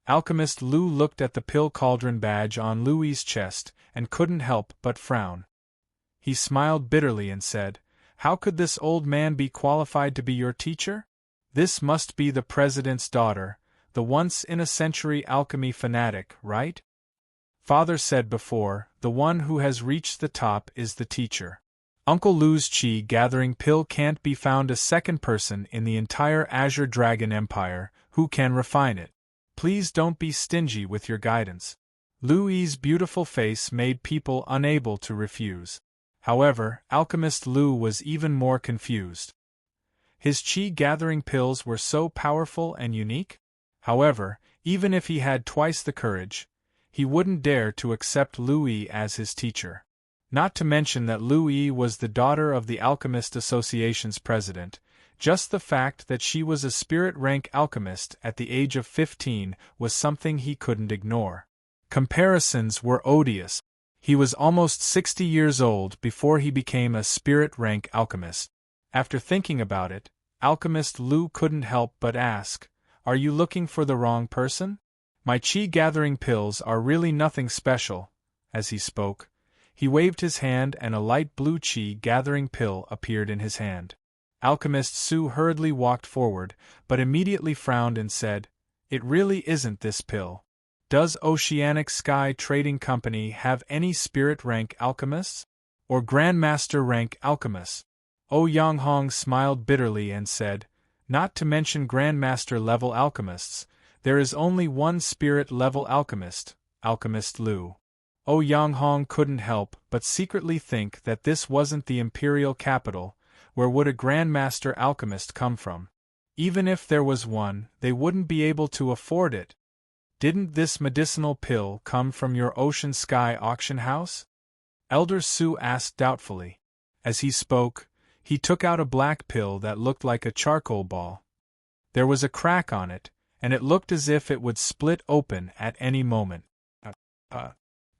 Alchemist Lu looked at the pill cauldron badge on Lu Yi's chest and couldn't help but frown. He smiled bitterly and said, "How could this old man be qualified to be your teacher? This must be the president's daughter, the once-in-a-century alchemy fanatic, right?" Father said before, the one who has reached the top is the teacher. Uncle Lu's chi-gathering pill can't be found a second person in the entire Azure Dragon Empire who can refine it. Please don't be stingy with your guidance. Lu Yi's beautiful face made people unable to refuse. However, Alchemist Lu was even more confused. His chi-gathering pills were so powerful and unique? However, even if he had twice the courage, he wouldn't dare to accept Lu Yi as his teacher. Not to mention that Lu Yi was the daughter of the Alchemist Association's president. Just the fact that she was a spirit-rank alchemist at the age of 15 was something he couldn't ignore. Comparisons were odious. He was almost 60 years old before he became a spirit-rank alchemist. After thinking about it, Alchemist Lu couldn't help but ask, "Are you looking for the wrong person? My chi-gathering pills are really nothing special." As he spoke, he waved his hand and a light blue chi-gathering pill appeared in his hand. Alchemist Su hurriedly walked forward, but immediately frowned and said, "It really isn't this pill. Does Oceanic Sky Trading Company have any spirit-rank alchemists? Or Grandmaster-rank alchemists?" Yang Hong smiled bitterly and said, "Not to mention Grandmaster-level alchemists, there is only one spirit-level alchemist, Alchemist Lu." Yang Hong couldn't help but secretly think that this wasn't the imperial capital. Where would a Grandmaster alchemist come from? Even if there was one, they wouldn't be able to afford it. "Didn't this medicinal pill come from your Ocean Sky auction house?" Elder Su asked doubtfully. As he spoke, he took out a black pill that looked like a charcoal ball. There was a crack on it, and it looked as if it would split open at any moment.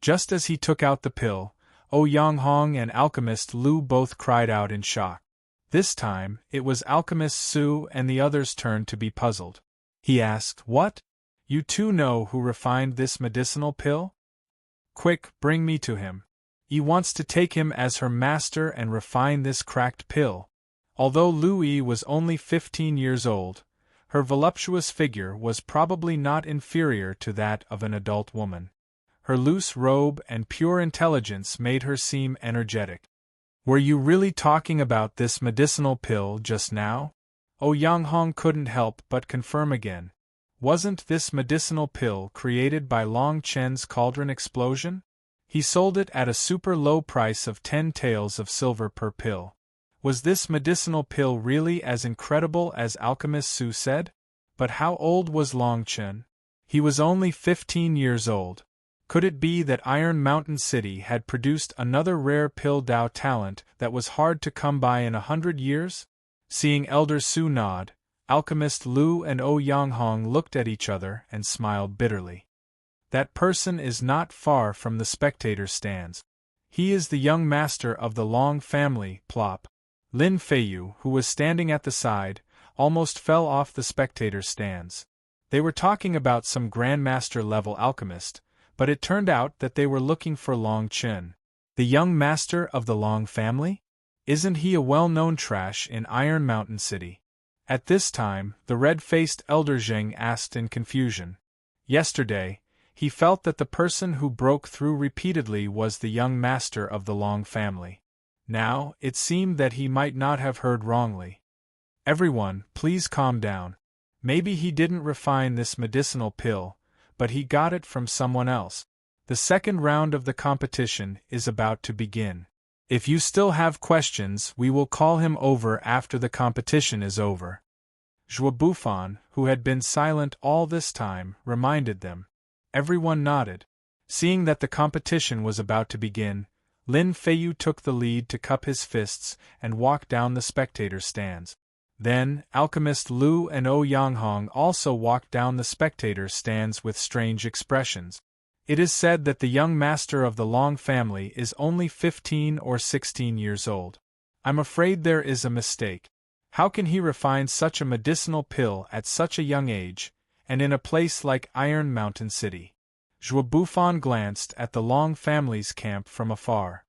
Just as he took out the pill, Yang Hong and Alchemist Lu both cried out in shock. This time, it was Alchemist Su and the others' turn to be puzzled. He asked, "What? You two know who refined this medicinal pill? Quick, bring me to him. He wants to take him as her master and refine this cracked pill." Although Lu Yi was only 15 years old, her voluptuous figure was probably not inferior to that of an adult woman. Her loose robe and pure intelligence made her seem energetic. "Were you really talking about this medicinal pill just now?" Yang Hong couldn't help but confirm again. Wasn't this medicinal pill created by Long Chen's cauldron explosion? He sold it at a super low price of 10 taels of silver per pill. Was this medicinal pill really as incredible as Alchemist Su said? But how old was Long Chen? He was only 15 years old. Could it be that Iron Mountain City had produced another rare pill Dao talent that was hard to come by in 100 years? Seeing Elder Su nod, Alchemist Lu and Yang Hong looked at each other and smiled bitterly. "That person is not far from the spectator stands. He is the young master of the Long family, plop." Lin Feiyu, who was standing at the side, almost fell off the spectator stands. They were talking about some Grandmaster-level alchemist, but it turned out that they were looking for Long Chen. The young master of the Long family? Isn't he a well-known trash in Iron Mountain City? At this time, the red-faced elder Zheng asked in confusion. Yesterday, he felt that the person who broke through repeatedly was the young master of the Long family. Now, it seemed that he might not have heard wrongly. Everyone, please calm down. Maybe he didn't refine this medicinal pill, but he got it from someone else. The second round of the competition is about to begin. If you still have questions, we will call him over after the competition is over. Zhuo Bufan, who had been silent all this time, reminded them. Everyone nodded. Seeing that the competition was about to begin, Lin Feiyu took the lead to cup his fists and walk down the spectator stands. Then, alchemist Lu and O Yanghong also walked down the spectator stands with strange expressions. It is said that the young master of the Long family is only 15 or 16 years old. I'm afraid there is a mistake. How can he refine such a medicinal pill at such a young age, and in a place like Iron Mountain City? Zhuo Bufan glanced at the Long family's camp from afar.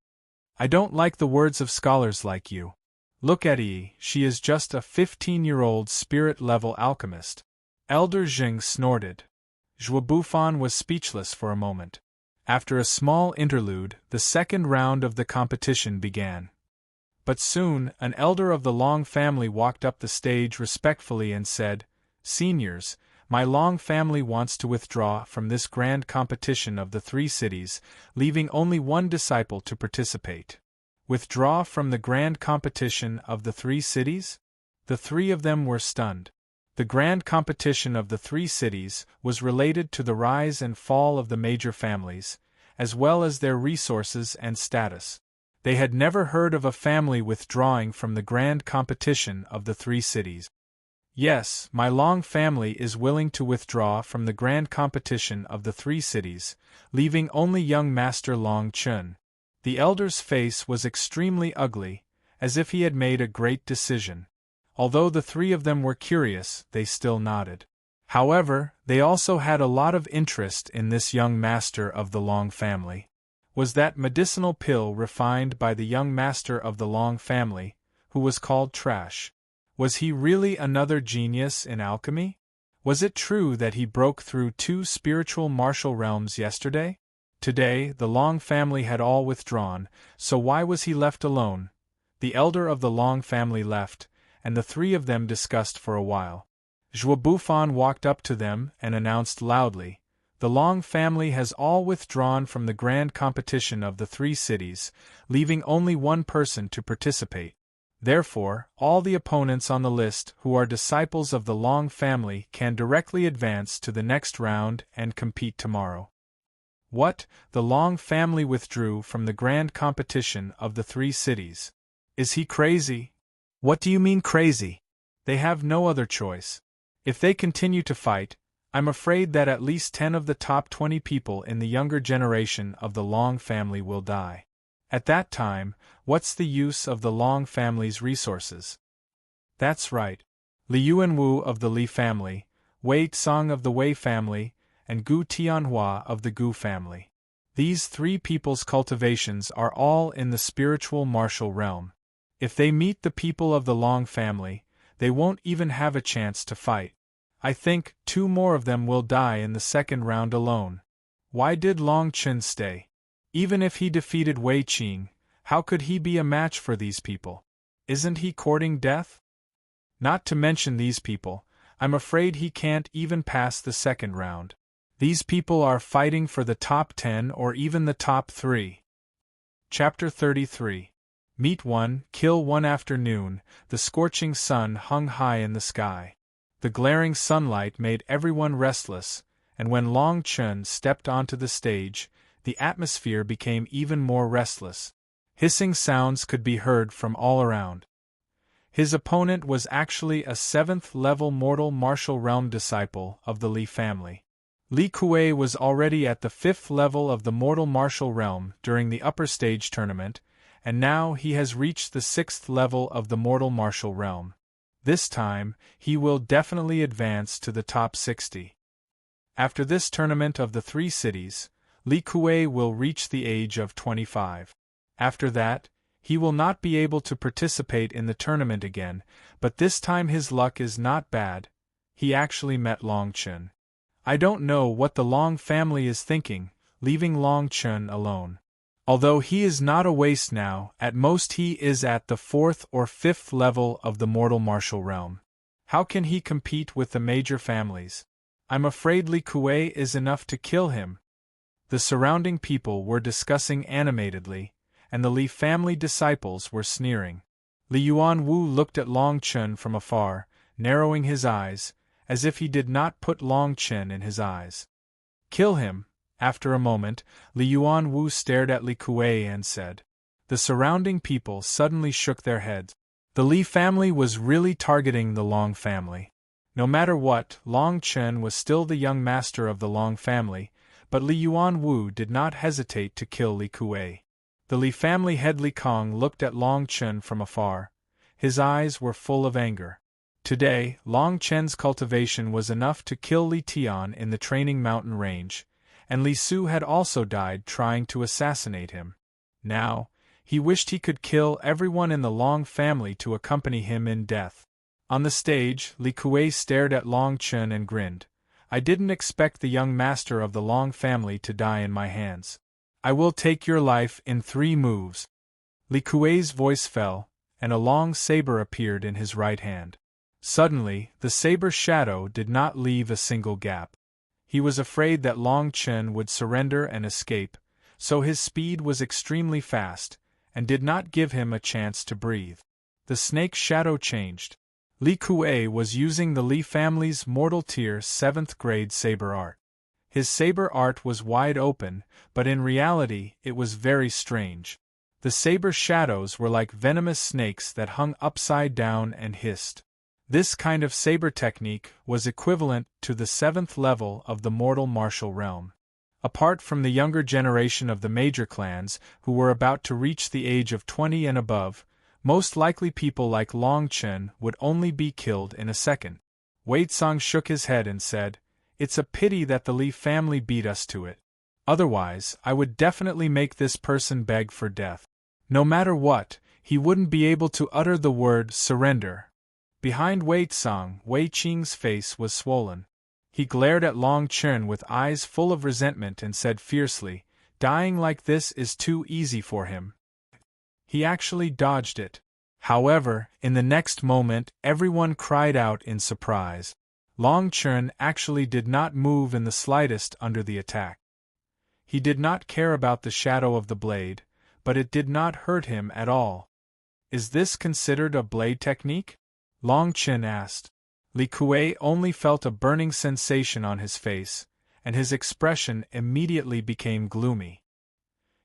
I don't like the words of scholars like you. Look at Yi, she is just a 15-year-old spirit-level alchemist. Elder Zheng snorted. Zhuo Bufan was speechless for a moment. After a small interlude, the second round of the competition began. But soon, an elder of the Long family walked up the stage respectfully and said, Seniors, my Long family wants to withdraw from this grand competition of the 3 cities, leaving only one disciple to participate. Withdraw from the grand competition of the 3 cities? The 3 of them were stunned. The grand competition of the 3 cities was related to the rise and fall of the major families, as well as their resources and status. They had never heard of a family withdrawing from the grand competition of the 3 cities. Yes, my Long family is willing to withdraw from the grand competition of the 3 cities, leaving only young Master Long Chun. The elder's face was extremely ugly, as if he had made a great decision. Although the 3 of them were curious, they still nodded. However, they also had a lot of interest in this young master of the Long family. Was that medicinal pill refined by the young master of the Long family, who was called Trash? Was he really another genius in alchemy? Was it true that he broke through 2 spiritual martial realms yesterday? Today, the Long family had all withdrawn, so why was he left alone? The elder of the Long family left, and the 3 of them discussed for a while. Zhuo Bufan walked up to them and announced loudly, The Long family has all withdrawn from the grand competition of the 3 cities, leaving only one person to participate. Therefore, all the opponents on the list who are disciples of the Long family can directly advance to the next round and compete tomorrow. What? The Long family withdrew from the grand competition of the 3 cities. Is he crazy? What do you mean crazy? They have no other choice. If they continue to fight, I'm afraid that at least 10 of the top 20 people in the younger generation of the Long family will die. At that time, what's the use of the Long family's resources? That's right. Li Yuanwu of the Li family, Wei Tsang of the Wei family, and Gu Tianhua of the Gu family. These 3 people's cultivations are all in the spiritual martial realm. If they meet the people of the Long family, they won't even have a chance to fight. I think 2 more of them will die in the second round alone. Why did Long Chun stay? Even if he defeated Wei Qing, how could he be a match for these people? Isn't he courting death? Not to mention these people, I'm afraid he can't even pass the second round. These people are fighting for the top 10 or even the top 3. Chapter 33. Meet 1, Kill 1. Afternoon, the scorching sun hung high in the sky. The glaring sunlight made everyone restless, and when Long Chun stepped onto the stage, the atmosphere became even more restless. Hissing sounds could be heard from all around. His opponent was actually a 7th-level mortal martial realm disciple of the Li family. Li Kuei was already at the 5th level of the mortal martial realm during the upper stage tournament, and now he has reached the 6th level of the mortal martial realm. This time, he will definitely advance to the top 60. After this tournament of the 3 cities, Li Kuei will reach the age of 25. After that, He will not be able to participate in the tournament again, but this time his luck is not bad. He actually met Long Chun. I don't know what the Long family is thinking, leaving Long Chun alone. Although he is not a waste now, at most he is at the 4th or 5th level of the mortal martial realm. How can he compete with the major families? I'm afraid Li Kuei is enough to kill him. The surrounding people were discussing animatedly, and the Li family disciples were sneering. Li Yuanwu looked at Long Chun from afar, narrowing his eyes, as if he did not put Long Chun in his eyes. Kill him. After a moment, Li Yuanwu stared at Li Kuei and said. The surrounding people suddenly shook their heads. The Li family was really targeting the Long family. No matter what, Long Chun was still the young master of the Long family, but Li Yuanwu did not hesitate to kill Li Kuei. The Li family head Li Kong looked at Long Chun from afar. His eyes were full of anger. Today, Long Chen's cultivation was enough to kill Li Tian in the training mountain range, and Li Su had also died trying to assassinate him. Now, he wished he could kill everyone in the Long family to accompany him in death. On the stage, Li Kuei stared at Long Chun and grinned. I didn't expect the young master of the Long family to die in my hands. I will take your life in 3 moves. Li Kuei's voice fell, and a long saber appeared in his right hand. Suddenly, the saber's shadow did not leave a single gap. He was afraid that Long Chun would surrender and escape, so his speed was extremely fast, and did not give him a chance to breathe. The snake's shadow changed. Li Kuei was using the Li family's Mortal Tier 7th grade saber art. His saber art was wide open, but in reality it was very strange. The saber's shadows were like venomous snakes that hung upside down and hissed. This kind of saber technique was equivalent to the 7th level of the mortal martial realm. Apart from the younger generation of the major clans, who were about to reach the age of 20 and above, most likely people like Long Chun would only be killed in a second. Wei Tsang shook his head and said, It's a pity that the Li family beat us to it. Otherwise, I would definitely make this person beg for death. No matter what, he wouldn't be able to utter the word surrender. Behind Wei Tsang, Wei Qing's face was swollen. He glared at Long Chun with eyes full of resentment and said fiercely, Dying like this is too easy for him. He actually dodged it. However, in the next moment, everyone cried out in surprise. Long Chun actually did not move in the slightest under the attack. He did not care about the shadow of the blade, but it did not hurt him at all. Is this considered a blade technique? Long Chun asked. Li Kuei only felt a burning sensation on his face, and his expression immediately became gloomy.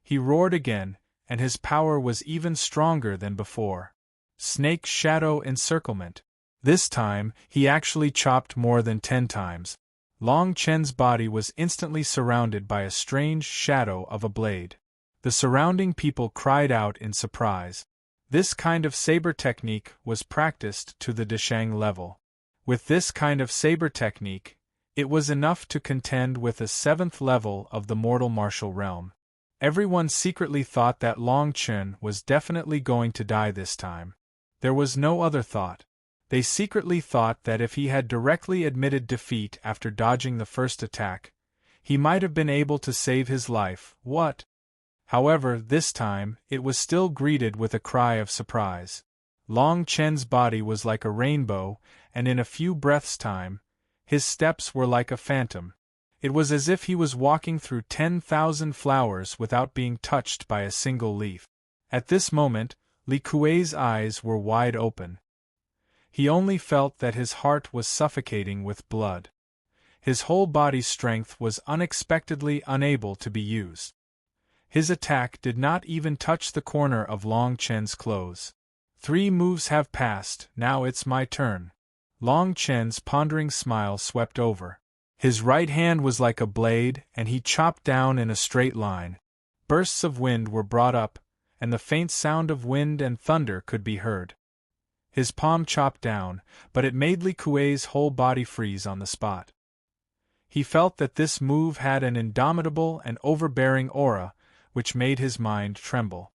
He roared again, and his power was even stronger than before. Snake Shadow Encirclement. This time, he actually chopped more than 10 times. Long Chen's body was instantly surrounded by a strange shadow of a blade. The surrounding people cried out in surprise. This kind of saber technique was practiced to the Deshang level. With this kind of saber technique, it was enough to contend with the 7th level of the mortal martial realm. Everyone secretly thought that Long Chun was definitely going to die this time. There was no other thought. They secretly thought that if he had directly admitted defeat after dodging the first attack, he might have been able to save his life. What? However, this time, it was still greeted with a cry of surprise. Long Chen's body was like a rainbow, and in a few breaths' time, his steps were like a phantom. It was as if he was walking through 10,000 flowers without being touched by a single leaf. At this moment, Li Kuei's eyes were wide open. He only felt that his heart was suffocating with blood. His whole body's strength was unexpectedly unable to be used. His attack did not even touch the corner of Long Chen's clothes. 3 moves have passed, now it's my turn. Long Chen's pondering smile swept over. His right hand was like a blade, and he chopped down in a straight line. Bursts of wind were brought up, and the faint sound of wind and thunder could be heard. His palm chopped down, but it made Li Kuei's whole body freeze on the spot. He felt that this move had an indomitable and overbearing aura, which made his mind tremble.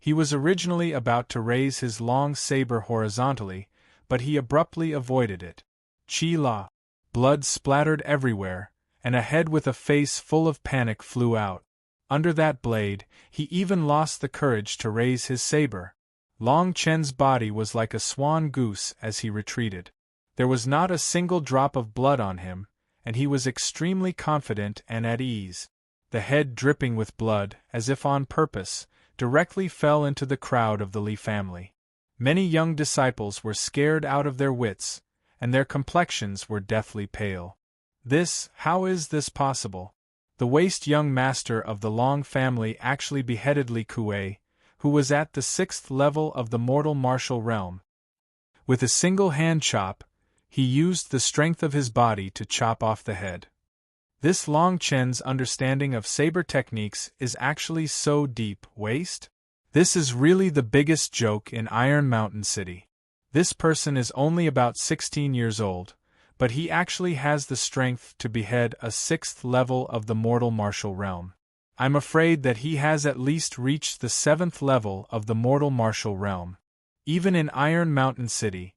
He was originally about to raise his long saber horizontally, but he abruptly avoided it. Chi la! Blood splattered everywhere, and a head with a face full of panic flew out. Under that blade, he even lost the courage to raise his saber. Long Chen's body was like a swan goose as he retreated. There was not a single drop of blood on him, and he was extremely confident and at ease. The head, dripping with blood, as if on purpose, directly fell into the crowd of the Li family. Many young disciples were scared out of their wits, and their complexions were deathly pale. How is this possible? The waste young master of the Long family actually beheaded Li Kuei, who was at the 6th level of the mortal martial realm. With a single hand chop, he used the strength of his body to chop off the head. This Long Chen's understanding of saber techniques is actually so deep. Waste? This is really the biggest joke in Iron Mountain City. This person is only about 16 years old, but he actually has the strength to behead a 6th level of the mortal martial realm. I'm afraid that he has at least reached the 7th level of the mortal martial realm. Even in Iron Mountain City,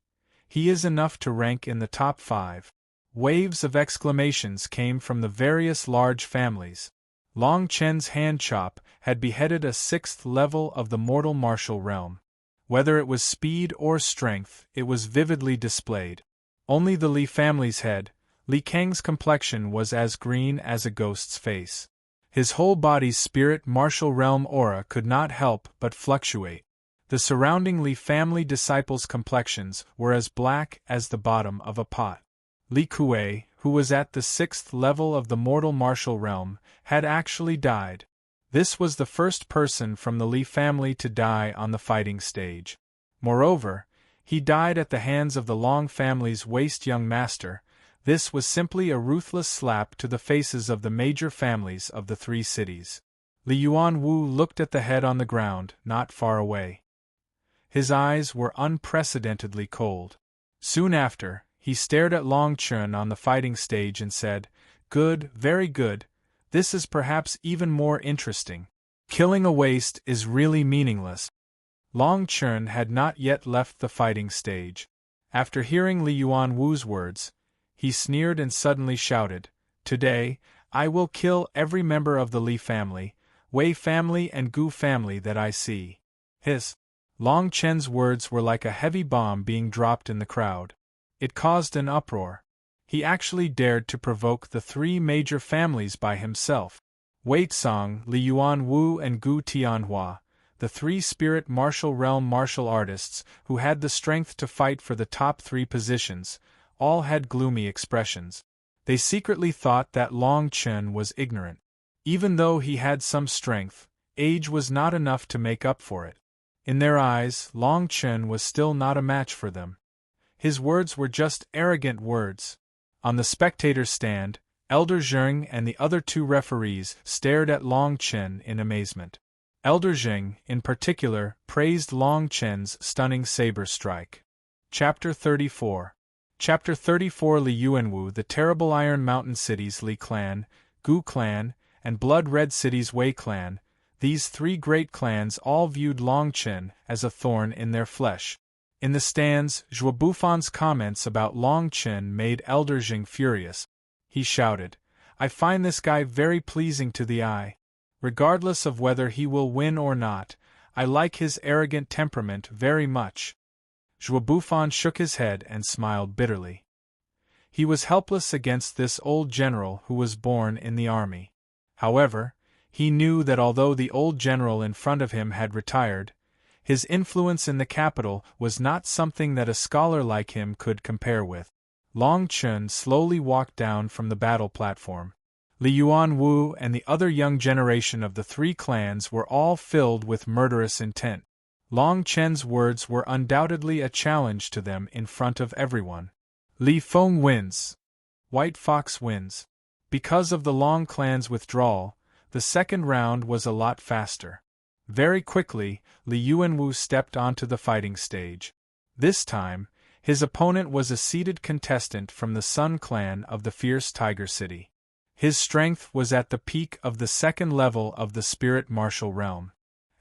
he is enough to rank in the top 5. Waves of exclamations came from the various large families. Long Chen's hand chop had beheaded a 6th level of the mortal martial realm. Whether it was speed or strength, it was vividly displayed. Only the Li family's head, Li Kang's complexion was as green as a ghost's face. His whole body's spirit martial realm aura could not help but fluctuate. The surrounding Li family disciples' complexions were as black as the bottom of a pot. Li Kuei, who was at the 6th level of the mortal martial realm, had actually died. This was the first person from the Li family to die on the fighting stage. Moreover, he died at the hands of the Long family's waste young master. This was simply a ruthless slap to the faces of the major families of the 3 cities. Li Yuanwu looked at the head on the ground, not far away. His eyes were unprecedentedly cold. Soon after, he stared at Long Chen on the fighting stage and said, "Good, very good. This is perhaps even more interesting. Killing a waste is really meaningless." Long Chen had not yet left the fighting stage. After hearing Li Yuanwu's words, he sneered and suddenly shouted, "Today, I will kill every member of the Li family, Wei family and Gu family that I see." Long Chen's words were like a heavy bomb being dropped in the crowd. It caused an uproar. He actually dared to provoke the 3 major families by himself. Wei Tsang, Li Yuanwu and Gu Tianhua, the 3 spirit martial realm martial artists who had the strength to fight for the top 3 positions, all had gloomy expressions. They secretly thought that Long Chen was ignorant. Even though he had some strength, age was not enough to make up for it. In their eyes, Long Chen was still not a match for them. His words were just arrogant words. On the spectator's stand, Elder Zheng and the other 2 referees stared at Long Chen in amazement. Elder Zheng, in particular, praised Long Chen's stunning saber strike. Chapter 34. Chapter 34. Li Yuanwu, the terrible Iron Mountain Cities Li clan, Gu clan, and Blood Red City's Wei clan, these 3 great clans all viewed Long Chen as a thorn in their flesh. In the stands, Zhuo Bufan's comments about Long Chen made Elder Zheng furious. He shouted, "I find this guy very pleasing to the eye. Regardless of whether he will win or not, I like his arrogant temperament very much." Zhuo Bufan shook his head and smiled bitterly. He was helpless against this old general who was born in the army. However, he knew that although the old general in front of him had retired, his influence in the capital was not something that a scholar like him could compare with. Long Chen slowly walked down from the battle platform. Li Yuanwu and the other young generation of the 3 clans were all filled with murderous intent. Long Chen's words were undoubtedly a challenge to them in front of everyone. Li Feng wins. White Fox wins. Because of the Long clan's withdrawal, the second round was a lot faster. Very quickly, Li Yuanwu stepped onto the fighting stage. This time, his opponent was a seated contestant from the Sun clan of the fierce Tiger City. His strength was at the peak of the 2nd level of the spirit martial realm.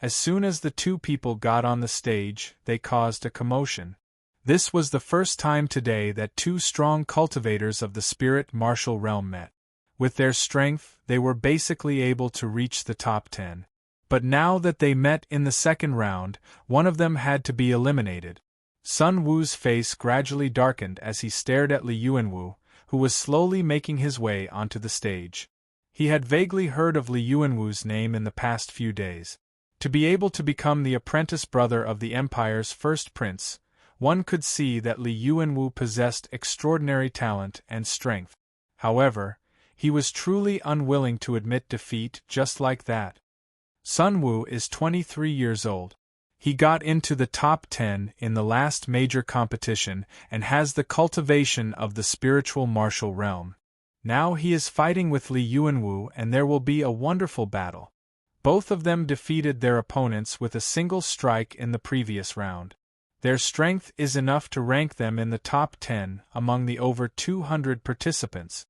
As soon as the two people got on the stage, they caused a commotion. This was the first time today that two strong cultivators of the spirit martial realm met. With their strength, they were basically able to reach the top 10. But now that they met in the second round, one of them had to be eliminated. Sun Wu's face gradually darkened as he stared at Li Yuanwu, who was slowly making his way onto the stage. He had vaguely heard of Li Yuanwu's name in the past few days. To be able to become the apprentice brother of the Empire's first prince, one could see that Li Yuanwu possessed extraordinary talent and strength. However, he was truly unwilling to admit defeat just like that. Sun Wu is 23 years old. He got into the top 10 in the last major competition and has the cultivation of the spiritual martial realm. Now he is fighting with Li Yuanwu and there will be a wonderful battle. Both of them defeated their opponents with a single strike in the previous round. Their strength is enough to rank them in the top 10 among the over 200 participants.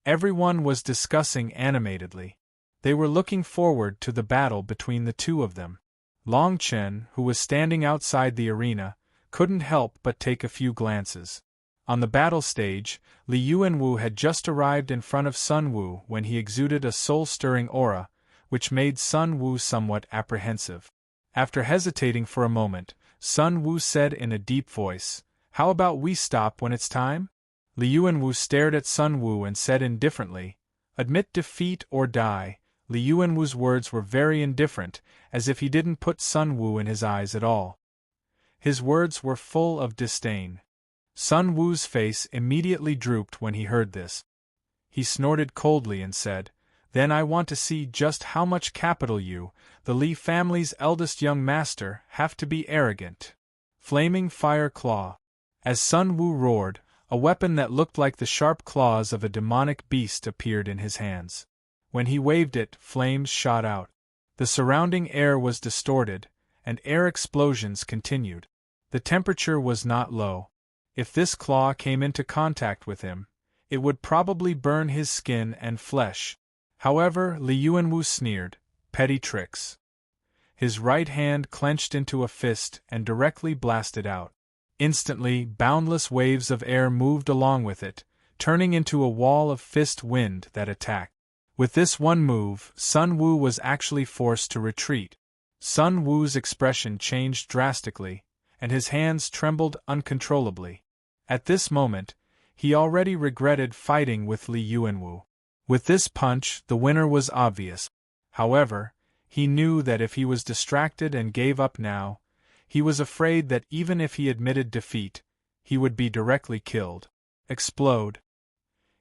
Everyone was discussing animatedly. They were looking forward to the battle between the two of them. Long Chen, who was standing outside the arena, couldn't help but take a few glances. On the battle stage, Li Yuanwu had just arrived in front of Sun Wu when he exuded a soul-stirring aura, which made Sun Wu somewhat apprehensive. After hesitating for a moment, Sun Wu said in a deep voice, "How about we stop when it's time?" Li Yuanwu stared at Sun Wu and said indifferently, "Admit defeat or die." Li Yuanwu's words were very indifferent, as if he didn't put Sun Wu in his eyes at all. His words were full of disdain. Sun Wu's face immediately drooped when he heard this. He snorted coldly and said, "Then I want to see just how much capital you, the Li family's eldest young master, have to be arrogant." Flaming Fire Claw. As Sun Wu roared, a weapon that looked like the sharp claws of a demonic beast appeared in his hands. When he waved it, flames shot out. The surrounding air was distorted, and air explosions continued. The temperature was not low. If this claw came into contact with him, it would probably burn his skin and flesh. However, Li Yuanwu sneered, "Petty tricks." His right hand clenched into a fist and directly blasted out. Instantly, boundless waves of air moved along with it, turning into a wall of fist wind that attacked. With this one move, Sun Wu was actually forced to retreat. Sun Wu's expression changed drastically, and his hands trembled uncontrollably. At this moment, he already regretted fighting with Li Yuanwu. With this punch, the winner was obvious. However, he knew that if he was distracted and gave up now, he was afraid that even if he admitted defeat, he would be directly killed. Explode.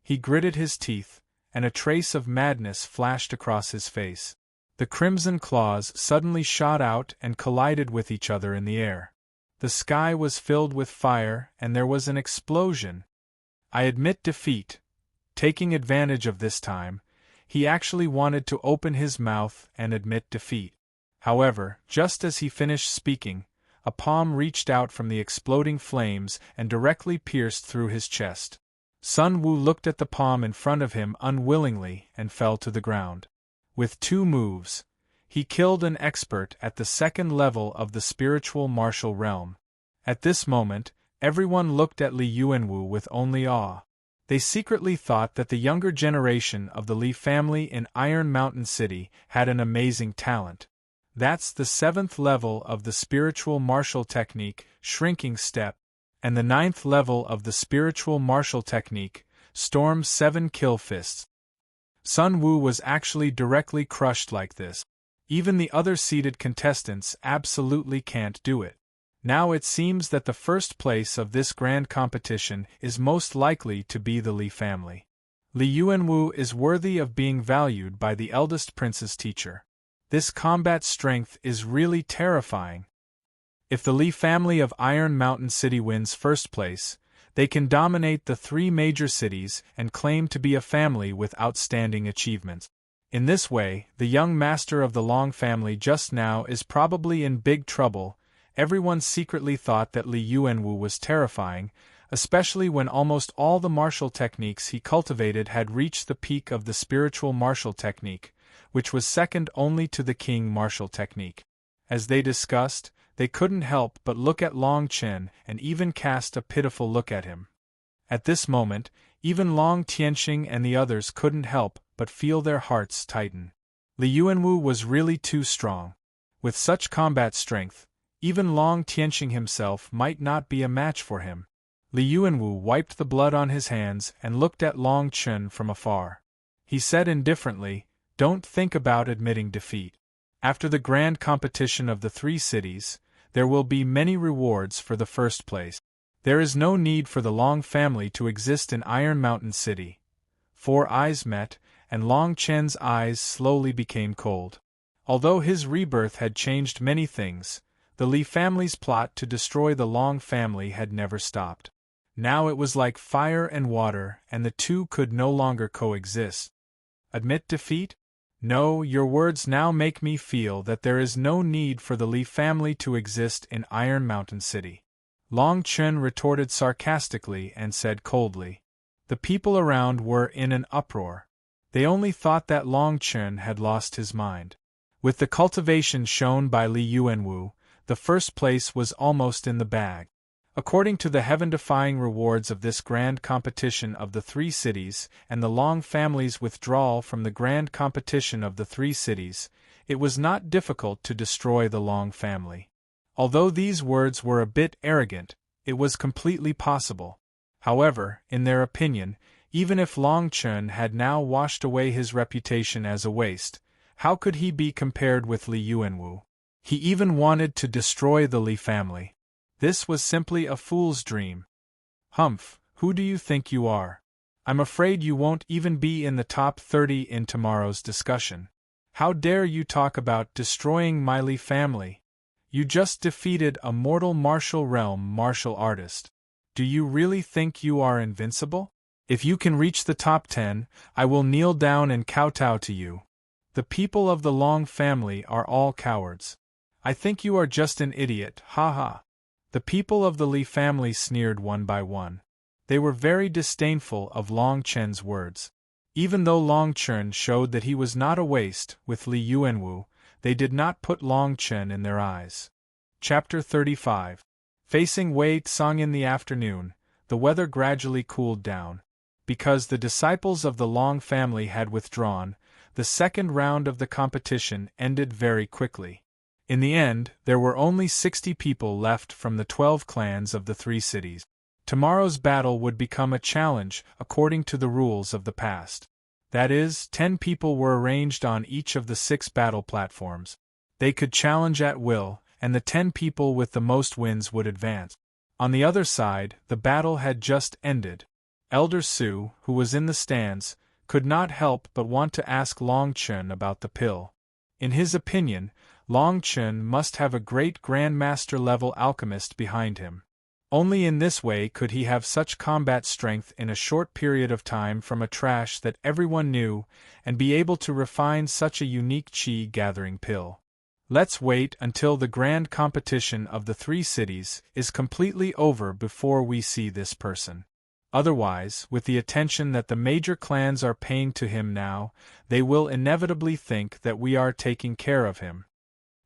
He gritted his teeth, and a trace of madness flashed across his face. The crimson claws suddenly shot out and collided with each other in the air. The sky was filled with fire, and there was an explosion. "I admit defeat." Taking advantage of this time, he actually wanted to open his mouth and admit defeat. However, just as he finished speaking, a palm reached out from the exploding flames and directly pierced through his chest. Sun Wu looked at the palm in front of him unwillingly and fell to the ground. With 2 moves, he killed an expert at the second level of the spiritual martial realm. At this moment, everyone looked at Li Yuanwu with only awe. They secretly thought that the younger generation of the Li family in Iron Mountain City had an amazing talent. That's the 7th level of the spiritual martial technique, Shrinking Step, and the 9th level of the spiritual martial technique, Storm 7 Kill Fists. Sun Wu was actually directly crushed like this. Even the other seeded contestants absolutely can't do it. Now it seems that the first place of this grand competition is most likely to be the Li family. Li Yuanwu is worthy of being valued by the eldest prince's teacher. This combat strength is really terrifying. If the Li family of Iron Mountain City wins first place, they can dominate the 3 major cities and claim to be a family with outstanding achievements. In this way, the young master of the Long family just now is probably in big trouble. Everyone secretly thought that Li Yuanwu was terrifying, especially when almost all the martial techniques he cultivated had reached the peak of the spiritual martial technique, which was second only to the King martial technique. As they discussed, they couldn't help but look at Long Chen and even cast a pitiful look at him. At this moment, even Long Tianxing and the others couldn't help but feel their hearts tighten. Li Yuanwu was really too strong. With such combat strength, even Long Tianxing himself might not be a match for him. Li Yuanwu wiped the blood on his hands and looked at Long Chen from afar. He said indifferently, "Don't think about admitting defeat. After the grand competition of the 3 cities, there will be many rewards for the first place. There is no need for the Long family to exist in Iron Mountain City." 4 eyes met, and Long Chen's eyes slowly became cold. Although his rebirth had changed many things, the Li family's plot to destroy the Long family had never stopped. Now it was like fire and water, and the two could no longer coexist. Admit defeat? No, your words now make me feel that there is no need for the Li family to exist in Iron Mountain City. Long Chen retorted sarcastically and said coldly. The people around were in an uproar. They only thought that Long Chen had lost his mind. With the cultivation shown by Li Yuanwu, the first place was almost in the bag. According to the heaven-defying rewards of this grand competition of the 3 cities and the Long family's withdrawal from the grand competition of the 3 cities, it was not difficult to destroy the Long family. Although these words were a bit arrogant, it was completely possible. However, in their opinion, even if Long Chen had now washed away his reputation as a waste, how could he be compared with Li Yuanwu? He even wanted to destroy the Li family. This was simply a fool's dream. Humph, who do you think you are? I'm afraid you won't even be in the top 30 in tomorrow's discussion. How dare you talk about destroying my Li family? You just defeated a mortal martial realm martial artist. Do you really think you are invincible? If you can reach the top 10, I will kneel down and kowtow to you. The people of the Long family are all cowards. I think you are just an idiot, ha ha. The people of the Li family sneered one by one. They were very disdainful of Long Chen's words. Even though Long Chen showed that he was not a waste with Li Yuanwu, they did not put Long Chen in their eyes. Chapter 35. Facing Wei Tsang in the afternoon, the weather gradually cooled down. Because the disciples of the Long family had withdrawn, the second round of the competition ended very quickly. In the end, there were only 60 people left from the 12 clans of the 3 cities. Tomorrow's battle would become a challenge according to the rules of the past. That is, 10 people were arranged on each of the 6 battle platforms. They could challenge at will, and the 10 people with the most wins would advance. On the other side, the battle had just ended. Elder Su, who was in the stands, could not help but want to ask Long Chen about the pill. In his opinion, Long Chen must have a great grandmaster-level alchemist behind him. Only in this way could he have such combat strength in a short period of time from a trash that everyone knew, and be able to refine such a unique qi-gathering pill. Let's wait until the grand competition of the 3 cities is completely over before we see this person. Otherwise, with the attention that the major clans are paying to him now, they will inevitably think that we are taking care of him.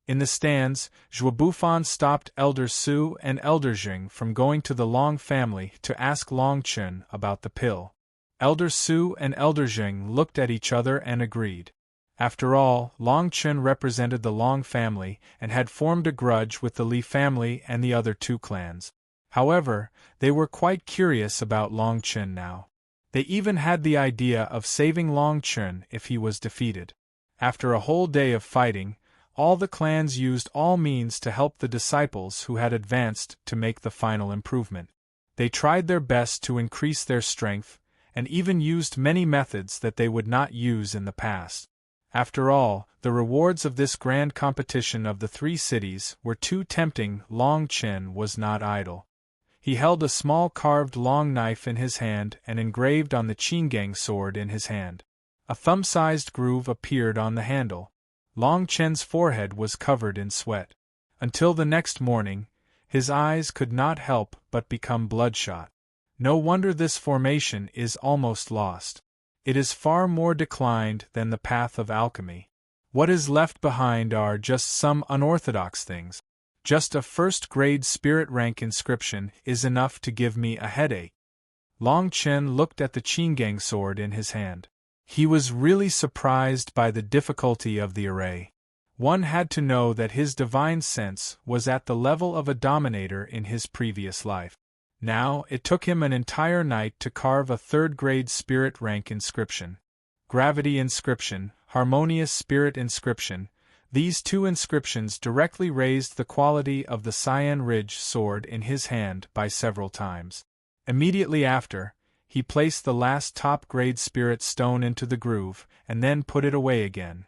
In the stands, Zhuobufan stopped Elder Su and Elder Jing from going to the Long family to ask Long Chen about the pill. Elder Su and Elder Jing looked at each other and agreed. After all, Long Chen represented the Long family and had formed a grudge with the Li family and the other 2 clans. However, they were quite curious about Long Chen now. They even had the idea of saving Long Chen if he was defeated. After a whole day of fighting, all the clans used all means to help the disciples who had advanced to make the final improvement. They tried their best to increase their strength, and even used many methods that they would not use in the past. After all, the rewards of this grand competition of the 3 cities were too tempting. Long Chen was not idle. He held a small carved long knife in his hand and engraved on the Qinggang sword in his hand. A thumb-sized groove appeared on the handle. Long Chen's forehead was covered in sweat. Until the next morning, his eyes could not help but become bloodshot. No wonder this formation is almost lost. It is far more declined than the path of alchemy. What is left behind are just some unorthodox things. Just a first-grade spirit rank inscription is enough to give me a headache. Long Chen looked at the Qinggang sword in his hand. He was really surprised by the difficulty of the array. One had to know that his divine sense was at the level of a dominator in his previous life. Now, it took him an entire night to carve a third-grade spirit rank inscription. Gravity inscription, harmonious spirit inscription, these two inscriptions directly raised the quality of the Cyan Ridge sword in his hand by several times. Immediately after, he placed the last top-grade spirit stone into the groove, and then put it away again.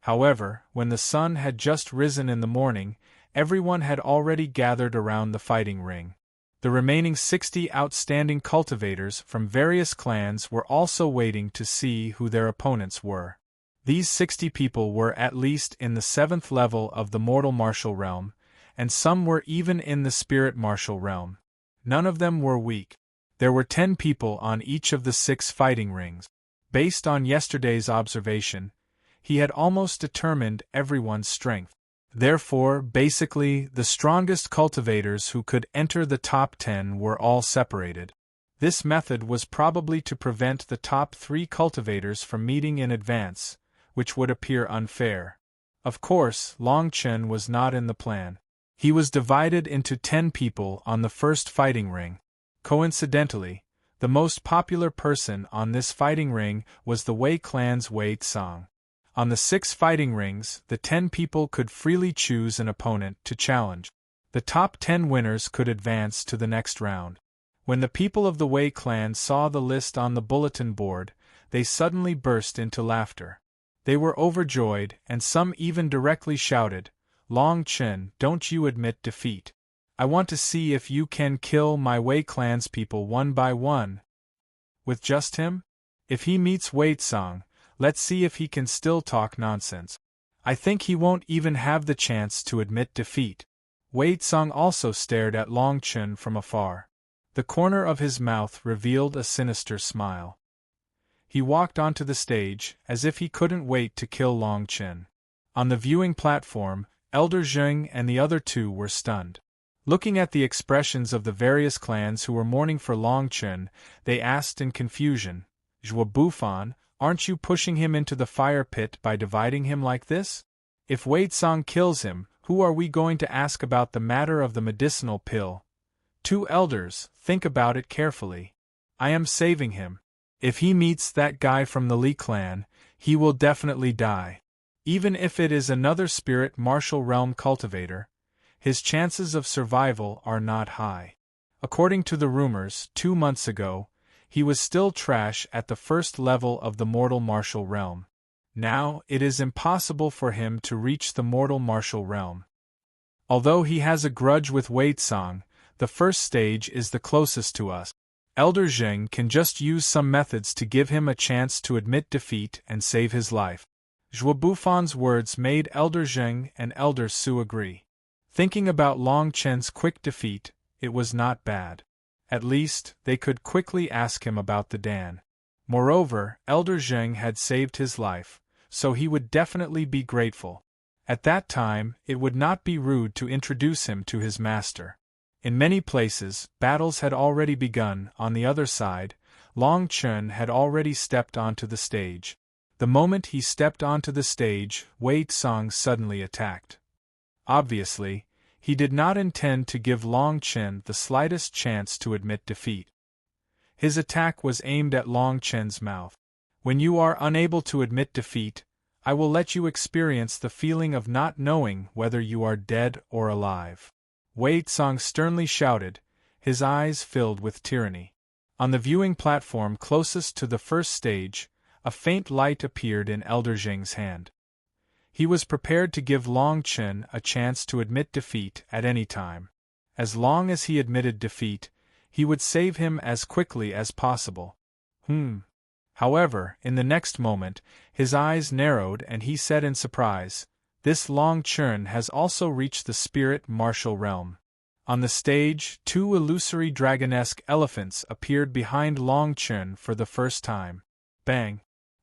However, when the sun had just risen in the morning, everyone had already gathered around the fighting ring. The remaining 60 outstanding cultivators from various clans were also waiting to see who their opponents were. These 60 people were at least in the 7th level of the mortal martial realm, and some were even in the spirit martial realm. None of them were weak. There were 10 people on each of the 6 fighting rings. Based on yesterday's observation, he had almost determined everyone's strength. Therefore, basically, the strongest cultivators who could enter the top 10 were all separated. This method was probably to prevent the top 3 cultivators from meeting in advance, which would appear unfair. Of course, Long Chen was not in the plan. He was divided into 10 people on the first fighting ring. Coincidentally, the most popular person on this fighting ring was the Wei clan's Wei Tsang. On the 6 fighting rings, the 10 people could freely choose an opponent to challenge. The top 10 winners could advance to the next round. When the people of the Wei clan saw the list on the bulletin board, they suddenly burst into laughter. They were overjoyed, and some even directly shouted, "Long Chen, don't you admit defeat. I want to see if you can kill my Wei clan's people one by one." With just him? If he meets Wei Tsang, let's see if he can still talk nonsense. I think he won't even have the chance to admit defeat. Wei Tsang also stared at Long Chen from afar. The corner of his mouth revealed a sinister smile. He walked onto the stage, as if he couldn't wait to kill Long Chen. On the viewing platform, Elder Zheng and the other 2 were stunned. Looking at the expressions of the various clans who were mourning for Long Chen, they asked in confusion, "Zhuo Bufan, aren't you pushing him into the fire pit by dividing him like this? If Wei Tsang kills him, who are we going to ask about the matter of the medicinal pill? 2 elders, think about it carefully. I am saving him. If he meets that guy from the Li clan, he will definitely die. Even if it is another spirit martial realm cultivator, his chances of survival are not high. According to the rumors, 2 months ago, he was still trash at the first level of the mortal martial realm. Now, it is impossible for him to reach the mortal martial realm. Although he has a grudge with Wei Tsang, the first stage is the closest to us. Elder Zheng can just use some methods to give him a chance to admit defeat and save his life." Zhuo Bufan's words made Elder Zheng and Elder Su agree. Thinking about Long Chen's quick defeat, it was not bad. At least, they could quickly ask him about the Dan. Moreover, Elder Zheng had saved his life, so he would definitely be grateful. At that time, it would not be rude to introduce him to his master. In many places, battles had already begun. On the other side, Long Chen had already stepped onto the stage. The moment he stepped onto the stage, Wei Tsang suddenly attacked. Obviously, he did not intend to give Long Chen the slightest chance to admit defeat. His attack was aimed at Long Chen's mouth. "When you are unable to admit defeat, I will let you experience the feeling of not knowing whether you are dead or alive." Wei Tsang sternly shouted, his eyes filled with tyranny. On the viewing platform closest to the first stage, a faint light appeared in Elder Zheng's hand. He was prepared to give Long Chen a chance to admit defeat at any time. As long as he admitted defeat, he would save him as quickly as possible. However, in the next moment, his eyes narrowed and he said in surprise, "This Long Chen has also reached the spirit martial realm." On the stage, 2 illusory dragonesque elephants appeared behind Long Chen for the first time. Bang!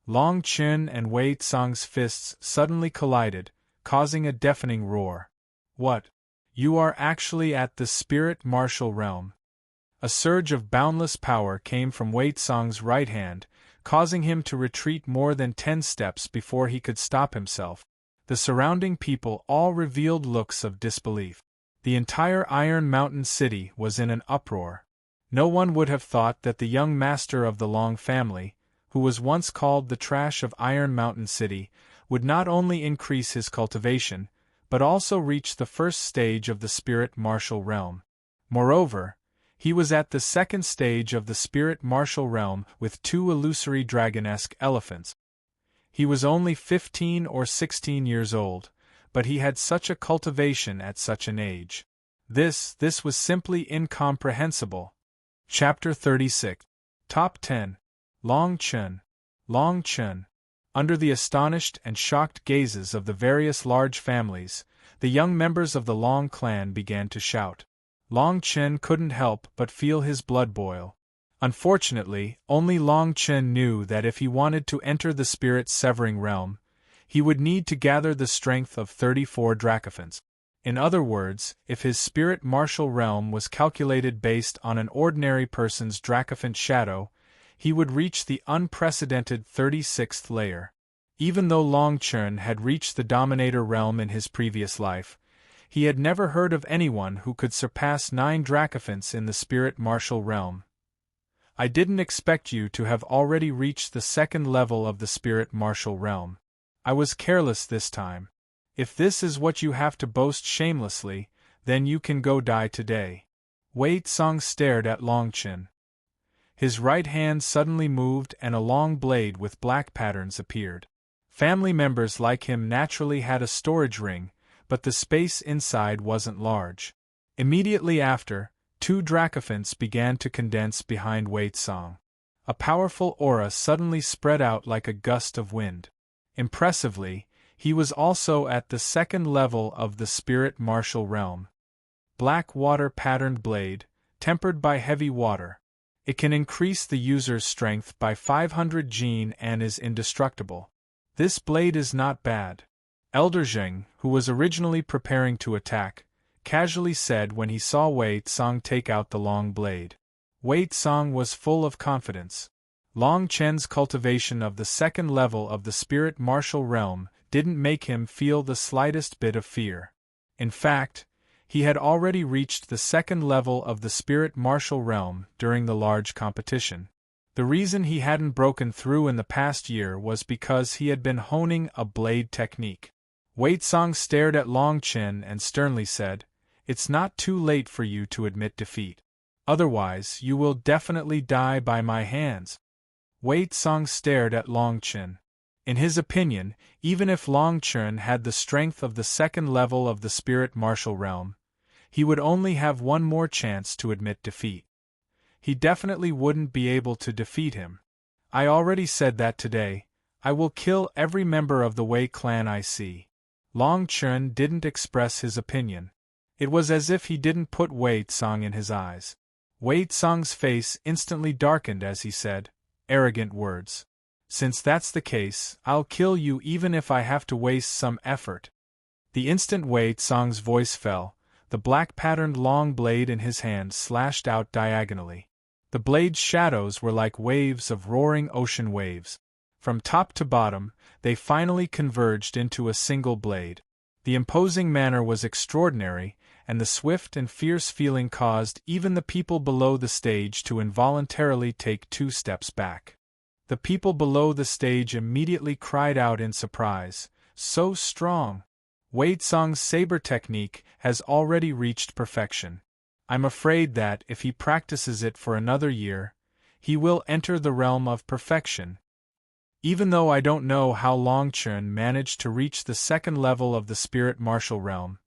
Long Chen and Wei Tsang's fists suddenly collided, causing a deafening roar. What? You are actually at the spirit martial realm. A surge of boundless power came from Wei Tsang's right hand, causing him to retreat more than 10 steps before he could stop himself. The surrounding people all revealed looks of disbelief. The entire Iron Mountain city was in an uproar. No one would have thought that the young master of the Long family, who was once called the trash of Iron Mountain City, would not only increase his cultivation, but also reach the first stage of the spirit martial realm. Moreover, he was at the second stage of the spirit martial realm with 2 illusory dragon-esque elephants. He was only 15 or 16 years old, but he had such a cultivation at such an age. This was simply incomprehensible. Chapter 36. Top 10. Long Chen. Long Chen. Under the astonished and shocked gazes of the various large families, the young members of the Long clan began to shout. Long Chen couldn't help but feel his blood boil. Unfortunately, only Long Chen knew that if he wanted to enter the spirit-severing realm, he would need to gather the strength of 34 Dracophants. In other words, if his spirit martial realm was calculated based on an ordinary person's Dracophant shadow, he would reach the unprecedented 36th layer. Even though Long Chen had reached the Dominator realm in his previous life, he had never heard of anyone who could surpass 9 Dracophants in the spirit martial realm. I didn't expect you to have already reached the second level of the spirit martial realm. I was careless this time. If this is what you have to boast shamelessly, then you can go die today. Wei Tsang stared at Long Chen. His right hand suddenly moved and a long blade with black patterns appeared. Family members like him naturally had a storage ring, but the space inside wasn't large. Immediately after, 2 Dracophants began to condense behind Wei Tsang. A powerful aura suddenly spread out like a gust of wind. Impressively, he was also at the second level of the spirit martial realm. Black water patterned blade, tempered by heavy water. It can increase the user's strength by 500 gene and is indestructible. This blade is not bad. Elder Zheng, who was originally preparing to attack, casually said when he saw Wei Tsang take out the long blade. Wei Tsang was full of confidence. Long Chen's cultivation of the second level of the spirit martial realm didn't make him feel the slightest bit of fear. In fact, he had already reached the second level of the spirit martial realm during the large competition. The reason he hadn't broken through in the past year was because he had been honing a blade technique. Wei Tsang stared at Long Chen and sternly said, "It's not too late for you to admit defeat. Otherwise, you will definitely die by my hands." Wei Tsang stared at Long Chen. In his opinion, even if Long Chen had the strength of the second level of the spirit martial realm, he would only have one more chance to admit defeat. He definitely wouldn't be able to defeat him. I already said that today. I will kill every member of the Wei clan I see. Long Chen didn't express his opinion. It was as if he didn't put Wei Tsang in his eyes. Wei Tsang's face instantly darkened as he said, "Arrogant words. Since that's the case, I'll kill you even if I have to waste some effort." The instant Wei Tsang's voice fell, the black-patterned long blade in his hand slashed out diagonally. The blade's shadows were like waves of roaring ocean waves. From top to bottom, they finally converged into a single blade. The imposing manner was extraordinary, and the swift and fierce feeling caused even the people below the stage to involuntarily take 2 steps back. The people below the stage immediately cried out in surprise, "So strong! Wei Tsang's saber technique has already reached perfection. I'm afraid that, if he practices it for another year, he will enter the realm of perfection." Even though I don't know how Long Chen managed to reach the second level of the spirit martial realm,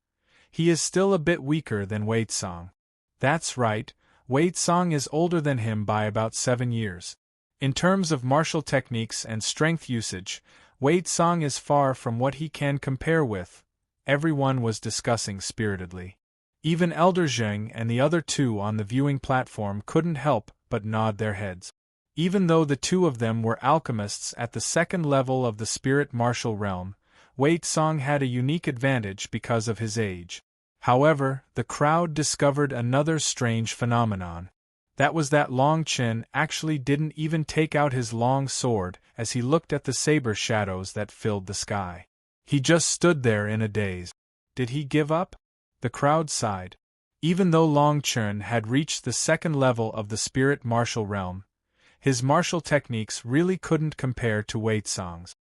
he is still a bit weaker than Wei Tsang. That's right, Wei Tsang is older than him by about 7 years. In terms of martial techniques and strength usage, Wei Tsang is far from what he can compare with. Everyone was discussing spiritedly. Even Elder Zheng and the other 2 on the viewing platform couldn't help but nod their heads. Even though the two of them were alchemists at the second level of the spirit martial realm, Wei Tsang had a unique advantage because of his age. However, the crowd discovered another strange phenomenon. That was that Long Chen actually didn't even take out his long sword as he looked at the saber shadows that filled the sky. He just stood there in a daze. Did he give up? The crowd sighed. Even though Long Chen had reached the second level of the spirit martial realm, his martial techniques really couldn't compare to Wei Tsang's.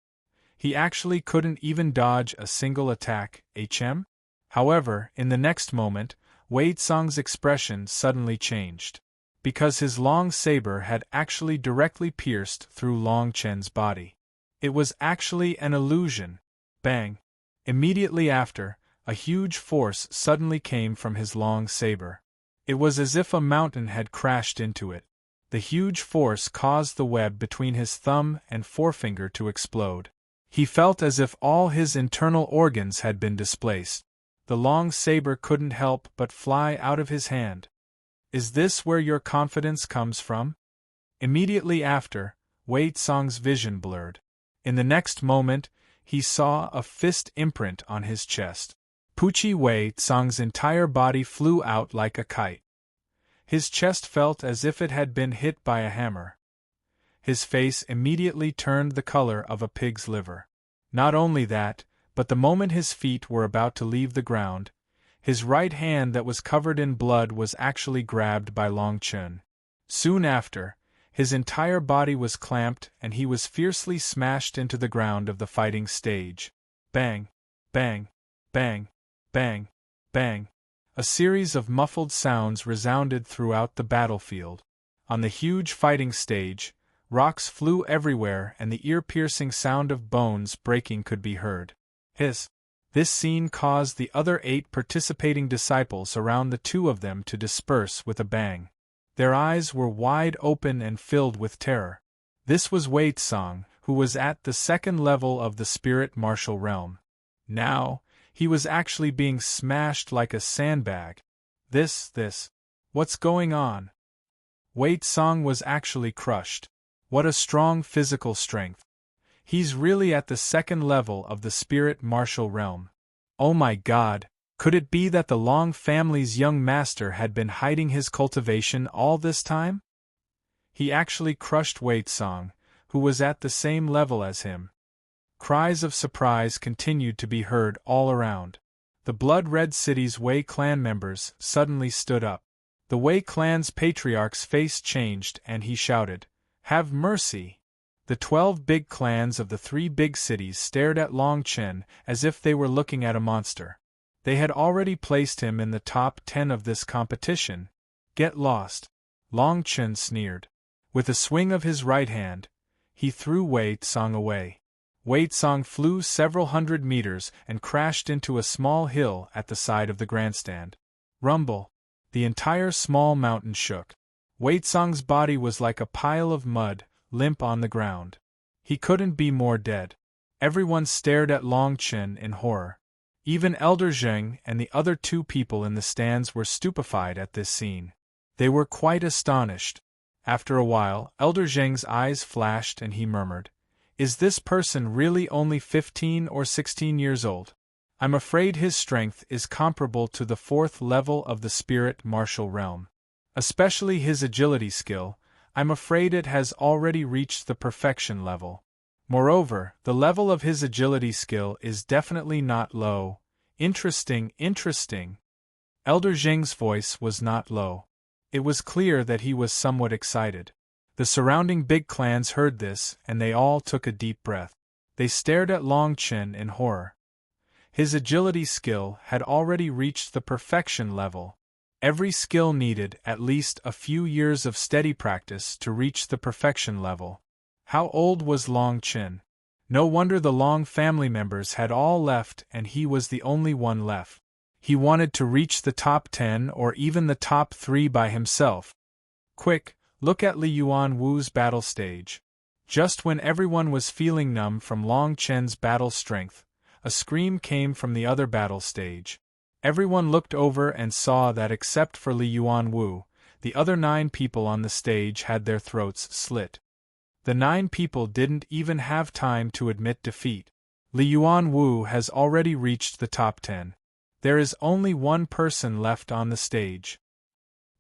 He actually couldn't even dodge a single attack, HM? However, in the next moment, Wei Tsang's expression suddenly changed. Because his long saber had actually directly pierced through Long Chen's body. It was actually an illusion. Bang! Immediately after, a huge force suddenly came from his long saber. It was as if a mountain had crashed into it. The huge force caused the web between his thumb and forefinger to explode. He felt as if all his internal organs had been displaced. The long saber couldn't help but fly out of his hand. Is this where your confidence comes from? Immediately after, Wei Tsang's vision blurred. In the next moment, he saw a fist imprint on his chest. Puchi Wei Tsang's entire body flew out like a kite. His chest felt as if it had been hit by a hammer. His face immediately turned the color of a pig's liver. Not only that, but the moment his feet were about to leave the ground, his right hand that was covered in blood was actually grabbed by Long Chen. Soon after, his entire body was clamped and he was fiercely smashed into the ground of the fighting stage. Bang! Bang! Bang! Bang! Bang! A series of muffled sounds resounded throughout the battlefield. On the huge fighting stage, rocks flew everywhere and the ear-piercing sound of bones breaking could be heard. Hiss! This scene caused the other 8 participating disciples around the two of them to disperse with a bang. Their eyes were wide open and filled with terror. This was Wei Tsang, who was at the second level of the spirit martial realm. Now, he was actually being smashed like a sandbag. What's going on? Wei Tsang was actually crushed. What a strong physical strength. He's really at the second level of the spirit martial realm. Oh my God, could it be that the Long family's young master had been hiding his cultivation all this time? He actually crushed Wei Tsang, who was at the same level as him. Cries of surprise continued to be heard all around. The blood-red city's Wei clan members suddenly stood up. The Wei clan's patriarch's face changed and he shouted, "Have mercy!" The 12 big clans of the 3 big cities stared at Long Chen as if they were looking at a monster. They had already placed him in the top 10 of this competition. Get lost. Long Chen sneered. With a swing of his right hand, he threw Wei Tsang away. Wei Tsang flew several hundred meters and crashed into a small hill at the side of the grandstand. Rumble. The entire small mountain shook. Wei Tsang's body was like a pile of mud, limp on the ground. He couldn't be more dead. Everyone stared at Long Chen in horror. Even Elder Zheng and the other 2 people in the stands were stupefied at this scene. They were quite astonished. After a while, Elder Zheng's eyes flashed and he murmured, "Is this person really only 15 or 16 years old? I'm afraid his strength is comparable to the 4th level of the spirit martial realm. Especially his agility skill, I'm afraid it has already reached the perfection level. Moreover, the level of his agility skill is definitely not low. Interesting. Elder Zheng's voice was not low. It was clear that he was somewhat excited. The surrounding big clans heard this and they all took a deep breath. They stared at Long Chen in horror. His agility skill had already reached the perfection level. Every skill needed at least a few years of steady practice to reach the perfection level. How old was Long Chen? No wonder the Long family members had all left and he was the only one left. He wanted to reach the top 10 or even the top 3 by himself. Quick, look at Li Yuanwu's battle stage. Just when everyone was feeling numb from Long Chen's battle strength, a scream came from the other battle stage. Everyone looked over and saw that except for Li Yuanwu, the other 9 people on the stage had their throats slit. The 9 people didn't even have time to admit defeat. Li Yuanwu has already reached the top 10. There is only one person left on the stage.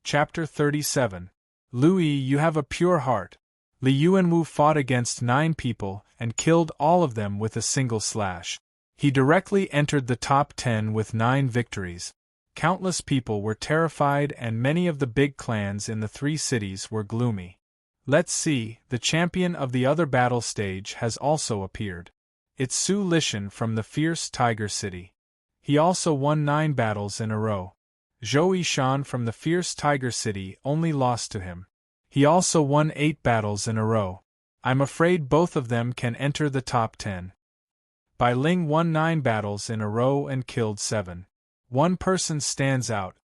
Chapter 37. Louis, you have a pure heart. Li Yuanwu fought against 9 people and killed all of them with a single slash. He directly entered the top 10 with 9 victories. Countless people were terrified and many of the big clans in the 3 cities were gloomy. Let's see, the champion of the other battle stage has also appeared. It's Su Lishan from the fierce Tiger City. He also won 9 battles in a row. Zhou Yishan from the fierce Tiger City only lost to him. He also won 8 battles in a row. I'm afraid both of them can enter the top 10. Bai Ling won 9 battles in a row and killed 7. One person stands out.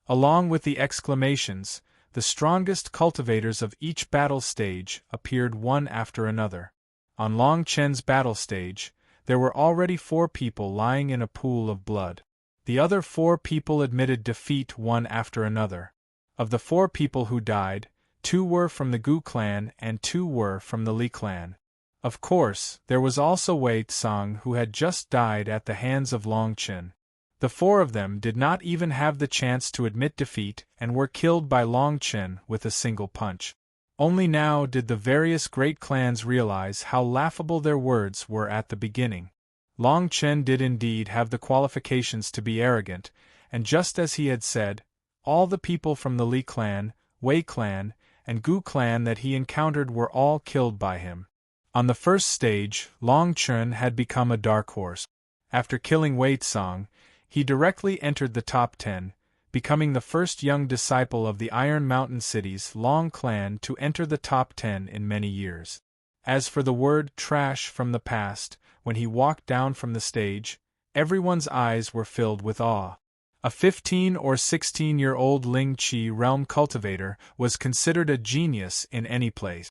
Along with the exclamations, the strongest cultivators of each battle stage appeared one after another. On Long Chen's battle stage, there were already 4 people lying in a pool of blood. The other 4 people admitted defeat one after another. Of the 4 people who died, 2 were from the Gu clan and 2 were from the Li clan. Of course, there was also Wei Tsang who had just died at the hands of Long Chen. The 4 of them did not even have the chance to admit defeat and were killed by Long Chen with a single punch. Only now did the various great clans realize how laughable their words were at the beginning. Long Chen did indeed have the qualifications to be arrogant, and just as he had said, all the people from the Li clan, Wei clan, and Gu clan that he encountered were all killed by him. On the first stage, Long Chen had become a dark horse. After killing Wei Tsang, he directly entered the top 10, becoming the first young disciple of the Iron Mountain City's Long clan to enter the top 10 in many years. As for the word trash from the past, when he walked down from the stage, everyone's eyes were filled with awe. A 15 or 16-year-old Ling Qi realm cultivator was considered a genius in any place.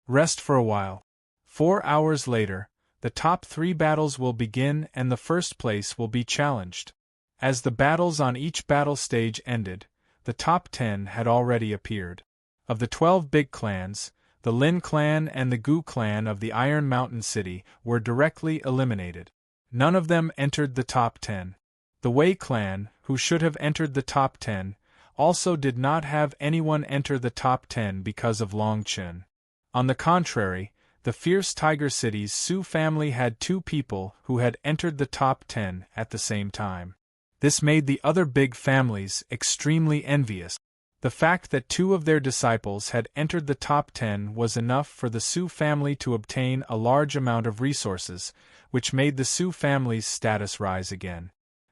Rest for a while. 4 hours later, the top 3 battles will begin and the first place will be challenged. As the battles on each battle stage ended, the top 10 had already appeared. Of the 12 big clans, the Lin clan and the Gu clan of the Iron Mountain City were directly eliminated. None of them entered the top 10. The Wei clan, who should have entered the top 10, also did not have anyone enter the top 10 because of Long Chen. On the contrary, the fierce Tiger City's Su family had 2 people who had entered the top 10 at the same time. This made the other big families extremely envious. The fact that 2 of their disciples had entered the top 10 was enough for the Su family to obtain a large amount of resources, which made the Su family's status rise again.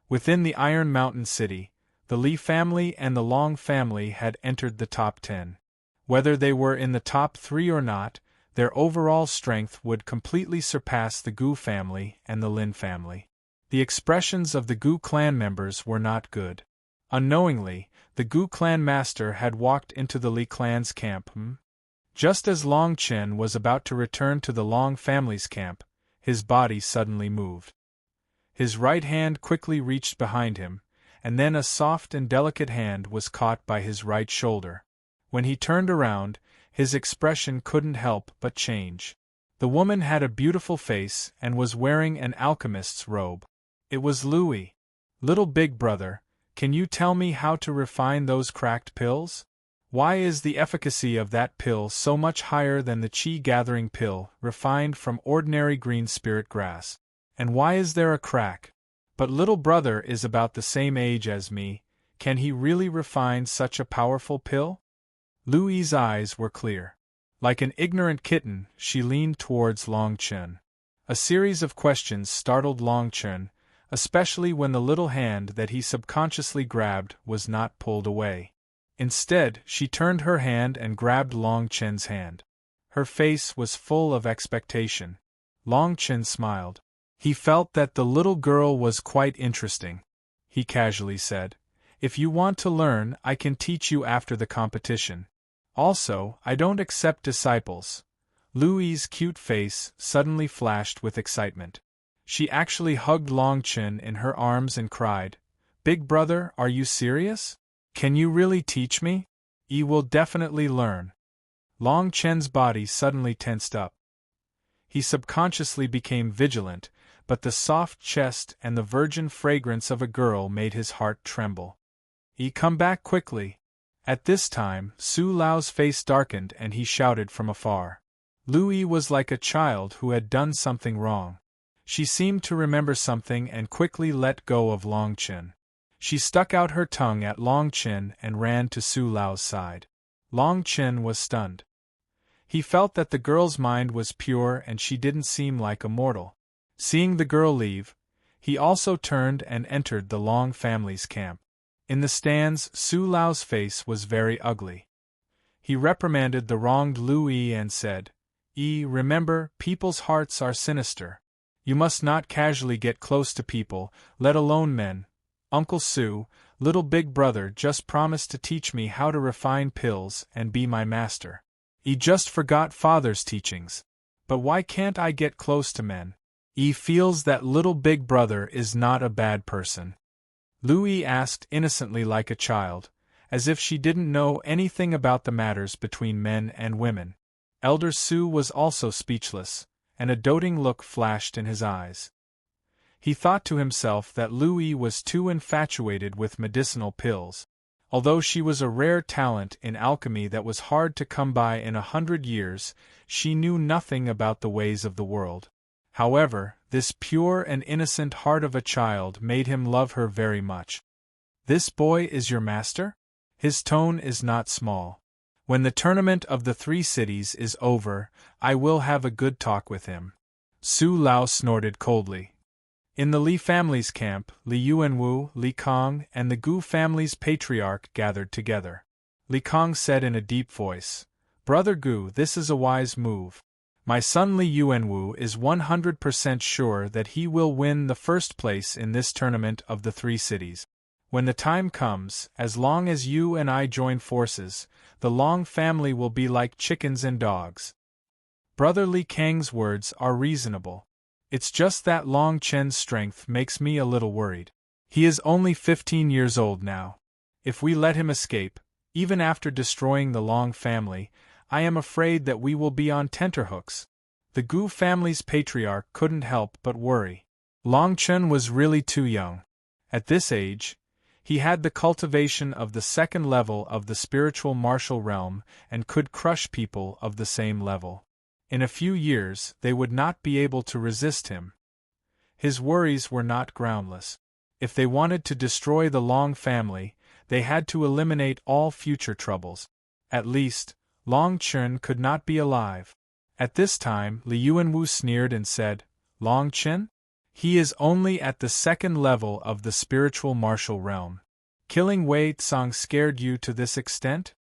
Within the Iron Mountain City, the Li family and the Long family had entered the top 10. Whether they were in the top 3 or not, their overall strength would completely surpass the Gu family and the Lin family. The expressions of the Gu clan members were not good. Unknowingly, the Gu clan master had walked into the Li clan's camp. Just as Long Chen was about to return to the Long family's camp, his body suddenly moved. His right hand quickly reached behind him, and then a soft and delicate hand was caught by his right shoulder. When he turned around, his expression couldn't help but change. The woman had a beautiful face and was wearing an alchemist's robe. It was Louis. Little big brother, can you tell me how to refine those cracked pills? Why is the efficacy of that pill so much higher than the qi-gathering pill, refined from ordinary green spirit grass? And why is there a crack? But little brother is about the same age as me, can he really refine such a powerful pill? Louis's eyes were clear. Like an ignorant kitten, she leaned towards Long Chen. A series of questions startled Long Chen, especially when the little hand that he subconsciously grabbed was not pulled away. Instead, she turned her hand and grabbed Long Chen's hand. Her face was full of expectation. Long Chen smiled. He felt that the little girl was quite interesting. He casually said, "If you want to learn, I can teach you after the competition. Also, I don't accept disciples." Louis's cute face suddenly flashed with excitement. She actually hugged Long Chen in her arms and cried, "Big brother, are you serious? Can you really teach me?" Yi will definitely learn. Long Chen's body suddenly tensed up. He subconsciously became vigilant, but the soft chest and the virgin fragrance of a girl made his heart tremble. Yi, come back quickly. At this time, Su Lao's face darkened and he shouted from afar. Lu Yi was like a child who had done something wrong. She seemed to remember something and quickly let go of Long Chen. She stuck out her tongue at Long Chen and ran to Su Lao's side. Long Chen was stunned. He felt that the girl's mind was pure and she didn't seem like a mortal. Seeing the girl leave, he also turned and entered the Long family's camp. In the stands, Su Lao's face was very ugly. He reprimanded the wronged Lu Yi and said, "Yi, remember, people's hearts are sinister. You must not casually get close to people, let alone men. Uncle Su, little big brother, just promised to teach me how to refine pills and be my master. He just forgot father's teachings. But why can't I get close to men? He feels that little big brother is not a bad person." Louis asked innocently like a child, as if she didn't know anything about the matters between men and women. Elder Su was also speechless, and a doting look flashed in his eyes. He thought to himself that Louis was too infatuated with medicinal pills. Although she was a rare talent in alchemy that was hard to come by in 100 years, she knew nothing about the ways of the world. However, this pure and innocent heart of a child made him love her very much. "This boy is your master?" His tone is not small. "When the tournament of the 3 cities is over, I will have a good talk with him." Su Lao snorted coldly. In the Li family's camp, Li Yuanwu, Li Kong, and the Gu family's patriarch gathered together. Li Kong said in a deep voice, "Brother Gu, this is a wise move. My son Li Yuanwu is 100% sure that he will win the first place in this tournament of the 3 cities. When the time comes, as long as you and I join forces, the Long family will be like chickens and dogs." Brother Li Kang's words are reasonable. It's just that Long Chen's strength makes me a little worried. He is only 15 years old now. If we let him escape, even after destroying the Long family, I am afraid that we will be on tenterhooks. The Gu family's patriarch couldn't help but worry. Long Chen was really too young. At this age, he had the cultivation of the 2nd level of the spiritual martial realm and could crush people of the same level. In a few years, they would not be able to resist him. His worries were not groundless. If they wanted to destroy the Long family, they had to eliminate all future troubles. At least, Long Chen could not be alive. At this time, Li Yuanwu sneered and said, "Long Chen? He is only at the 2nd level of the spiritual martial realm. Killing Wei Tsang scared you to this extent?"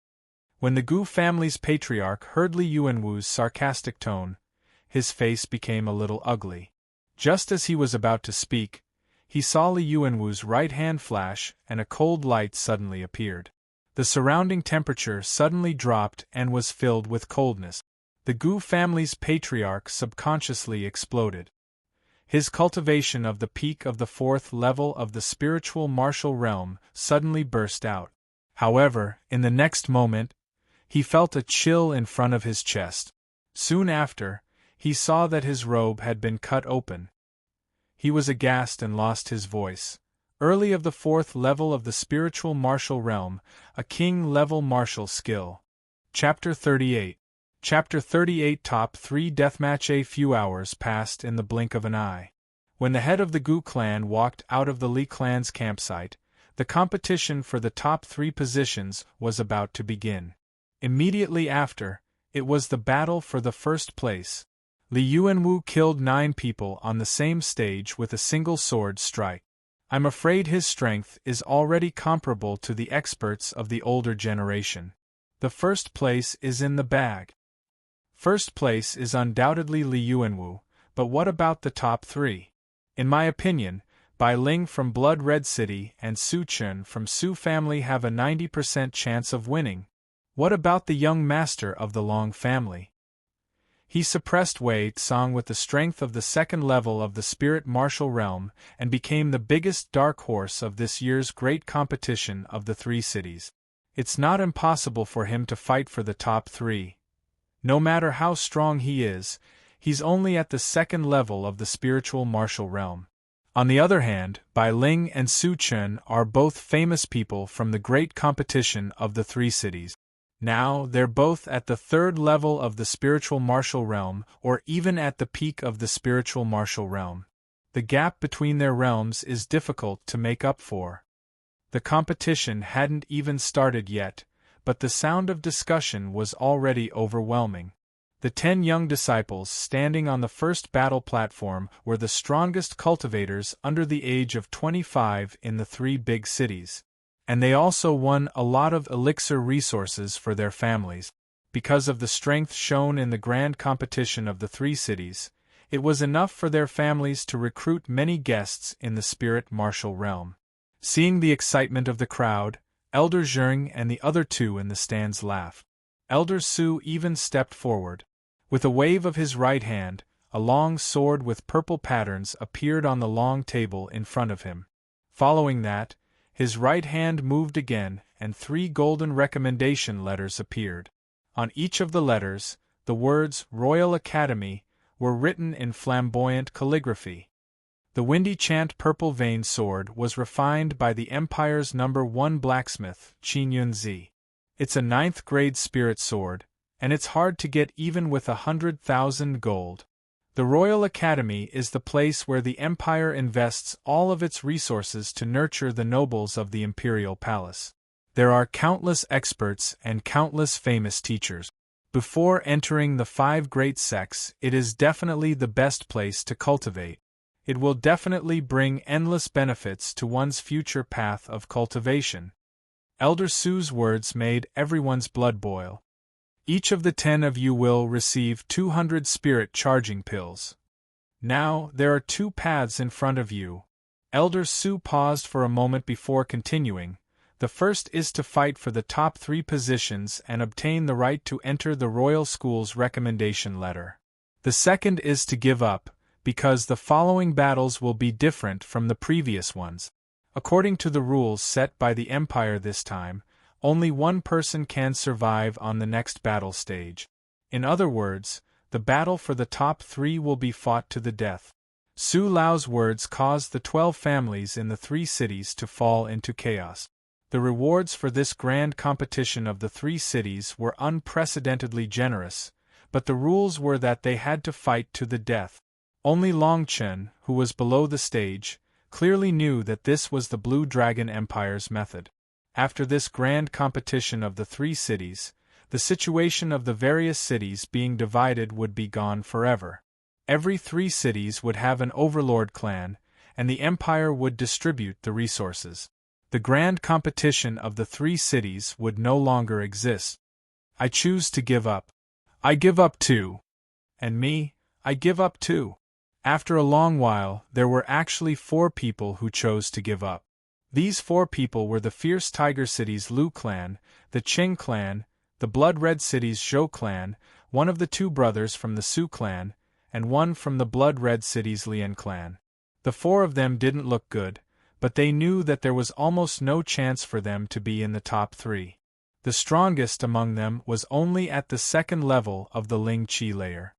When the Gu family's patriarch heard Li Yuanwu's sarcastic tone, his face became a little ugly. Just as he was about to speak, he saw Li Yuanwu's right hand flash and a cold light suddenly appeared. The surrounding temperature suddenly dropped and was filled with coldness. The Gu family's patriarch subconsciously exploded. His cultivation of the peak of the 4th level of the spiritual martial realm suddenly burst out. However, in the next moment, he felt a chill in front of his chest. Soon after, he saw that his robe had been cut open. He was aghast and lost his voice. Early of the 4th level of the spiritual martial realm, a king-level martial skill. Chapter 38. Chapter 38 Top 3 Deathmatch. A few hours passed in the blink of an eye. When the head of the Gu clan walked out of the Li clan's campsite, the competition for the top 3 positions was about to begin. Immediately after, it was the battle for the first place. Li Yuanwu killed 9 people on the same stage with a single sword strike. I'm afraid his strength is already comparable to the experts of the older generation. The first place is in the bag. First place is undoubtedly Li Yuanwu, but what about the top 3? In my opinion, Bai Ling from Blood Red City and Su Chen from Su family have a 90% chance of winning. What about the young master of the Long family? He suppressed Wei Tsang with the strength of the 2nd level of the spirit martial realm and became the biggest dark horse of this year's great competition of the 3 cities. It's not impossible for him to fight for the top 3. No matter how strong he is, he's only at the second level of the spiritual martial realm. On the other hand, Bai Ling and Su Chen are both famous people from the great competition of the 3 cities. Now, they're both at the third level of the spiritual martial realm, or even at the peak of the spiritual martial realm. The gap between their realms is difficult to make up for. The competition hadn't even started yet, but the sound of discussion was already overwhelming. The 10 young disciples standing on the first battle platform were the strongest cultivators under the age of 25 in the 3 big cities. And they also won a lot of elixir resources for their families. Because of the strength shown in the grand competition of the 3 cities, it was enough for their families to recruit many guests in the spirit martial realm. Seeing the excitement of the crowd, Elder Zheng and the other 2 in the stands laughed. Elder Su even stepped forward. With a wave of his right hand, a long sword with purple patterns appeared on the long table in front of him. Following that, his right hand moved again, and 3 golden recommendation letters appeared. On each of the letters, the words Royal Academy were written in flamboyant calligraphy. The windy chant Purple Vein Sword was refined by the Empire's number 1 blacksmith, Qin Yunzi. It's a 9th grade spirit sword, and it's hard to get even with 100,000 gold. The Royal Academy is the place where the Empire invests all of its resources to nurture the nobles of the Imperial Palace. There are countless experts and countless famous teachers. Before entering the 5 great sects, it is definitely the best place to cultivate. It will definitely bring endless benefits to one's future path of cultivation. Elder Su's words made everyone's blood boil. Each of the 10 of you will receive 200 spirit charging pills. Now, there are 2 paths in front of you. Elder Su paused for a moment before continuing. The first is to fight for the top 3 positions and obtain the right to enter the Royal School's recommendation letter. The second is to give up, because the following battles will be different from the previous ones. According to the rules set by the Empire this time, only one person can survive on the next battle stage. In other words, the battle for the top 3 will be fought to the death. Su Lao's words caused the 12 families in the 3 cities to fall into chaos. The rewards for this grand competition of the 3 cities were unprecedentedly generous, but the rules were that they had to fight to the death. Only Long Chen, who was below the stage, clearly knew that this was the Blue Dragon Empire's method. After this grand competition of the 3 cities, the situation of the various cities being divided would be gone forever. Every 3 cities would have an overlord clan, and the Empire would distribute the resources. The grand competition of the 3 cities would no longer exist. I choose to give up. I give up too. And me, I give up too. After a long while, there were actually 4 people who chose to give up. These 4 people were the Fierce Tiger City's Lu clan, the Qing clan, the Blood Red City's Zhou clan, one of the 2 brothers from the Su clan, and one from the Blood Red City's Lian clan. The 4 of them didn't look good, but they knew that there was almost no chance for them to be in the top 3. The strongest among them was only at the 2nd level of the Ling Qi layer.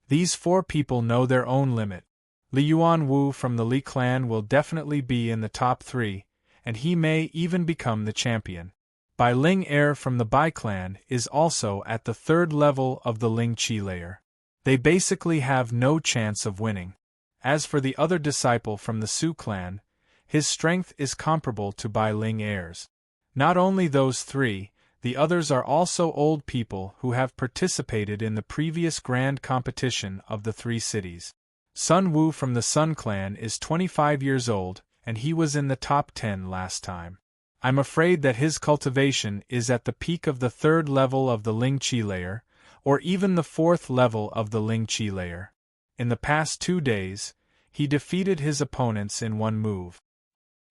These 4 people know their own limit. Li Yuan Wu from the Li clan will definitely be in the top 3, and he may even become the champion. Bai Ling heir from the Bai clan is also at the 3rd level of the Ling Qi layer. They basically have no chance of winning. As for the other disciple from the Su clan, his strength is comparable to Bai Ling heir's. Not only those 3, the others are also old people who have participated in the previous grand competition of the 3 cities. Sun Wu from the Sun clan is 25 years old, and he was in the top 10 last time. I'm afraid that his cultivation is at the peak of the 3rd level of the Ling Qi layer, or even the 4th level of the Ling Qi layer. In the past 2 days, he defeated his opponents in one move.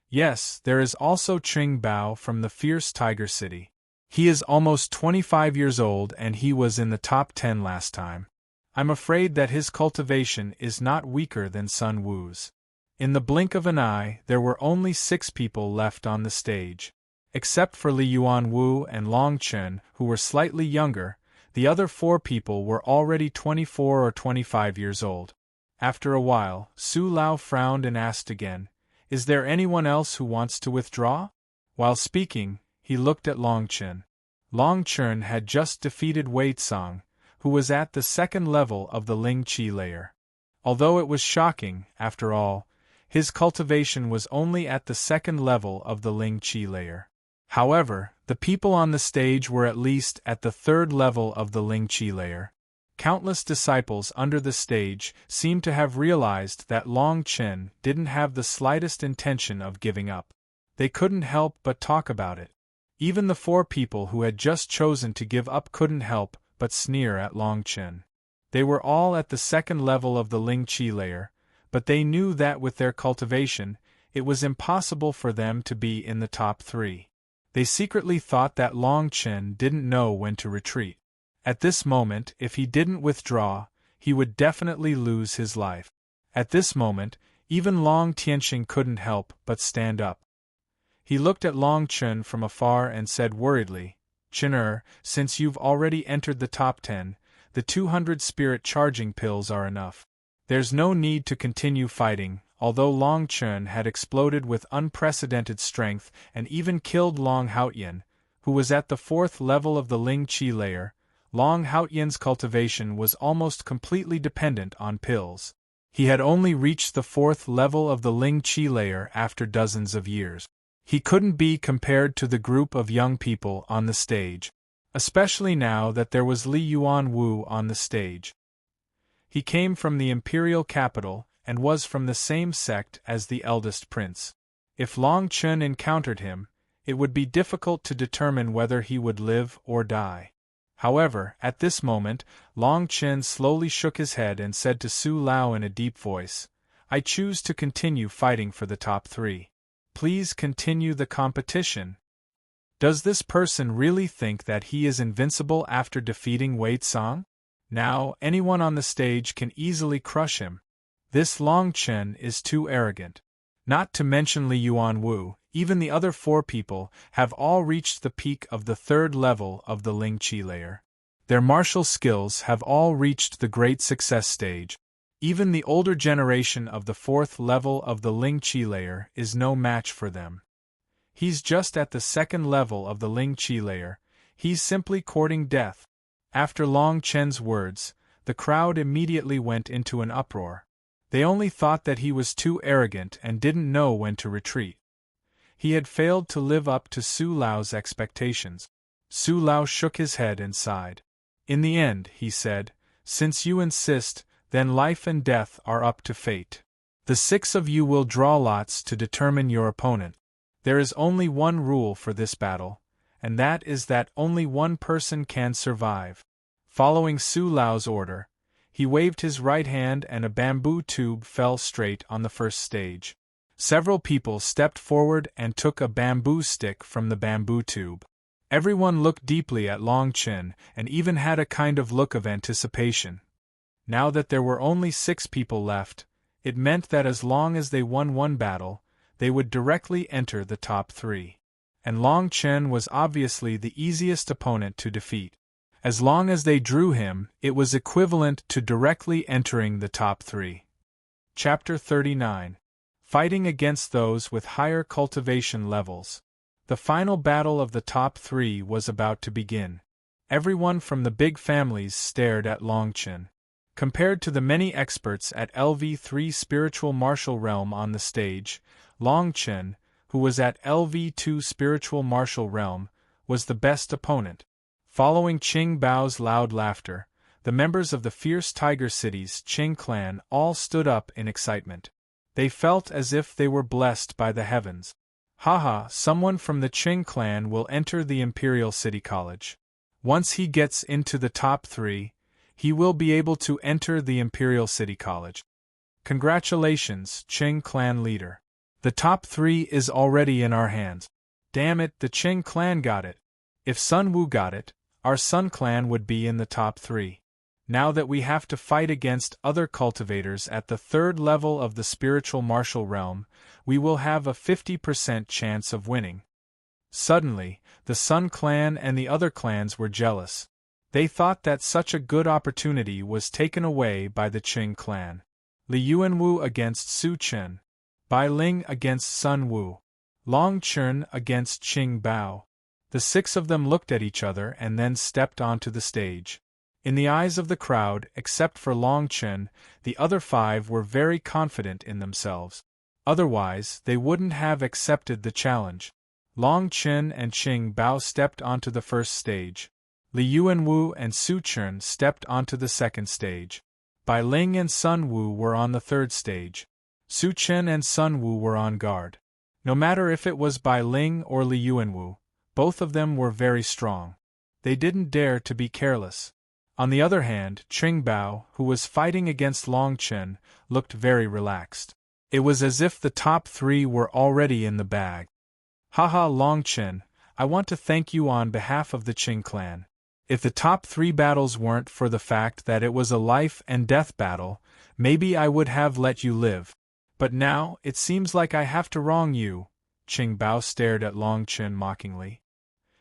Yes, there is also Qing Bao from the Fierce Tiger City. He is almost 25 years old and he was in the top 10 last time. I'm afraid that his cultivation is not weaker than Sun Wu's. In the blink of an eye, there were only 6 people left on the stage. Except for Li Yuanwu and Long Chen, who were slightly younger, the other 4 people were already 24 or 25 years old. After a while, Su Lao frowned and asked again, "Is there anyone else who wants to withdraw?" While speaking, he looked at Long Chen. Long Chen had just defeated Wei Tsang, who was at the 2nd level of the Ling Qi layer. Although it was shocking, after all, his cultivation was only at the 2nd level of the Ling Qi layer. However, the people on the stage were at least at the 3rd level of the Ling Qi layer. Countless disciples under the stage seemed to have realized that Long Chen didn't have the slightest intention of giving up. They couldn't help but talk about it. Even the 4 people who had just chosen to give up couldn't help but sneer at Long Chen. They were all at the 2nd level of the Ling Qi layer, but they knew that with their cultivation, it was impossible for them to be in the top 3. They secretly thought that Long Chen didn't know when to retreat. At this moment, if he didn't withdraw, he would definitely lose his life. At this moment, even Long Tianxing couldn't help but stand up. He looked at Long Chen from afar and said worriedly, "Chen, since you've already entered the top 10, the 200 spirit charging pills are enough. There's no need to continue fighting." Although Long Chen had exploded with unprecedented strength and even killed Long Haotian, who was at the 4th level of the Ling Qi layer, Long Haotian's cultivation was almost completely dependent on pills. He had only reached the 4th level of the Ling Qi layer after dozens of years. He couldn't be compared to the group of young people on the stage, especially now that there was Li Yuanwu on the stage. He came from the imperial capital and was from the same sect as the eldest prince. If Long Chen encountered him, it would be difficult to determine whether he would live or die. However, at this moment, Long Chen slowly shook his head and said to Su Lao in a deep voice, "I choose to continue fighting for the top 3. Please continue the competition." Does this person really think that he is invincible after defeating Wei Tsang? Now, anyone on the stage can easily crush him. This Long Chen is too arrogant. Not to mention Li Yuanwu, even the other 4 people have all reached the peak of the 3rd level of the Ling Qi layer. Their martial skills have all reached the great success stage. Even the older generation of the 4th level of the Ling Qi layer is no match for them. He's just at the 2nd level of the Ling Qi layer. He's simply courting death. After Long Chen's words, the crowd immediately went into an uproar. They only thought that he was too arrogant and didn't know when to retreat. He had failed to live up to Su Lao's expectations. Su Lao shook his head and sighed. "In the end," he said, "since you insist, then life and death are up to fate. The 6 of you will draw lots to determine your opponent. There is only one rule for this battle, and that is that only one person can survive." Following Su Lao's order, he waved his right hand and a bamboo tube fell straight on the first stage. Several people stepped forward and took a bamboo stick from the bamboo tube. Everyone looked deeply at Long Chen and even had a kind of look of anticipation. Now that there were only 6 people left, it meant that as long as they won one battle, they would directly enter the top 3. And Long Chen was obviously the easiest opponent to defeat. As long as they drew him, it was equivalent to directly entering the top 3. Chapter 39. Fighting against those with higher cultivation levels. The final battle of the top 3 was about to begin. Everyone from the big families stared at Long Chen. Compared to the many experts at LV3 Spiritual Martial Realm on the stage, Long Chen, who was at LV2 Spiritual Martial Realm, was the best opponent. Following Qing Bao's loud laughter, the members of the fierce Tiger City's Qing clan all stood up in excitement. They felt as if they were blessed by the heavens. Haha, someone from the Qing clan will enter the Imperial City College. Once he gets into the top 3, he will be able to enter the Imperial City College. Congratulations, Qing clan leader. The top 3 is already in our hands. Damn it, the Qing clan got it. If Sun Wu got it, our Sun clan would be in the top 3. Now that we have to fight against other cultivators at the 3rd level of the spiritual martial realm, we will have a 50% chance of winning. Suddenly, the Sun Clan and the other clans were jealous. They thought that such a good opportunity was taken away by the Qing clan. Li Yuanwu against Su Chen. Bai Ling against Sun Wu. Long Chen against Qing Bao. The six of them looked at each other and then stepped onto the stage. In the eyes of the crowd, except for Long Chen, the other five were very confident in themselves. Otherwise, they wouldn't have accepted the challenge. Long Chen and Qing Bao stepped onto the first stage. Li Yuanwu and Su Chen stepped onto the second stage. Bai Ling and Sun Wu were on the third stage. Su Chen and Sun Wu were on guard. No matter if it was Bai Ling or Li Yuanwu, both of them were very strong. They didn't dare to be careless. On the other hand, Qing Bao, who was fighting against Long Chen, looked very relaxed. It was as if the top three were already in the bag. Haha, Long Chen, I want to thank you on behalf of the Qing clan. If the top three battles weren't for the fact that it was a life and death battle, maybe I would have let you live. But now, it seems like I have to wrong you. Qing Bao stared at Long Chen mockingly.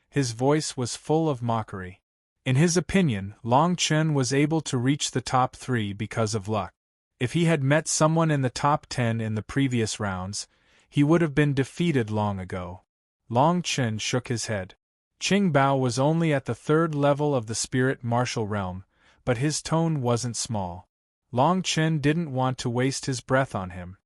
His voice was full of mockery. In his opinion, Long Chen was able to reach the top three because of luck. If he had met someone in the top 10 in the previous rounds, he would have been defeated long ago. Long Chen shook his head. Qing Bao was only at the third level of the spirit martial realm, but his tone wasn't small. Long Chen didn't want to waste his breath on him.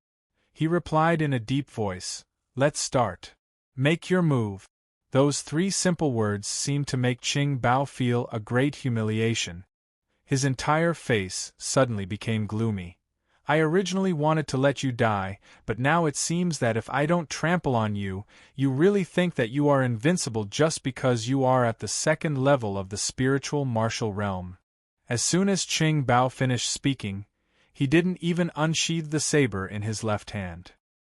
He replied in a deep voice, "Let's start. Make your move." Those three simple words seemed to make Qing Bao feel a great humiliation. His entire face suddenly became gloomy. I originally wanted to let you die, but now it seems that if I don't trample on you, you really think that you are invincible just because you are at the second level of the spiritual martial realm. As soon as Qing Bao finished speaking, he didn't even unsheath the saber in his left hand.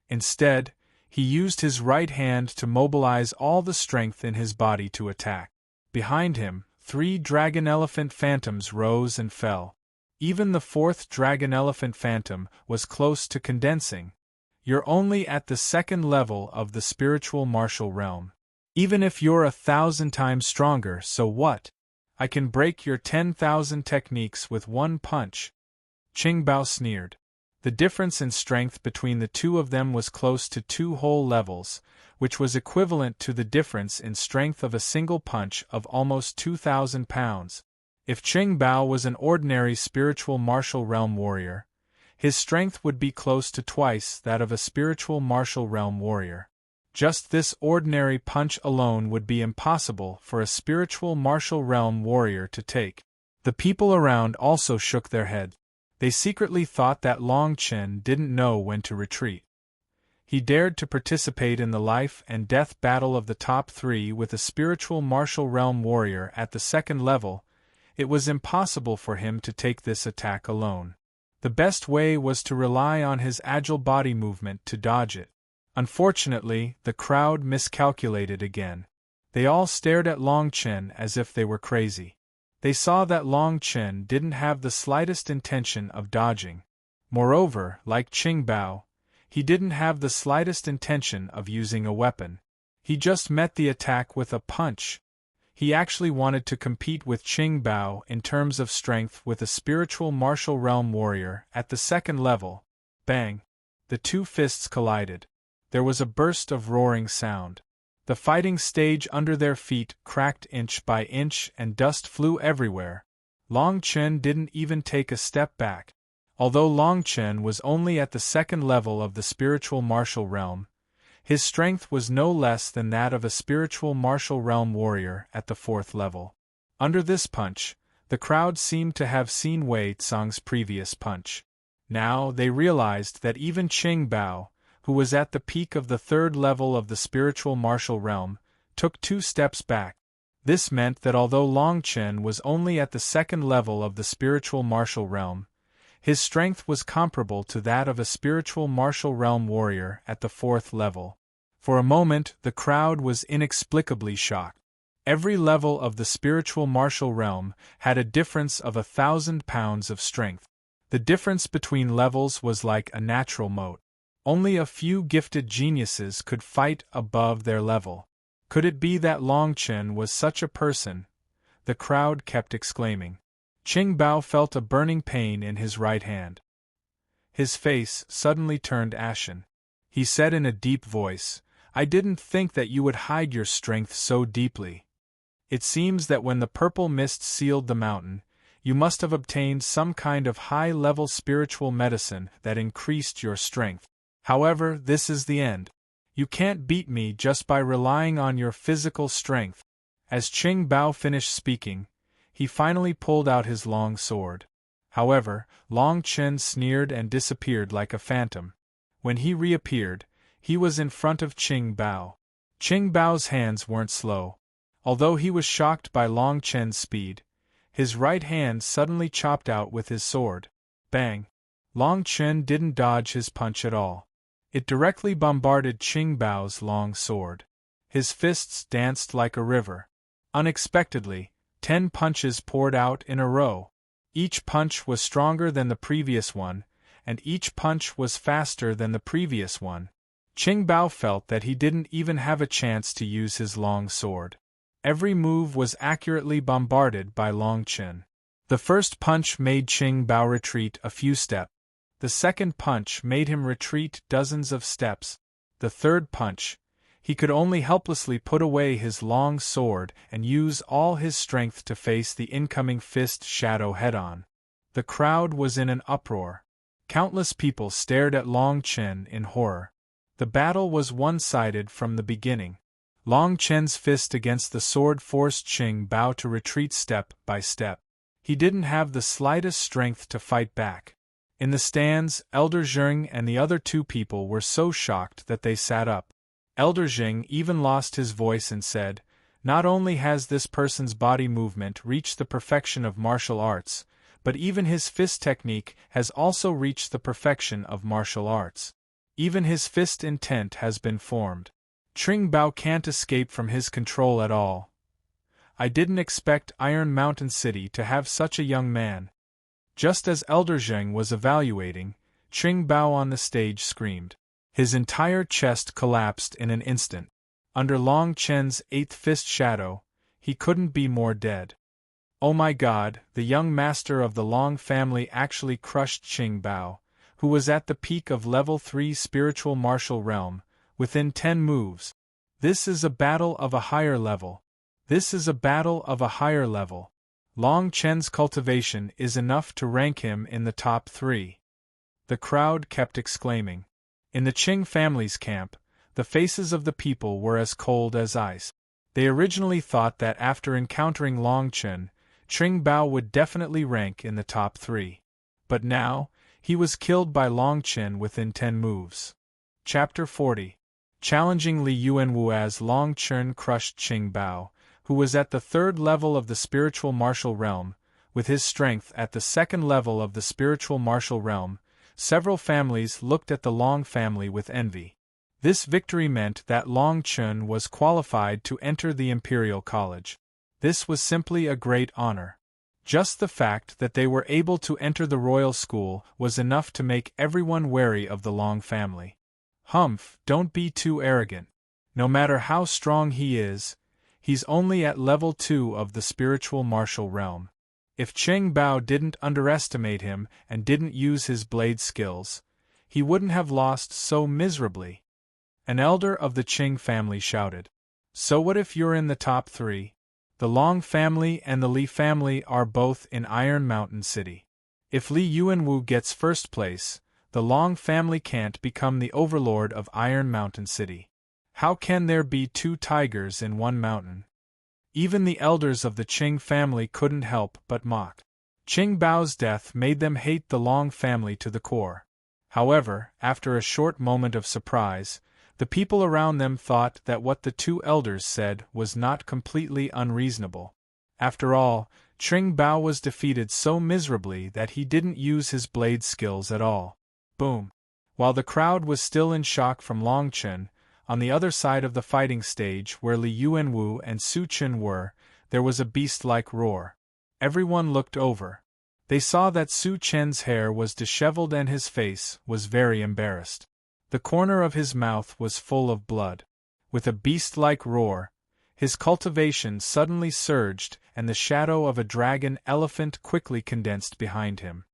Instead, he used his right hand to mobilize all the strength in his body to attack. Behind him, 3 dragon elephant phantoms rose and fell. Even the 4th dragon elephant phantom was close to condensing. You're only at the second level of the spiritual martial realm. Even if you're 1,000 times stronger, so what? I can break your 10,000 techniques with one punch. Qing Bao sneered. The difference in strength between the two of them was close to 2 whole levels, which was equivalent to the difference in strength of a single punch of almost 2,000 pounds. If Qing Bao was an ordinary spiritual martial realm warrior, his strength would be close to twice that of a spiritual martial realm warrior. Just this ordinary punch alone would be impossible for a spiritual martial realm warrior to take. The people around also shook their heads. They secretly thought that Long Chen didn't know when to retreat. He dared to participate in the life and death battle of the top 3 with a spiritual martial realm warrior at the second level. It was impossible for him to take this attack alone. The best way was to rely on his agile body movement to dodge it. Unfortunately, the crowd miscalculated again. They all stared at Long Chen as if they were crazy. They saw that Long Chen didn't have the slightest intention of dodging. Moreover, like Qing Bao, he didn't have the slightest intention of using a weapon. He just met the attack with a punch. He actually wanted to compete with Qing Bao in terms of strength with a spiritual martial realm warrior at the second level. Bang! The 2 fists collided. There was a burst of roaring sound. The fighting stage under their feet cracked inch by inch and dust flew everywhere. Long Chen didn't even take a step back. Although Long Chen was only at the second level of the spiritual martial realm, his strength was no less than that of a spiritual martial realm warrior at the 4th level. Under this punch, the crowd seemed to have seen Wei Tsang's previous punch. Now they realized that even Qing Bao, who was at the peak of the 3rd level of the spiritual martial realm, took 2 steps back. This meant that although Long Chen was only at the second level of the spiritual martial realm, his strength was comparable to that of a spiritual martial realm warrior at the 4th level. For a moment, the crowd was inexplicably shocked. Every level of the spiritual martial realm had a difference of 1,000 pounds of strength. The difference between levels was like a natural moat. Only a few gifted geniuses could fight above their level. Could it be that Long Chen was such a person? The crowd kept exclaiming. Qing Bao felt a burning pain in his right hand. His face suddenly turned ashen. He said in a deep voice, "I didn't think that you would hide your strength so deeply. It seems that when the purple mist sealed the mountain, you must have obtained some kind of high-level spiritual medicine that increased your strength. However, this is the end. You can't beat me just by relying on your physical strength." As Qing Bao finished speaking, he finally pulled out his long sword. However, Long Chen sneered and disappeared like a phantom. When he reappeared, he was in front of Qing Bao. Qing Bao's hands weren't slow. Although he was shocked by Long Chen's speed, his right hand suddenly chopped out with his sword. Bang! Long Chen didn't dodge his punch at all. It directly bombarded Qing Bao's long sword. His fists danced like a river. Unexpectedly, 10 punches poured out in a row. Each punch was stronger than the previous one, and each punch was faster than the previous one. Qing Bao felt that he didn't even have a chance to use his long sword. Every move was accurately bombarded by Long Chen. The first punch made Qing Bao retreat a few steps. The second punch made him retreat dozens of steps. The third punch, he could only helplessly put away his long sword and use all his strength to face the incoming fist shadow head-on. The crowd was in an uproar. Countless people stared at Long Chen in horror. The battle was one-sided from the beginning. Long Chen's fist against the sword forced Qing Bao to retreat step by step. He didn't have the slightest strength to fight back. In the stands, Elder Zheng and the other 2 people were so shocked that they sat up. Elder Zheng even lost his voice and said, "Not only has this person's body movement reached the perfection of martial arts, but even his fist technique has also reached the perfection of martial arts. Even his fist intent has been formed. Qing Bao can't escape from his control at all. I didn't expect Iron Mountain City to have such a young man." Just as Elder Zheng was evaluating, Qing Bao on the stage screamed. His entire chest collapsed in an instant. Under Long Chen's 8th fist shadow, he couldn't be more dead. Oh my God, the young master of the Long family actually crushed Qing Bao, who was at the peak of level 3 spiritual martial realm, within 10 moves. This is a battle of a higher level. This is a battle of a higher level. Long Chen's cultivation is enough to rank him in the top 3. The crowd kept exclaiming. In the Qing family's camp, the faces of the people were as cold as ice. They originally thought that after encountering Long Chen, Qing Bao would definitely rank in the top 3. But now, he was killed by Long Chen within 10 moves. Chapter 40. Challenging Li Yuanwu. As Long Chen crushed Qing Bao, who was at the 3rd level of the spiritual martial realm, with his strength at the 2nd level of the spiritual martial realm, several families looked at the Long family with envy. This victory meant that Long Chen was qualified to enter the Imperial College. This was simply a great honor. Just the fact that they were able to enter the royal school was enough to make everyone wary of the Long family. Humph, don't be too arrogant. No matter how strong he is, he's only at level 2 of the spiritual martial realm. If Qing Bao didn't underestimate him and didn't use his blade skills, he wouldn't have lost so miserably. An elder of the Qing family shouted. So what if you're in the top 3? The Long family and the Li family are both in Iron Mountain City. If Li Yuanwu gets first place, the Long family can't become the overlord of Iron Mountain City. How can there be 2 tigers in one mountain? Even the elders of the Qing family couldn't help but mock. Qing Bao's death made them hate the Long family to the core. However, after a short moment of surprise, the people around them thought that what the 2 elders said was not completely unreasonable. After all, Qing Bao was defeated so miserably that he didn't use his blade skills at all. Boom! While the crowd was still in shock from Long Chen, on the other side of the fighting stage where Li Yuanwu and Su Chen were, there was a beast-like roar. Everyone looked over. They saw that Su Chen's hair was disheveled and his face was very embarrassed. The corner of his mouth was full of blood. With a beast-like roar, His cultivation suddenly surged, and the shadow of a dragon elephant quickly condensed behind him.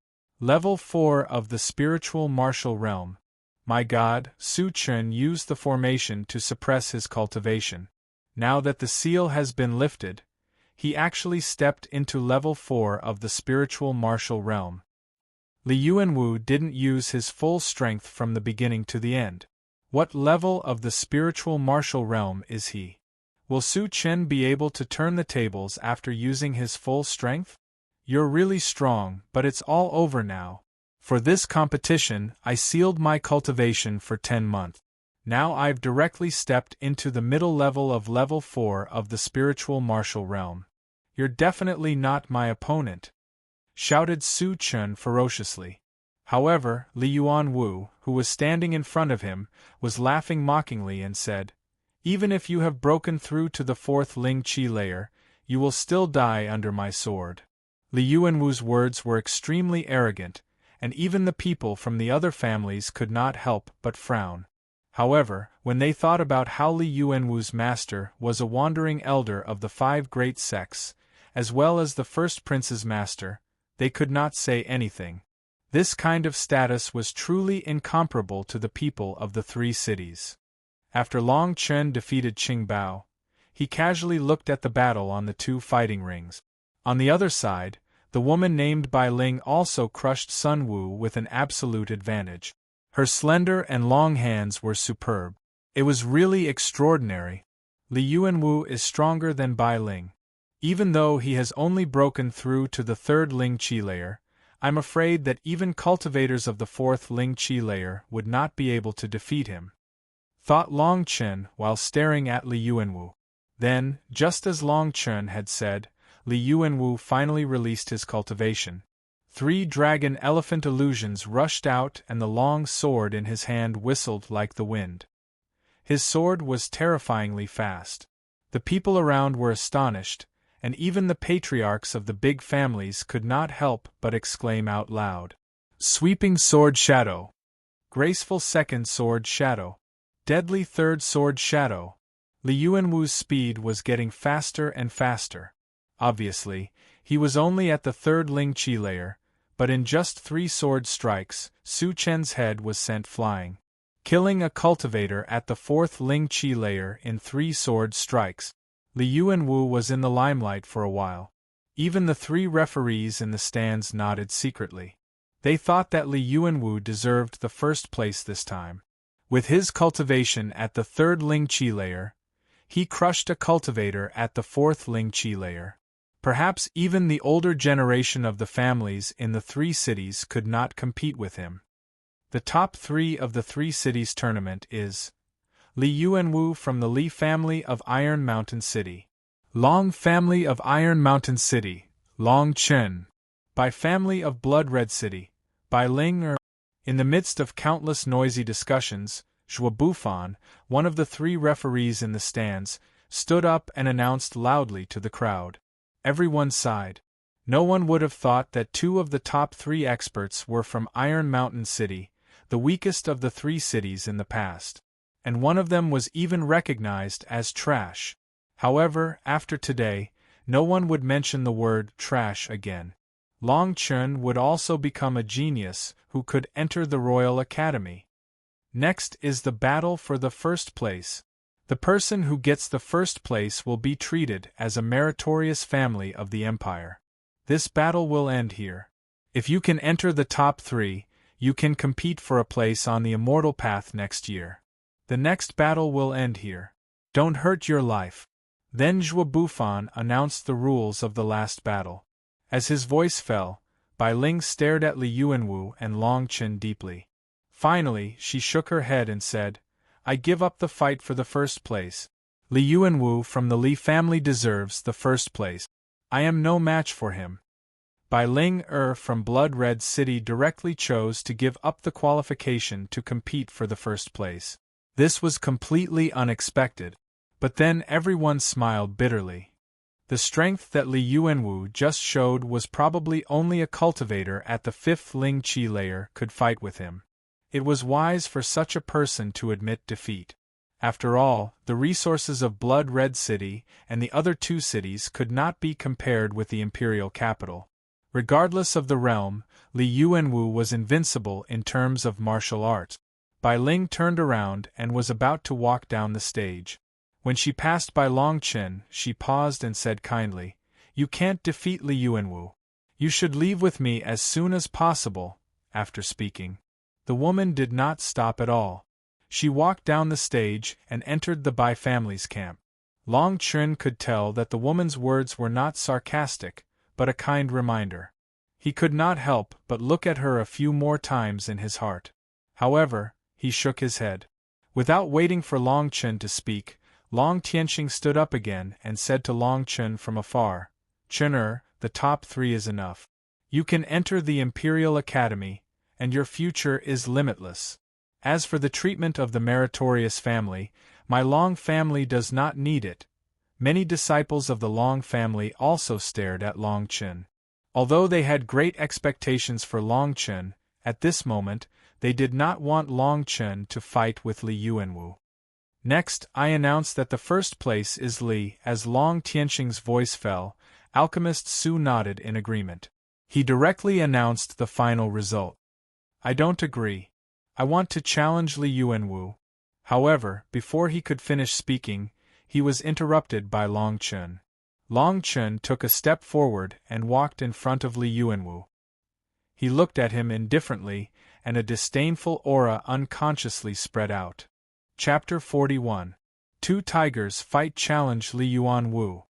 Level 4 of the spiritual martial realm. My god, Su Chen used the formation to suppress his cultivation. Now that the seal has been lifted, he actually stepped into level 4 of the spiritual martial realm. Li Yuanwu didn't use his full strength from the beginning to the end. What level of the spiritual martial realm is he? Will Su Chen be able to turn the tables after using his full strength? You're really strong, but it's all over now. For this competition, I sealed my cultivation for 10 months. Now I've directly stepped into the middle level of level 4 of the spiritual martial realm. You're definitely not my opponent, shouted Su Chen ferociously. However, Li Yuanwu, who was standing in front of him, was laughing mockingly and said, "Even if you have broken through to the 4th Ling Qi layer, you will still die under my sword." Li Yuanwu's words were extremely arrogant, and even the people from the other families could not help but frown. However, when they thought about how Li Yuanwu's master was a wandering elder of the 5 great sects, as well as the first prince's master, they could not say anything. This kind of status was truly incomparable to the people of the 3 cities. After Long Chen defeated Qingbao, he casually looked at the battle on the 2 fighting rings. On the other side, the woman named Bai Ling also crushed Sun Wu with an absolute advantage. Her slender and long hands were superb. It was really extraordinary. Li Yuanwu is stronger than Bai Ling. Even though he has only broken through to the 3rd Ling Qi layer, I'm afraid that even cultivators of the 4th Ling Qi layer would not be able to defeat him, thought Long Chen while staring at Li Yuanwu. Then, just as Long Chen had said, Li Yuanwu finally released his cultivation. 3 dragon elephant illusions rushed out and the long sword in his hand whistled like the wind. His sword was terrifyingly fast. The people around were astonished, and even the patriarchs of the big families could not help but exclaim out loud. Sweeping sword shadow. Graceful 2nd sword shadow. Deadly 3rd sword shadow. Li Yuanwu's speed was getting faster and faster. Obviously, he was only at the 3rd Ling Qi layer, but in just 3 sword strikes, Su Chen's head was sent flying, killing a cultivator at the 4th Ling Qi layer in 3 sword strikes. Li Yuanwu was in the limelight for a while. Even the 3 referees in the stands nodded secretly. They thought that Li Yuanwu deserved the 1st place this time. With his cultivation at the 3rd Ling Qi layer, he crushed a cultivator at the 4th Ling Qi layer. Perhaps even the older generation of the families in the 3 cities could not compete with him. The top 3 of the 3 cities tournament is Li Yuanwu from the Li family of Iron Mountain City, Long family of Iron Mountain City, Long Chen, Bai family of Blood Red City, Bai Ling. In the midst of countless noisy discussions, Zhuo Bufan, one of the 3 referees in the stands, stood up and announced loudly to the crowd. Everyone sighed. No one would have thought that 2 of the top 3 experts were from Iron Mountain City, the weakest of the 3 cities in the past. And one of them was even recognized as trash. However, after today, no one would mention the word trash again. Long Chen would also become a genius who could enter the Royal Academy. Next is the battle for the 1st place. The person who gets the 1st place will be treated as a meritorious family of the Empire. This battle will end here. If you can enter the top 3, you can compete for a place on the Immortal Path next year. The next battle will end here. Don't hurt your life. Then Zhuo Bufan announced the rules of the last battle. As his voice fell, Bai Ling stared at Li Yuanwu and Long Chen deeply. Finally, she shook her head and said, "I give up the fight for the 1st place. Li Yuanwu from the Li family deserves the 1st place. I am no match for him." Bai Ling from Blood Red City directly chose to give up the qualification to compete for the 1st place. This was completely unexpected. But then everyone smiled bitterly. The strength that Li Yuanwu just showed was probably only a cultivator at the 5th Ling Qi layer could fight with him. It was wise for such a person to admit defeat. After all, the resources of Blood Red City and the other two cities could not be compared with the imperial capital. Regardless of the realm, Li Yuanwu was invincible in terms of martial arts. Bai Ling turned around and was about to walk down the stage. When she passed by Long Chen, she paused and said kindly, "You can't defeat Li Yuanwu. You should leave with me as soon as possible." After speaking, the woman did not stop at all. She walked down the stage and entered the Bai family's camp. Long Chen could tell that the woman's words were not sarcastic, but a kind reminder. He could not help but look at her a few more times in his heart. However, he shook his head. Without waiting for Long Chen to speak, Long Tianxing stood up again and said to Long Chen from afar, "Chen, the top 3 is enough. You can enter the Imperial Academy, and your future is limitless. As for the treatment of the meritorious family, my Long family does not need it." Many disciples of the Long family also stared at Long Chen. Although they had great expectations for Long Chen, at this moment, they did not want Long Chen to fight with Li Yuanwu. "Next, I announce that the first place is Li." As Long Tianxing's voice fell, Alchemist Su nodded in agreement. He directly announced the final result. "I don't agree. I want to challenge Li Yuanwu." However, before he could finish speaking, he was interrupted by Long Chen. Long Chen took a step forward and walked in front of Li Yuanwu. He looked at him indifferently, and a disdainful aura unconsciously spread out. Chapter 41. 2 Tigers Fight Challenge Li Yuanwu.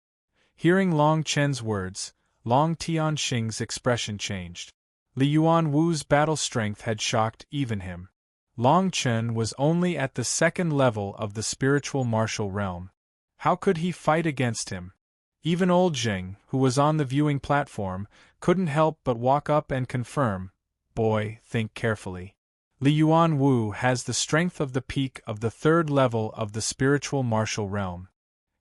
Hearing Long Chen's words, Long Tianxing's expression changed. Li Yuanwu's battle strength had shocked even him. Long Chen was only at the 2nd level of the spiritual martial realm. How could he fight against him? Even old Jing, who was on the viewing platform, couldn't help but walk up and confirm, "Boy, think carefully. Li Yuanwu has the strength of the peak of the 3rd level of the spiritual martial realm.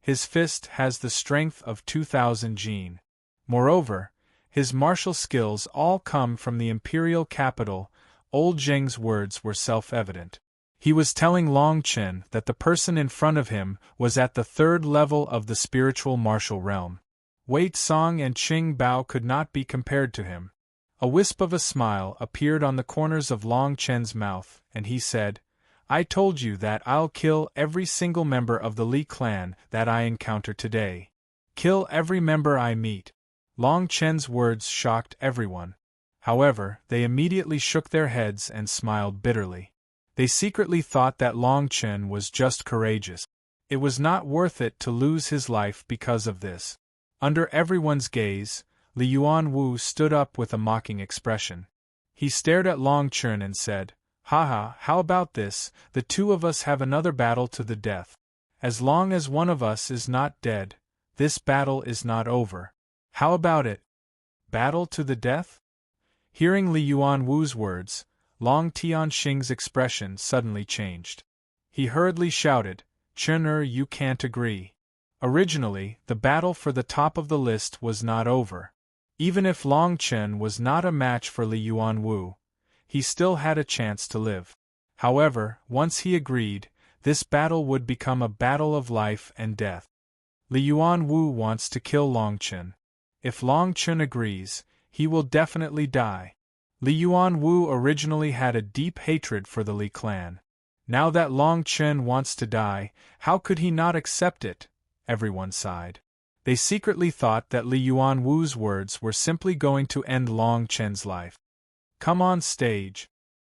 His fist has the strength of 2,000 jin. Moreover, his martial skills all come from the imperial capital." Old Jing's words were self-evident. He was telling Long Chen that the person in front of him was at the 3rd level of the spiritual martial realm. Wei Song and Qing Bao could not be compared to him. A wisp of a smile appeared on the corners of Long Chen's mouth, and he said, "I told you that I'll kill every single member of the Li clan that I encounter today. Kill every member I meet." Long Chen's words shocked everyone. However, they immediately shook their heads and smiled bitterly. They secretly thought that Long Chen was just courageous. It was not worth it to lose his life because of this. Under everyone's gaze, Li Yuanwu stood up with a mocking expression. He stared at Long Chen and said, "Haha, how about this? The 2 of us have another battle to the death. As long as one of us is not dead, this battle is not over. How about it? Battle to the death?" Hearing Li Yuanwu's words, Long Tianxing's expression suddenly changed. He hurriedly shouted, "Chen, you can't agree. Originally, the battle for the top of the list was not over. Even if Long Chen was not a match for Li Yuanwu, he still had a chance to live. However, once he agreed, this battle would become a battle of life and death. Li Yuanwu wants to kill Long Chen. If Long Chen agrees, he will definitely die." Li Yuanwu originally had a deep hatred for the Li clan. Now that Long Chen wants to die, how could he not accept it? Everyone sighed. They secretly thought that Li Yuanwu's words were simply going to end Long Chen's life. "Come on stage."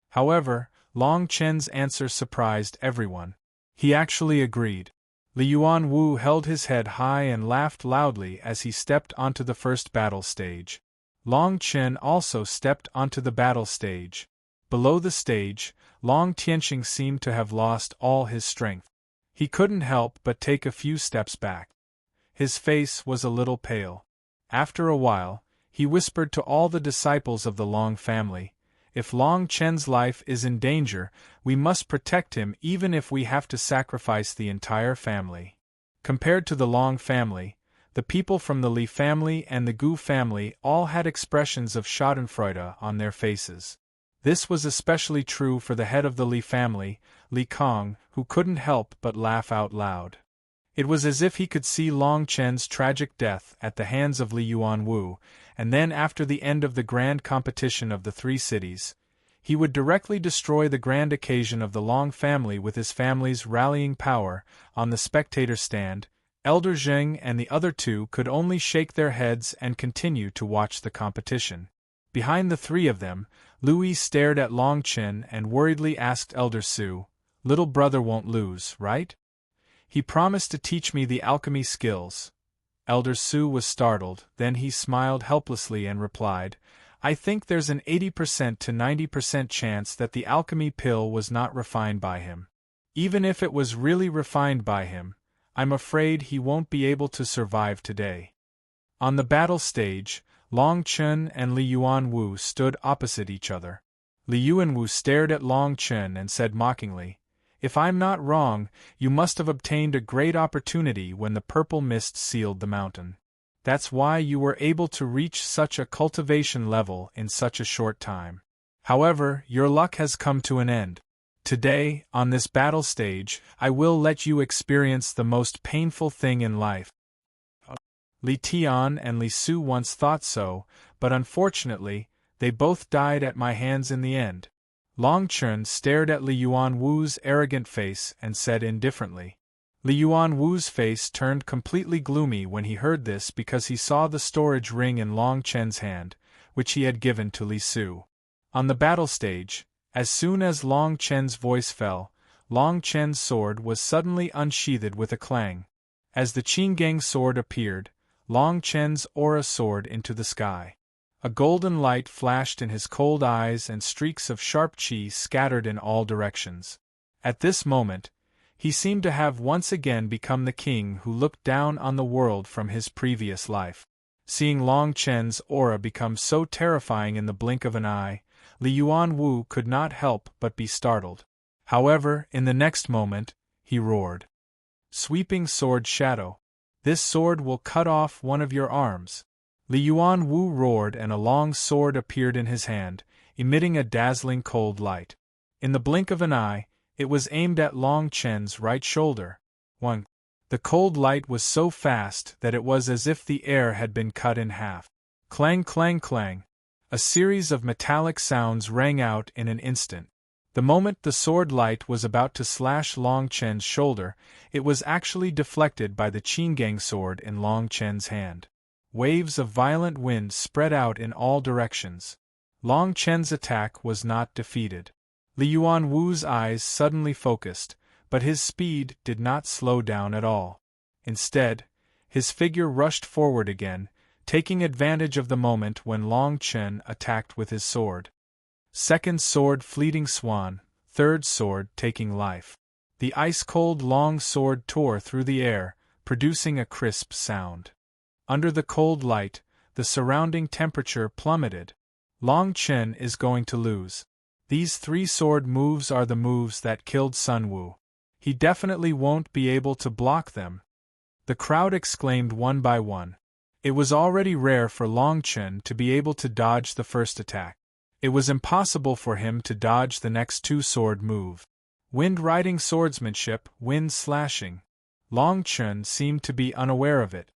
However, Long Chen's answer surprised everyone. He actually agreed. Li Yuanwu held his head high and laughed loudly as he stepped onto the first battle stage. Long Chen also stepped onto the battle stage. Below the stage, Long Tianxing seemed to have lost all his strength. He couldn't help but take a few steps back. His face was a little pale. After a while, he whispered to all the disciples of the Long family, "If Long Chen's life is in danger, we must protect him even if we have to sacrifice the entire family." Compared to the Long family, the people from the Li family and the Gu family all had expressions of schadenfreude on their faces. This was especially true for the head of the Li family, Li Kong, who couldn't help but laugh out loud. It was as if he could see Long Chen's tragic death at the hands of Li Yuanwu, and then after the end of the grand competition of the three cities, he would directly destroy the grand occasion of the Long family with his family's rallying power. On the spectator stand, Elder Zheng and the other two could only shake their heads and continue to watch the competition. Behind the three of them, Louis stared at Long Chen and worriedly asked Elder Su, "Little brother won't lose, right? He promised to teach me the alchemy skills." Elder Su was startled, then he smiled helplessly and replied, "I think there's an 80% to 90% chance that the alchemy pill was not refined by him. Even if it was really refined by him, I'm afraid he won't be able to survive today." On the battle stage, Long Chen and Li Yuanwu stood opposite each other. Li Yuanwu stared at Long Chen and said mockingly, "If I'm not wrong, you must have obtained a great opportunity when the purple mist sealed the mountain. That's why you were able to reach such a cultivation level in such a short time. However, your luck has come to an end. Today, on this battle stage, I will let you experience the most painful thing in life." Li Tian and Li Su once thought so, but unfortunately, they both died at my hands in the end. Long Chen stared at Li Yuanwu's arrogant face and said indifferently. Li Yuanwu's face turned completely gloomy when he heard this because he saw the storage ring in Long Chen's hand, which he had given to Li Su. On the battle stage, as soon as Long Chen's voice fell, Long Chen's sword was suddenly unsheathed with a clang. As the Qinggang sword appeared, Long Chen's aura soared into the sky. A golden light flashed in his cold eyes and streaks of sharp qi scattered in all directions. At this moment, he seemed to have once again become the king who looked down on the world from his previous life. Seeing Long Chen's aura become so terrifying in the blink of an eye, Li Yuanwu could not help but be startled. However, in the next moment, he roared. "Sweeping sword shadow! This sword will cut off one of your arms." Li Yuanwu roared and a long sword appeared in his hand, emitting a dazzling cold light. In the blink of an eye, it was aimed at Long Chen's right shoulder. 1. The cold light was so fast that it was as if the air had been cut in half. Clang, clang, clang. A series of metallic sounds rang out in an instant. The moment the sword light was about to slash Long Chen's shoulder, it was actually deflected by the Qinggang sword in Long Chen's hand. Waves of violent wind spread out in all directions. Long Chen's attack was not defeated. Li Yuanwu's eyes suddenly focused, but his speed did not slow down at all. Instead, his figure rushed forward again, taking advantage of the moment when Long Chen attacked with his sword. Second sword fleeting swan, third sword taking life. The ice-cold long sword tore through the air, producing a crisp sound. Under the cold light, the surrounding temperature plummeted. Long Chen is going to lose. These three sword moves are the moves that killed Sun Wu. He definitely won't be able to block them. The crowd exclaimed one by one. It was already rare for Long Chen to be able to dodge the first attack. It was impossible for him to dodge the next two sword move. Wind-riding swordsmanship, wind slashing. Long Chen seemed to be unaware of it.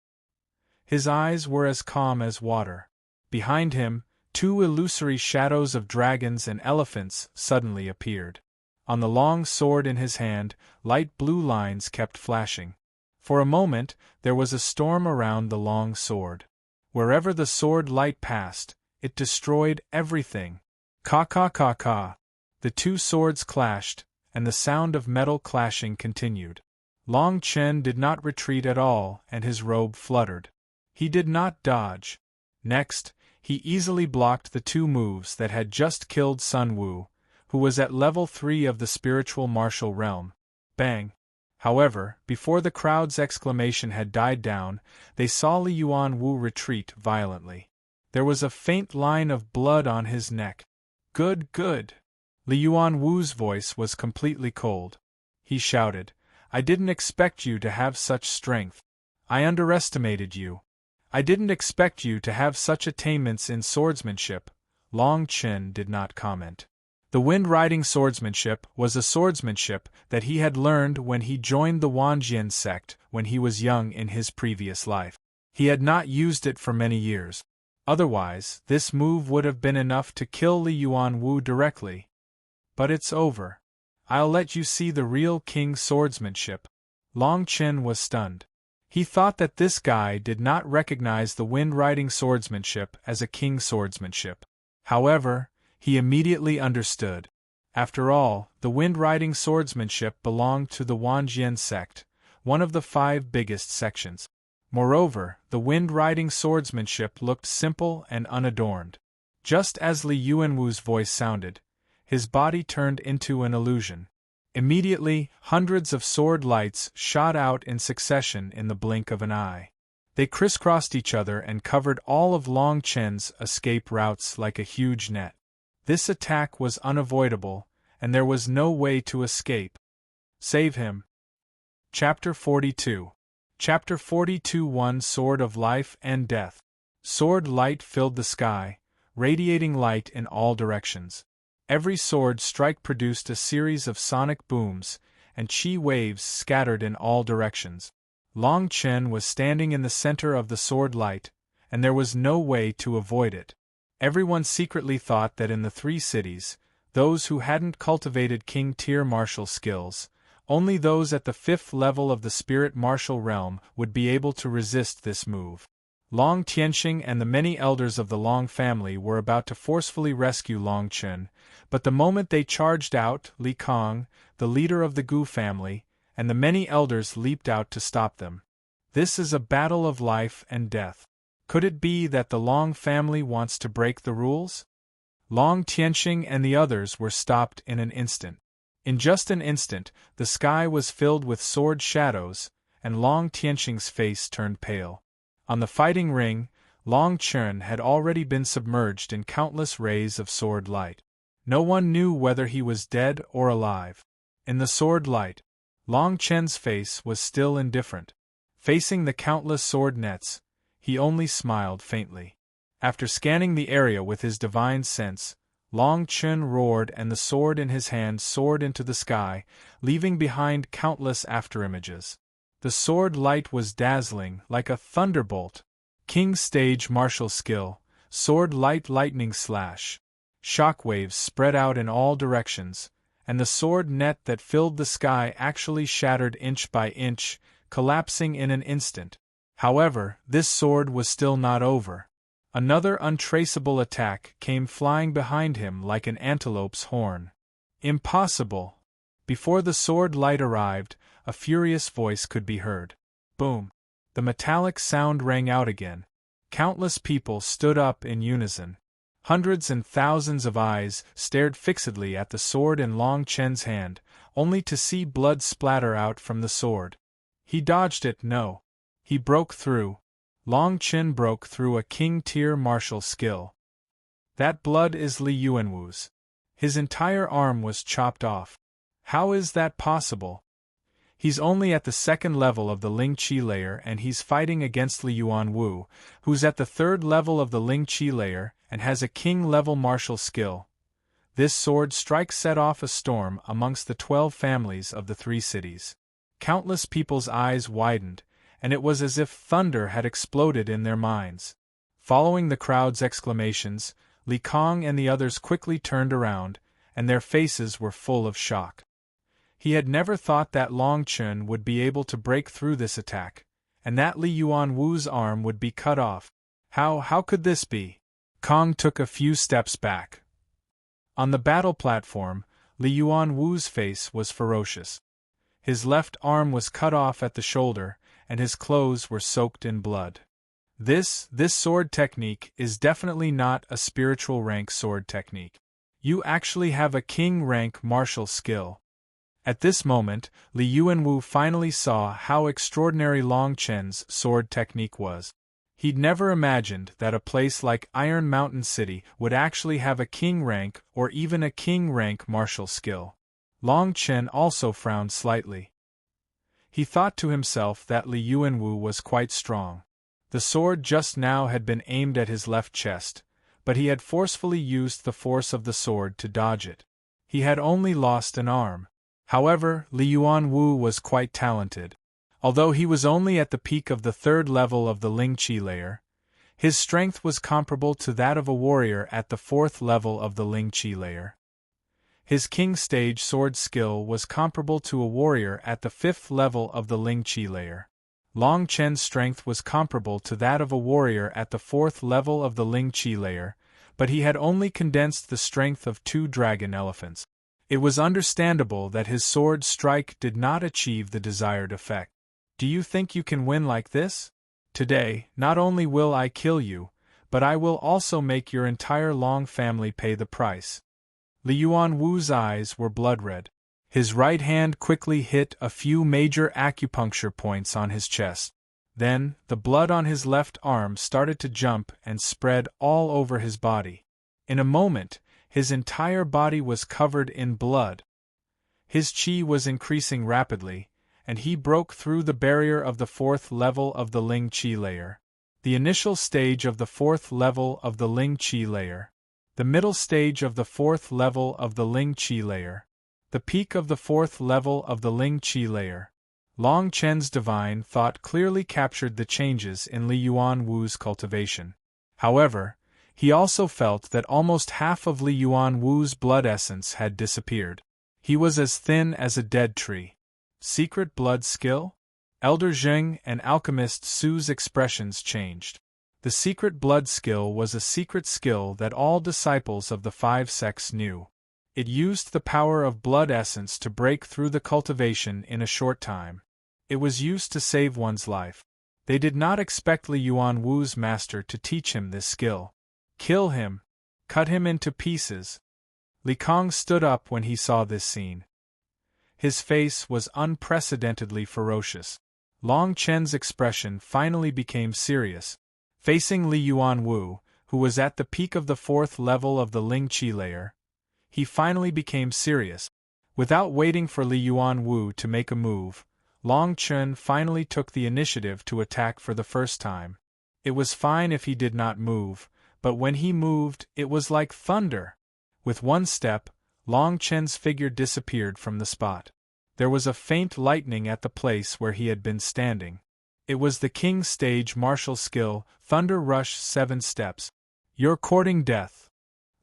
His eyes were as calm as water. Behind him, two illusory shadows of dragons and elephants suddenly appeared. On the long sword in his hand, light blue lines kept flashing. For a moment, there was a storm around the long sword. Wherever the sword light passed, it destroyed everything. Ka. The two swords clashed, and the sound of metal clashing continued. Long Chen did not retreat at all, and his robe fluttered. He did not dodge. Next, he easily blocked the two moves that had just killed Sun Wu, who was at level 3 of the spiritual martial realm. Bang! However, before the crowd's exclamation had died down, they saw Li Yuanwu retreat violently. There was a faint line of blood on his neck. Good, good. Li Yuanwu's voice was completely cold. He shouted, "I didn't expect you to have such strength. I underestimated you. I didn't expect you to have such attainments in swordsmanship." Long Chen did not comment. The wind-riding swordsmanship was a swordsmanship that he had learned when he joined the Wanjian sect when he was young in his previous life. He had not used it for many years. Otherwise, this move would have been enough to kill Li Yuanwu directly. But it's over. I'll let you see the real king's swordsmanship. Long Chen was stunned. He thought that this guy did not recognize the wind-riding swordsmanship as a king's swordsmanship. However, he immediately understood. After all, the wind-riding swordsmanship belonged to the Wanjian sect, one of the 5 biggest sections. Moreover, the wind-riding swordsmanship looked simple and unadorned. Just as Li Yuanwu's voice sounded, his body turned into an illusion. Immediately, hundreds of sword lights shot out in succession in the blink of an eye. They crisscrossed each other and covered all of Long Chen's escape routes like a huge net. This attack was unavoidable, and there was no way to escape. Save him. Chapter 42. Chapter 42. One Sword of Life and Death. Sword light filled the sky, radiating light in all directions. Every sword strike produced a series of sonic booms, and chi waves scattered in all directions. Long Chen was standing in the center of the sword light, and there was no way to avoid it. Everyone secretly thought that in the 3 cities, those who hadn't cultivated king-tier martial skills, only those at the 5th level of the spirit martial realm would be able to resist this move. Long Tianxing and the many elders of the Long family were about to forcefully rescue Long Chen, but the moment they charged out, Li Kong, the leader of the Gu family, and the many elders leaped out to stop them. This is a battle of life and death. Could it be that the Long family wants to break the rules? Long Tianxing and the others were stopped in an instant. In just an instant, the sky was filled with sword shadows, and Long Tianxing's face turned pale. On the fighting ring, Long Chen had already been submerged in countless rays of sword light. No one knew whether he was dead or alive. In the sword light, Long Chen's face was still indifferent. Facing the countless sword nets, he only smiled faintly. After scanning the area with his divine sense, Long Chen roared and the sword in his hand soared into the sky, leaving behind countless afterimages. The sword light was dazzling, like a thunderbolt. King's stage martial skill, sword light lightning slash. Shockwaves spread out in all directions, and the sword net that filled the sky actually shattered inch by inch, collapsing in an instant. However, this sword was still not over. Another untraceable attack came flying behind him like an antelope's horn. Impossible! Before the sword light arrived, a furious voice could be heard. Boom! The metallic sound rang out again. Countless people stood up in unison. Hundreds and thousands of eyes stared fixedly at the sword in Long Chen's hand, only to see blood splatter out from the sword. He dodged it, no. He broke through. Long Chen broke through a king-tier martial skill. That blood is Li Yuanwu's. His entire arm was chopped off. How is that possible? He's only at the 2nd level of the Ling Qi layer and he's fighting against Li Yuanwu, who's at the 3rd level of the Ling Qi layer and has a king-level martial skill. This sword strike set off a storm amongst the 12 families of the 3 cities. Countless people's eyes widened, and it was as if thunder had exploded in their minds. Following the crowd's exclamations, Li Kong and the others quickly turned around, and their faces were full of shock. He had never thought that Long Chen would be able to break through this attack, and that Li Yuanwu's arm would be cut off. How could this be? Kong took a few steps back. On the battle platform, Li Yuanwu's face was ferocious. His left arm was cut off at the shoulder, and his clothes were soaked in blood. This sword technique is definitely not a spiritual rank sword technique. You actually have a king rank martial skill. At this moment, Li Yuanwu finally saw how extraordinary Long Chen's sword technique was. He'd never imagined that a place like Iron Mountain City would actually have a king rank or even a king rank martial skill. Long Chen also frowned slightly. He thought to himself that Li Yuanwu was quite strong. The sword just now had been aimed at his left chest, but he had forcefully used the force of the sword to dodge it. He had only lost an arm. However, Li Yuanwu was quite talented. Although he was only at the peak of the 3rd level of the Ling Qi layer, his strength was comparable to that of a warrior at the 4th level of the Ling Qi layer. His king stage sword skill was comparable to a warrior at the 5th level of the Ling Qi layer. Long Chen's strength was comparable to that of a warrior at the 4th level of the Ling Qi layer, but he had only condensed the strength of 2 dragon elephants. It was understandable that his sword strike did not achieve the desired effect. Do you think you can win like this? Today, not only will I kill you, but I will also make your entire Long family pay the price. Li Yuanwu's eyes were blood-red. His right hand quickly hit a few major acupuncture points on his chest. Then, the blood on his left arm started to jump and spread all over his body. In a moment, his entire body was covered in blood. His qi was increasing rapidly, and he broke through the barrier of the 4th level of the Ling Qi layer. The initial stage of the 4th level of the Ling Qi layer. The middle stage of the 4th level of the Ling Qi layer. The peak of the 4th level of the Ling Qi layer. Long Chen's divine thought clearly captured the changes in Li Yuanwu's cultivation. However, he also felt that almost half of Li Yuanwu's blood essence had disappeared. He was as thin as a dead tree. Secret blood skill? Elder Zheng and alchemist Su's expressions changed. The secret blood skill was a secret skill that all disciples of the 5 sects knew. It used the power of blood essence to break through the cultivation in a short time. It was used to save one's life. They did not expect Li Yuanwu's master to teach him this skill. Kill him. Cut him into pieces. Li Kong stood up when he saw this scene. His face was unprecedentedly ferocious. Long Chen's expression finally became serious. Facing Li Yuanwu, who was at the peak of the 4th level of the Ling Qi layer, he finally became serious. Without waiting for Li Yuanwu to make a move, Long Chen finally took the initiative to attack for the first time. It was fine if he did not move, but when he moved, it was like thunder. With one step, Long Chen's figure disappeared from the spot. There was a faint lightning at the place where he had been standing. It was the king's stage martial skill, Thunder Rush 7 steps. You're courting death.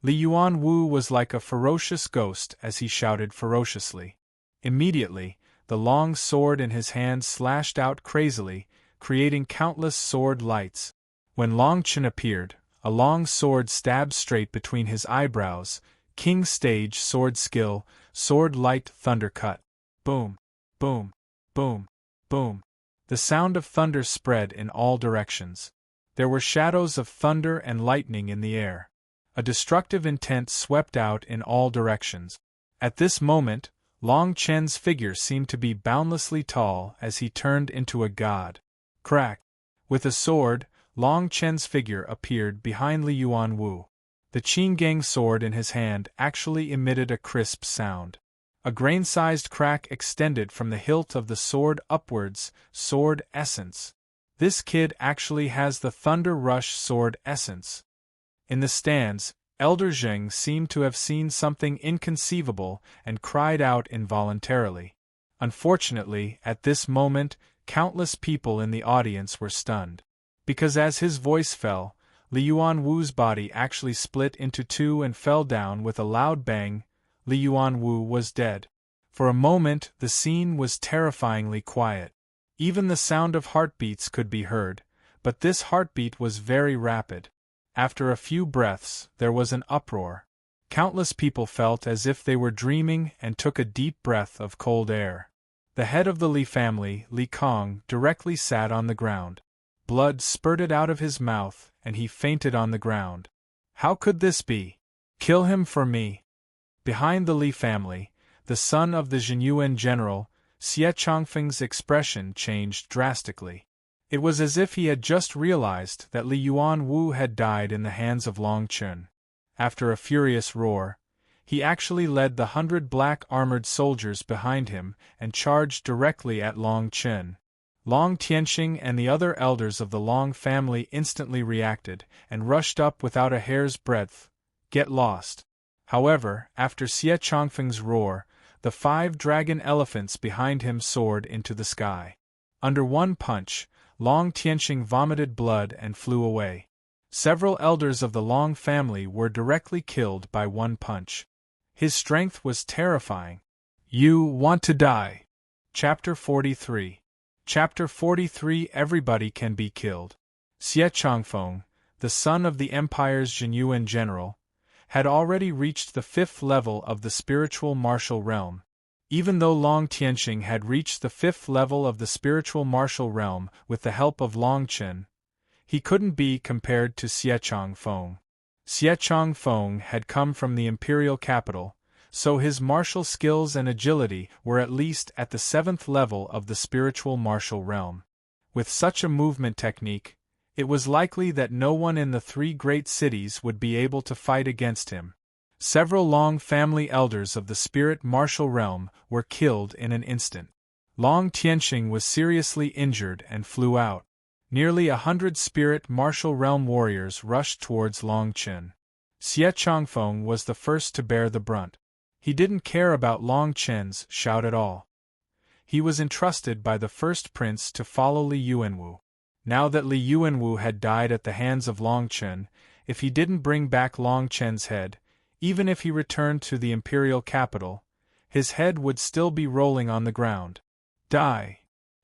Li Yuanwu was like a ferocious ghost as he shouted ferociously. Immediately, the long sword in his hand slashed out crazily, creating countless sword lights. When Long Chen appeared, a long sword stabbed straight between his eyebrows. King stage sword skill, sword light thunder cut. Boom, boom, boom, boom. The sound of thunder spread in all directions. There were shadows of thunder and lightning in the air. A destructive intent swept out in all directions. At this moment, Long Chen's figure seemed to be boundlessly tall as he turned into a god. Crack! With a sword, Long Chen's figure appeared behind Li Yuanwu. The Qinggang sword in his hand actually emitted a crisp sound. A grain-sized crack extended from the hilt of the sword upwards, sword essence. This kid actually has the Thunder Rush sword essence. In the stands, Elder Zheng seemed to have seen something inconceivable and cried out involuntarily. Unfortunately, at this moment, countless people in the audience were stunned. Because as his voice fell, Li Yuanwu's body actually split into 2 and fell down with a loud bang. Li Yuanwu was dead. For a moment, the scene was terrifyingly quiet. Even the sound of heartbeats could be heard, but this heartbeat was very rapid. After a few breaths, there was an uproar. Countless people felt as if they were dreaming and took a deep breath of cold air. The head of the Li family, Li Kong, directly sat on the ground. Blood spurted out of his mouth, and he fainted on the ground. How could this be? Kill him for me. Behind the Li family, the son of the Jinyuan general, Xie Chongfeng's expression changed drastically. It was as if he had just realized that Li Yuanwu had died in the hands of Long Chen. After a furious roar, he actually led the 100 black armored soldiers behind him and charged directly at Long Chen. Long Tianxing and the other elders of the Long family instantly reacted and rushed up without a hair's breadth. Get lost. However, after Xie Chongfeng's roar, the 5 dragon elephants behind him soared into the sky. Under one punch, Long Tianxing vomited blood and flew away. Several elders of the Long family were directly killed by one punch. His strength was terrifying. You want to die. Chapter 43. Chapter 43. Everybody can be killed. Xie Chongfeng, the son of the empire's Zhenyuan general, had already reached the 5th level of the spiritual martial realm. Even though Long Tianxing had reached the 5th level of the spiritual martial realm with the help of Long Chen, he couldn't be compared to Xie Chongfeng. Xie Chongfeng had come from the imperial capital, so his martial skills and agility were at least at the 7th level of the spiritual martial realm. With such a movement technique, it was likely that no one in the 3 great cities would be able to fight against him. Several Long family elders of the spirit martial realm were killed in an instant. Long Tianxing was seriously injured and flew out. Nearly 100 spirit martial realm warriors rushed towards Long Chen. Xie Chongfeng was the first to bear the brunt. He didn't care about Long Chen's shout at all. He was entrusted by the first prince to follow Li Yuanwu. Now that Li Yuanwu had died at the hands of Long Chen, if he didn't bring back Long Chen's head, even if he returned to the imperial capital, his head would still be rolling on the ground. Die!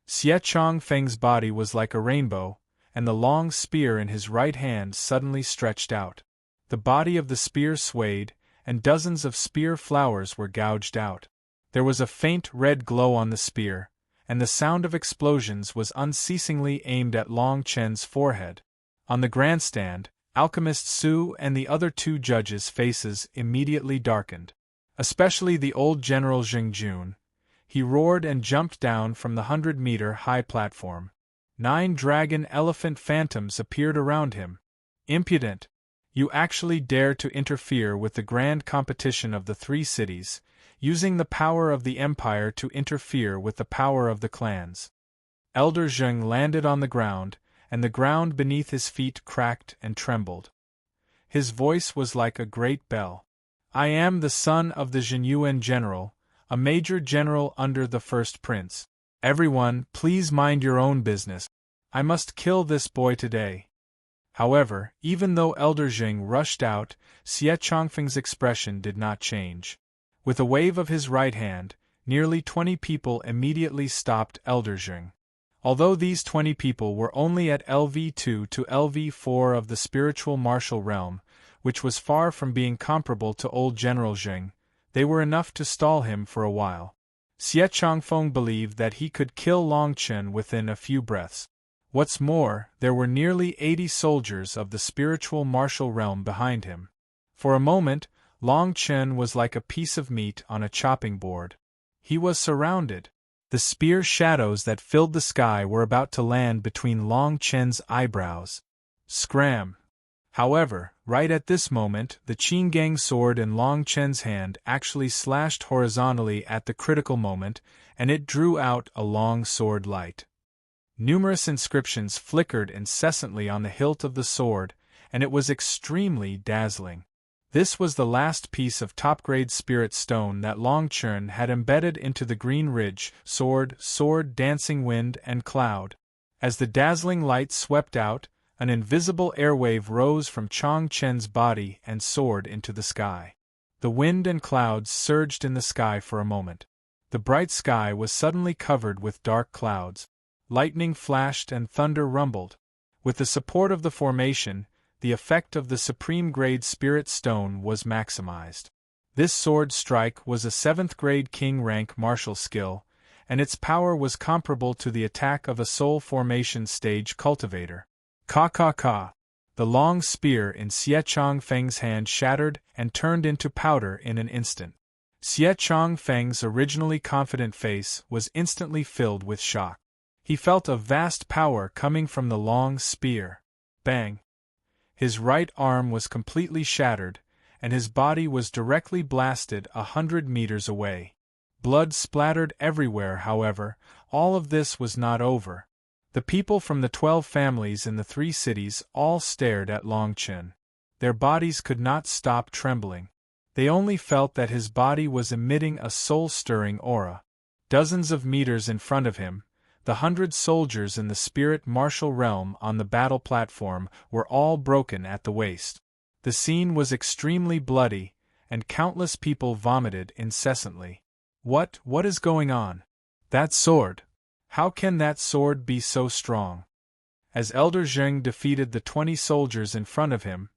Xie Chongfeng's body was like a rainbow, and the long spear in his right hand suddenly stretched out. The body of the spear swayed, and dozens of spear flowers were gouged out. There was a faint red glow on the spear, and the sound of explosions was unceasingly aimed at Long Chen's forehead. On the grandstand, Alchemist Su and the other 2 judges' faces immediately darkened. Especially the old General Zheng Jun. He roared and jumped down from the 100-meter-high platform. 9 dragon elephant phantoms appeared around him. Impudent! You actually dare to interfere with the grand competition of the 3 cities, using the power of the empire to interfere with the power of the clans. Elder Zheng landed on the ground, and the ground beneath his feet cracked and trembled. His voice was like a great bell. I am the son of the Zhenyuan general, a major general under the first prince. Everyone, please mind your own business. I must kill this boy today. However, even though Elder Zheng rushed out, Xie Chongfeng's expression did not change. With a wave of his right hand, nearly 20 people immediately stopped Elder Zheng. Although these 20 people were only at LV2 to LV4 of the spiritual martial realm, which was far from being comparable to old General Zheng, they were enough to stall him for a while. Xie Chongfeng believed that he could kill Long Chen within a few breaths. What's more, there were nearly 80 soldiers of the spiritual martial realm behind him. For a moment, Long Chen was like a piece of meat on a chopping board. He was surrounded. The spear shadows that filled the sky were about to land between Long Chen's eyebrows. Scram! However, right at this moment, the Qinggang sword in Long Chen's hand actually slashed horizontally at the critical moment, and it drew out a long sword light. Numerous inscriptions flickered incessantly on the hilt of the sword, and it was extremely dazzling. This was the last piece of top-grade spirit stone that Long Chen had embedded into the green ridge, sword, dancing wind, and cloud. As the dazzling light swept out, an invisible airwave rose from Chong Chen's body and soared into the sky. The wind and clouds surged in the sky for a moment. The bright sky was suddenly covered with dark clouds. Lightning flashed and thunder rumbled. With the support of the formation, the effect of the supreme-grade spirit stone was maximized. This sword strike was a 7th-grade king rank martial skill, and its power was comparable to the attack of a soul formation stage cultivator. Ka. The long spear in Xie Chongfeng's hand shattered and turned into powder in an instant. Xie Chongfeng's originally confident face was instantly filled with shock. He felt a vast power coming from the long spear. Bang! His right arm was completely shattered, and his body was directly blasted 100 meters away. Blood splattered everywhere. However, all of this was not over. The people from the 12 families in the 3 cities all stared at Long Chen. Their bodies could not stop trembling. They only felt that his body was emitting a soul-stirring aura. Dozens of meters in front of him, the 100 soldiers in the spirit martial realm on the battle platform were all broken at the waist. The scene was extremely bloody, and countless people vomited incessantly. What is going on? That sword! How can that sword be so strong? As Elder Zheng defeated the 20 soldiers in front of him,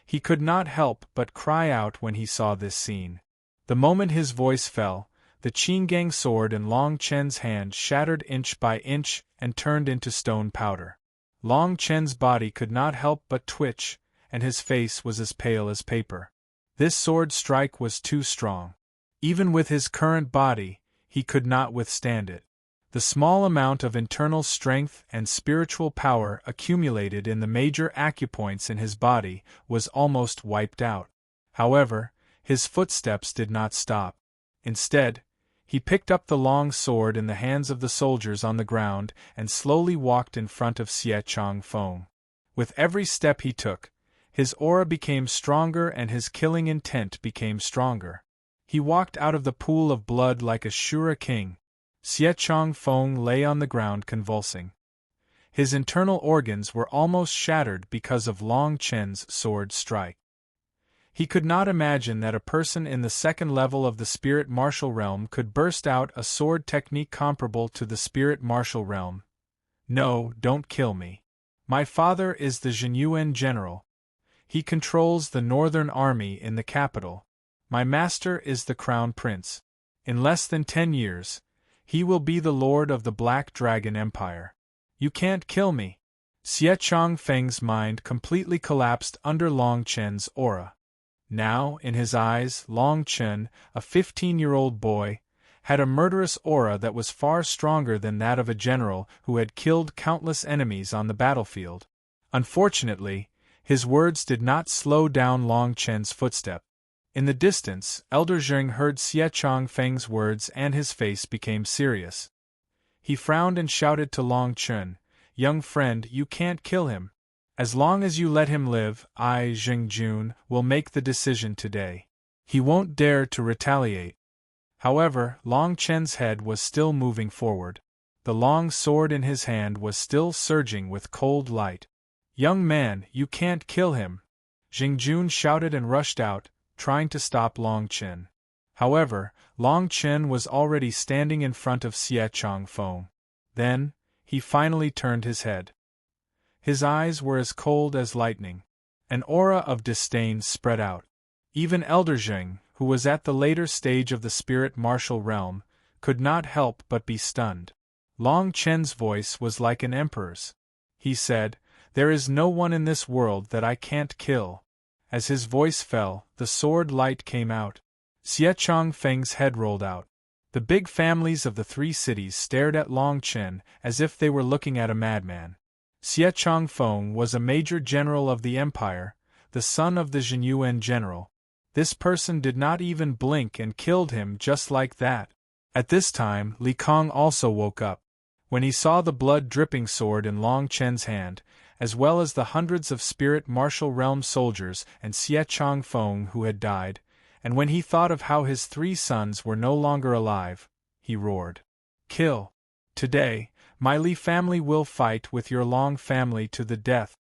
he could not help but cry out when he saw this scene. The moment his voice fell, the Qinggang sword in Long Chen's hand shattered inch by inch and turned into stone powder. Long Chen's body could not help but twitch, and his face was as pale as paper. This sword strike was too strong. Even with his current body, he could not withstand it. The small amount of internal strength and spiritual power accumulated in the major acupoints in his body was almost wiped out. However, his footsteps did not stop. Instead, he picked up the long sword in the hands of the soldiers on the ground and slowly walked in front of Xie Changfeng. With every step he took, his aura became stronger and his killing intent became stronger. He walked out of the pool of blood like a Shura king. Xie Changfeng lay on the ground convulsing. His internal organs were almost shattered because of Long Chen's sword strike. He could not imagine that a person in the second level of the spirit martial realm could burst out a sword technique comparable to the spirit martial realm. No, don't kill me. My father is the Zhenyuan general. He controls the northern army in the capital. My master is the crown prince. In less than 10 years, he will be the lord of the Black Dragon Empire. You can't kill me. Xie Changfeng's mind completely collapsed under Long Chen's aura. Now, in his eyes, Long Chen, a 15-year-old boy, had a murderous aura that was far stronger than that of a general who had killed countless enemies on the battlefield. Unfortunately, his words did not slow down Long Chen's footstep. In the distance, Elder Zheng heard Xie Changfeng's words and his face became serious. He frowned and shouted to Long Chen, "Young friend, you can't kill him. As long as you let him live, I, Zhengjun, will make the decision today. He won't dare to retaliate." However, Long Chen's head was still moving forward. The long sword in his hand was still surging with cold light. "Young man, you can't kill him!" Zhengjun shouted and rushed out, trying to stop Long Chen. However, Long Chen was already standing in front of Xie Changfeng. Then, he finally turned his head. His eyes were as cold as lightning. An aura of disdain spread out. Even Elder Zheng, who was at the later stage of the spirit martial realm, could not help but be stunned. Long Chen's voice was like an emperor's. He said, "There is no one in this world that I can't kill." As his voice fell, the sword light came out. Xie Changfeng's head rolled out. The big families of the 3 cities stared at Long Chen as if they were looking at a madman. Xie Changfeng was a major general of the empire, the son of the Zhenyuan general. This person did not even blink and killed him just like that. At this time, Li Kong also woke up. When he saw the blood-dripping sword in Long Chen's hand, as well as the hundreds of spirit martial realm soldiers and Xie Changfeng who had died, and when he thought of how his 3 sons were no longer alive, he roared, "Kill! Today, my Li family will fight with your Long family to the death."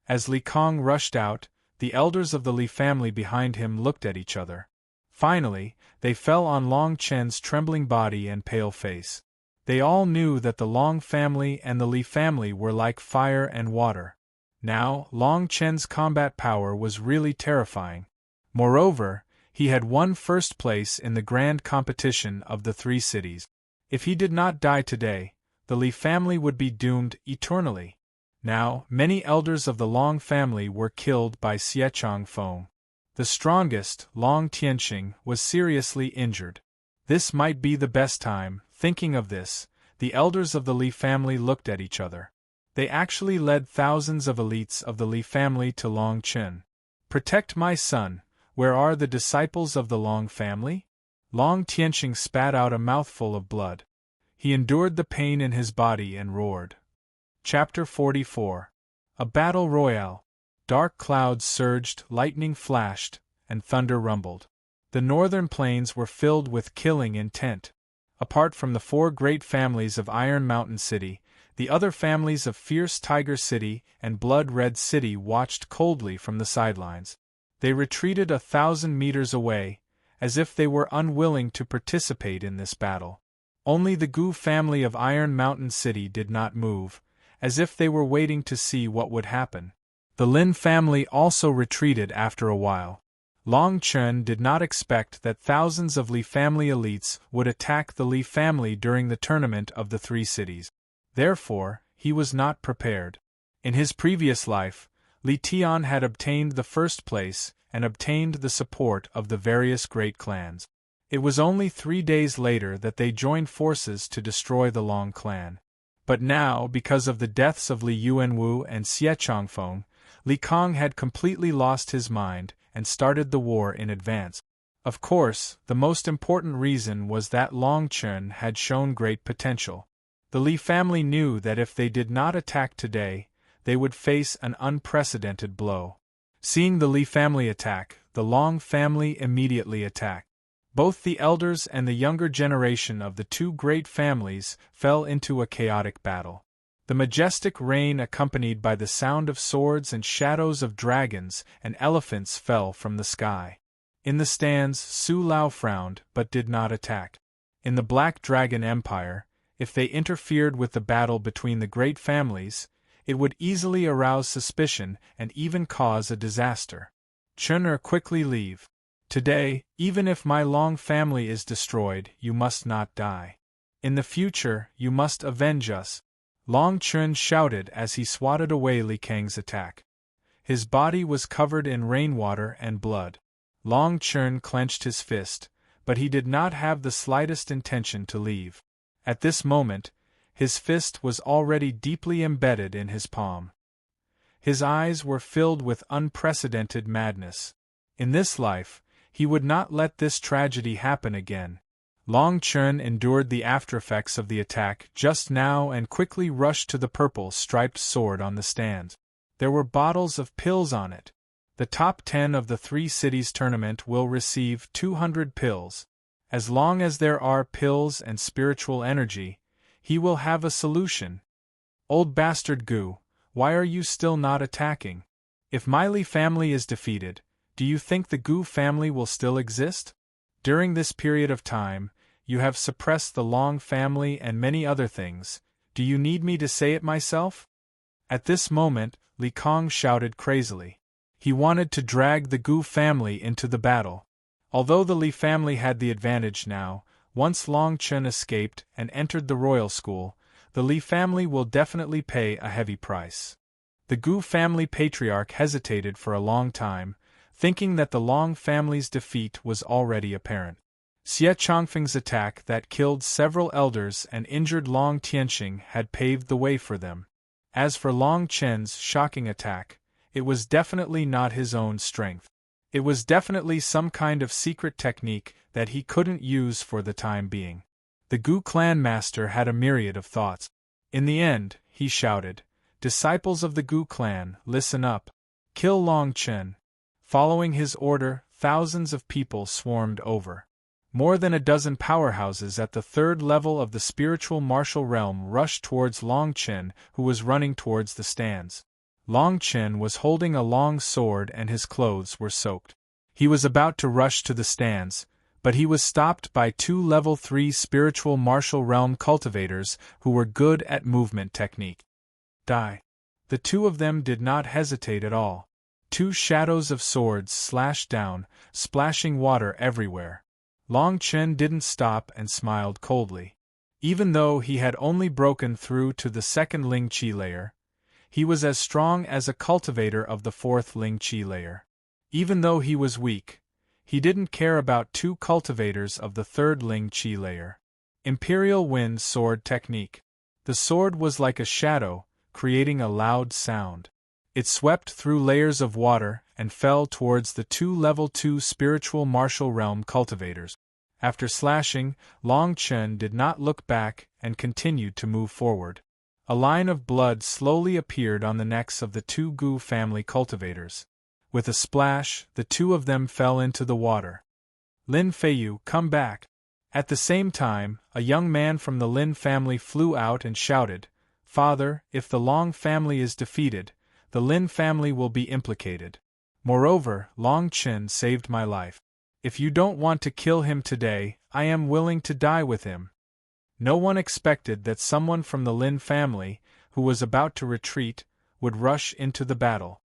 As Li Kong rushed out, the elders of the Li family behind him looked at each other. Finally, they fell on Long Chen's trembling body and pale face. They all knew that the Long family and the Li family were like fire and water. Now, Long Chen's combat power was really terrifying. Moreover, he had won first place in the grand competition of the 3 cities. If he did not die today, the Li family would be doomed eternally. Now, many elders of the Long family were killed by Xie Changfeng. The strongest, Long Tianqing, was seriously injured. This might be the best time. Thinking of this, the elders of the Li family looked at each other. They actually led thousands of elites of the Li family to Long Chen. "Protect my son, where are the disciples of the Long family?" Long Tianqing spat out a mouthful of blood. He endured the pain in his body and roared. Chapter 44. A Battle Royale. Dark clouds surged, lightning flashed, and thunder rumbled. The northern plains were filled with killing intent. Apart from the 4 great families of Iron Mountain City, the other families of Fierce Tiger City and Blood Red City watched coldly from the sidelines. They retreated 1,000 meters away, as if they were unwilling to participate in this battle. Only the Gu family of Iron Mountain City did not move, as if they were waiting to see what would happen. The Lin family also retreated after a while. Long Chen did not expect that thousands of Li family elites would attack the Li family during the tournament of the 3 cities. Therefore, he was not prepared. In his previous life, Li Tian had obtained the first place and obtained the support of the various great clans. It was only 3 days later that they joined forces to destroy the Long clan. But now, because of the deaths of Li Yuanwu and Xie Changfeng, Li Kong had completely lost his mind and started the war in advance. Of course, the most important reason was that Long Chen had shown great potential. The Li family knew that if they did not attack today, they would face an unprecedented blow. Seeing the Li family attack, the Long family immediately attacked. Both the elders and the younger generation of the 2 great families fell into a chaotic battle. The majestic rain accompanied by the sound of swords and shadows of dragons and elephants fell from the sky. In the stands, Su Lao frowned but did not attack. In the Black Dragon Empire, if they interfered with the battle between the great families, it would easily arouse suspicion and even cause a disaster. Chen quickly leave. Today, even if my Long family is destroyed, you must not die. In the future, you must avenge us. Long Chen shouted as he swatted away Li Kang's attack. His body was covered in rainwater and blood. Long Chen clenched his fist, but he did not have the slightest intention to leave. At this moment, his fist was already deeply embedded in his palm. His eyes were filled with unprecedented madness. In this life, he would not let this tragedy happen again. Long Chen endured the aftereffects of the attack just now and quickly rushed to the purple striped sword on the stand. There were bottles of pills on it. The top 10 of the 3 cities tournament will receive 200 pills. As long as there are pills and spiritual energy, he will have a solution. Old bastard Gu, why are you still not attacking? If my Li family is defeated, do you think the Gu family will still exist? During this period of time, you have suppressed the Long family and many other things. Do you need me to say it myself? At this moment, Li Kong shouted crazily. He wanted to drag the Gu family into the battle. Although the Li family had the advantage now, once Long Chen escaped and entered the royal school, the Li family will definitely pay a heavy price. The Gu family patriarch hesitated for a long time, thinking that the Long family's defeat was already apparent. Xie Changfeng's attack that killed several elders and injured Long Tianxing had paved the way for them. As for Long Chen's shocking attack, it was definitely not his own strength. It was definitely some kind of secret technique that he couldn't use for the time being. The Gu clan master had a myriad of thoughts. In the end, he shouted, "Disciples of the Gu clan, listen up. Kill Long Chen." Following his order, thousands of people swarmed over. More than a dozen powerhouses at the 3rd level of the spiritual martial realm rushed towards Long Chen, who was running towards the stands. Long Chen was holding a long sword and his clothes were soaked. He was about to rush to the stands, but he was stopped by 2 level 3 spiritual martial realm cultivators who were good at movement technique. Die. The 2 of them did not hesitate at all. 2 shadows of swords slashed down, splashing water everywhere. Long Chen didn't stop and smiled coldly. Even though he had only broken through to the 2nd Ling Qi layer, he was as strong as a cultivator of the 4th Ling Qi layer. Even though he was weak, he didn't care about 2 cultivators of the 3rd Ling Qi layer. Imperial Wind Sword Technique. The sword was like a shadow, creating a loud sound. It swept through layers of water and fell towards the 2 level 2 spiritual martial realm cultivators. After slashing, Long Chen did not look back and continued to move forward. A line of blood slowly appeared on the necks of the 2 Gu family cultivators. With a splash, the 2 of them fell into the water. Lin Feiyu, come back! At the same time, a young man from the Lin family flew out and shouted, Father, if the Long family is defeated, the Lin family will be implicated. Moreover, Long Chen saved my life. If you don't want to kill him today, I am willing to die with him. No one expected that someone from the Lin family, who was about to retreat, would rush into the battle.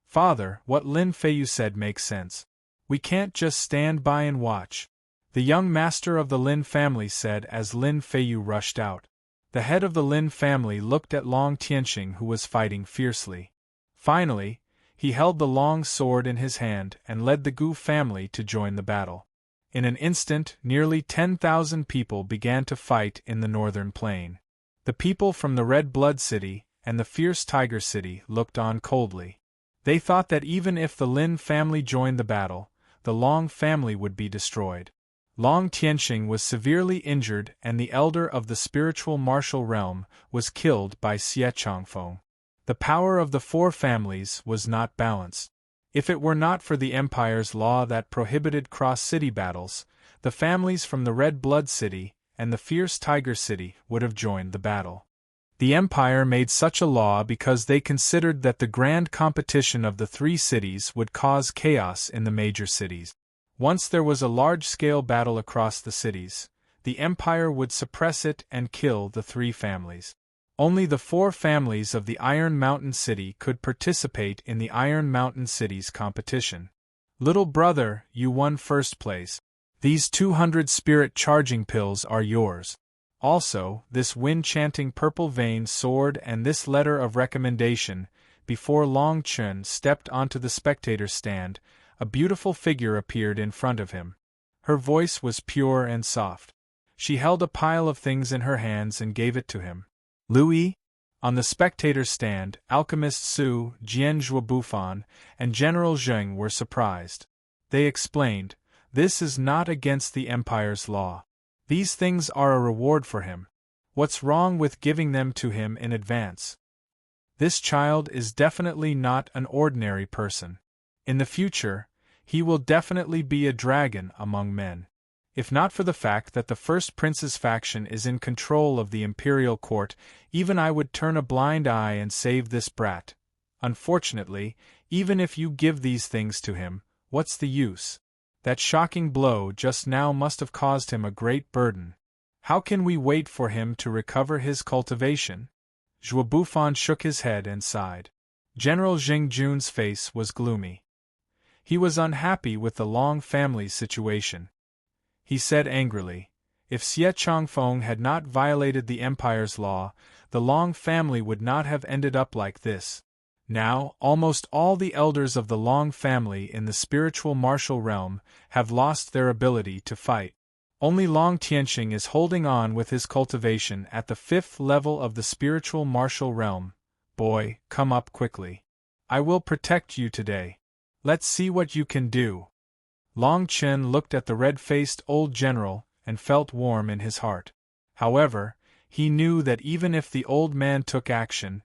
Father, what Lin Feiyu said makes sense. We can't just stand by and watch. The young master of the Lin family said as Lin Feiyu rushed out. The head of the Lin family looked at Long Tianxing, who was fighting fiercely. Finally, he held the long sword in his hand and led the Gu family to join the battle. In an instant, nearly 10,000 people began to fight in the northern plain. The people from the Red Blood City and the Fierce Tiger City looked on coldly. They thought that even if the Lin family joined the battle, the Long family would be destroyed. Long Tianxing was severely injured and the elder of the spiritual martial realm was killed by Xie Changfeng. The power of the four families was not balanced. If it were not for the Empire's law that prohibited cross-city battles, the families from the Red Blood City and the Fierce Tiger City would have joined the battle. The Empire made such a law because they considered that the grand competition of the three cities would cause chaos in the major cities. Once there was a large-scale battle across the cities, the Empire would suppress it and kill the three families. Only the four families of the Iron Mountain City could participate in the Iron Mountain City's competition. Little brother, you won first place. These 200 spirit charging pills are yours. Also, this wind-chanting purple vein sword and this letter of recommendation. Before Long Chen stepped onto the spectator stand, a beautiful figure appeared in front of him. Her voice was pure and soft. She held a pile of things in her hands and gave it to him. Louis? On the spectator stand, Alchemist Su, Jian Zhuobufan, and General Zheng were surprised. They explained, this is not against the Empire's law. These things are a reward for him. What's wrong with giving them to him in advance? This child is definitely not an ordinary person. In the future, he will definitely be a dragon among men. If not for the fact that the First Prince's faction is in control of the Imperial Court, even I would turn a blind eye and save this brat. Unfortunately, even if you give these things to him, what's the use? That shocking blow just now must have caused him a great burden. How can we wait for him to recover his cultivation? Zhuobufan shook his head and sighed. General Jing Jun's face was gloomy. He was unhappy with the Long family's situation. He said angrily, if Xie Changfeng had not violated the Empire's law, the Long family would not have ended up like this. Now, almost all the elders of the Long family in the spiritual martial realm have lost their ability to fight. Only Long Tianxing is holding on with his cultivation at the 5th level of the spiritual martial realm. Boy, come up quickly. I will protect you today. Let's see what you can do. Long Chen looked at the red-faced old general and felt warm in his heart. However, he knew that even if the old man took action,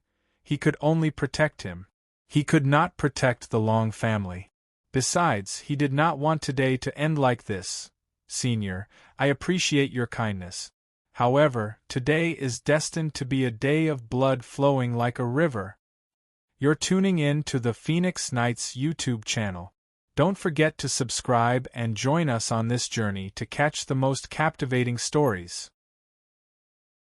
he could only protect him. He could not protect the Long family. Besides, he did not want today to end like this. Senior, I appreciate your kindness. However, today is destined to be a day of blood flowing like a river. You're tuning in to the Phoenix Knights YouTube channel. Don't forget to subscribe and join us on this journey to catch the most captivating stories.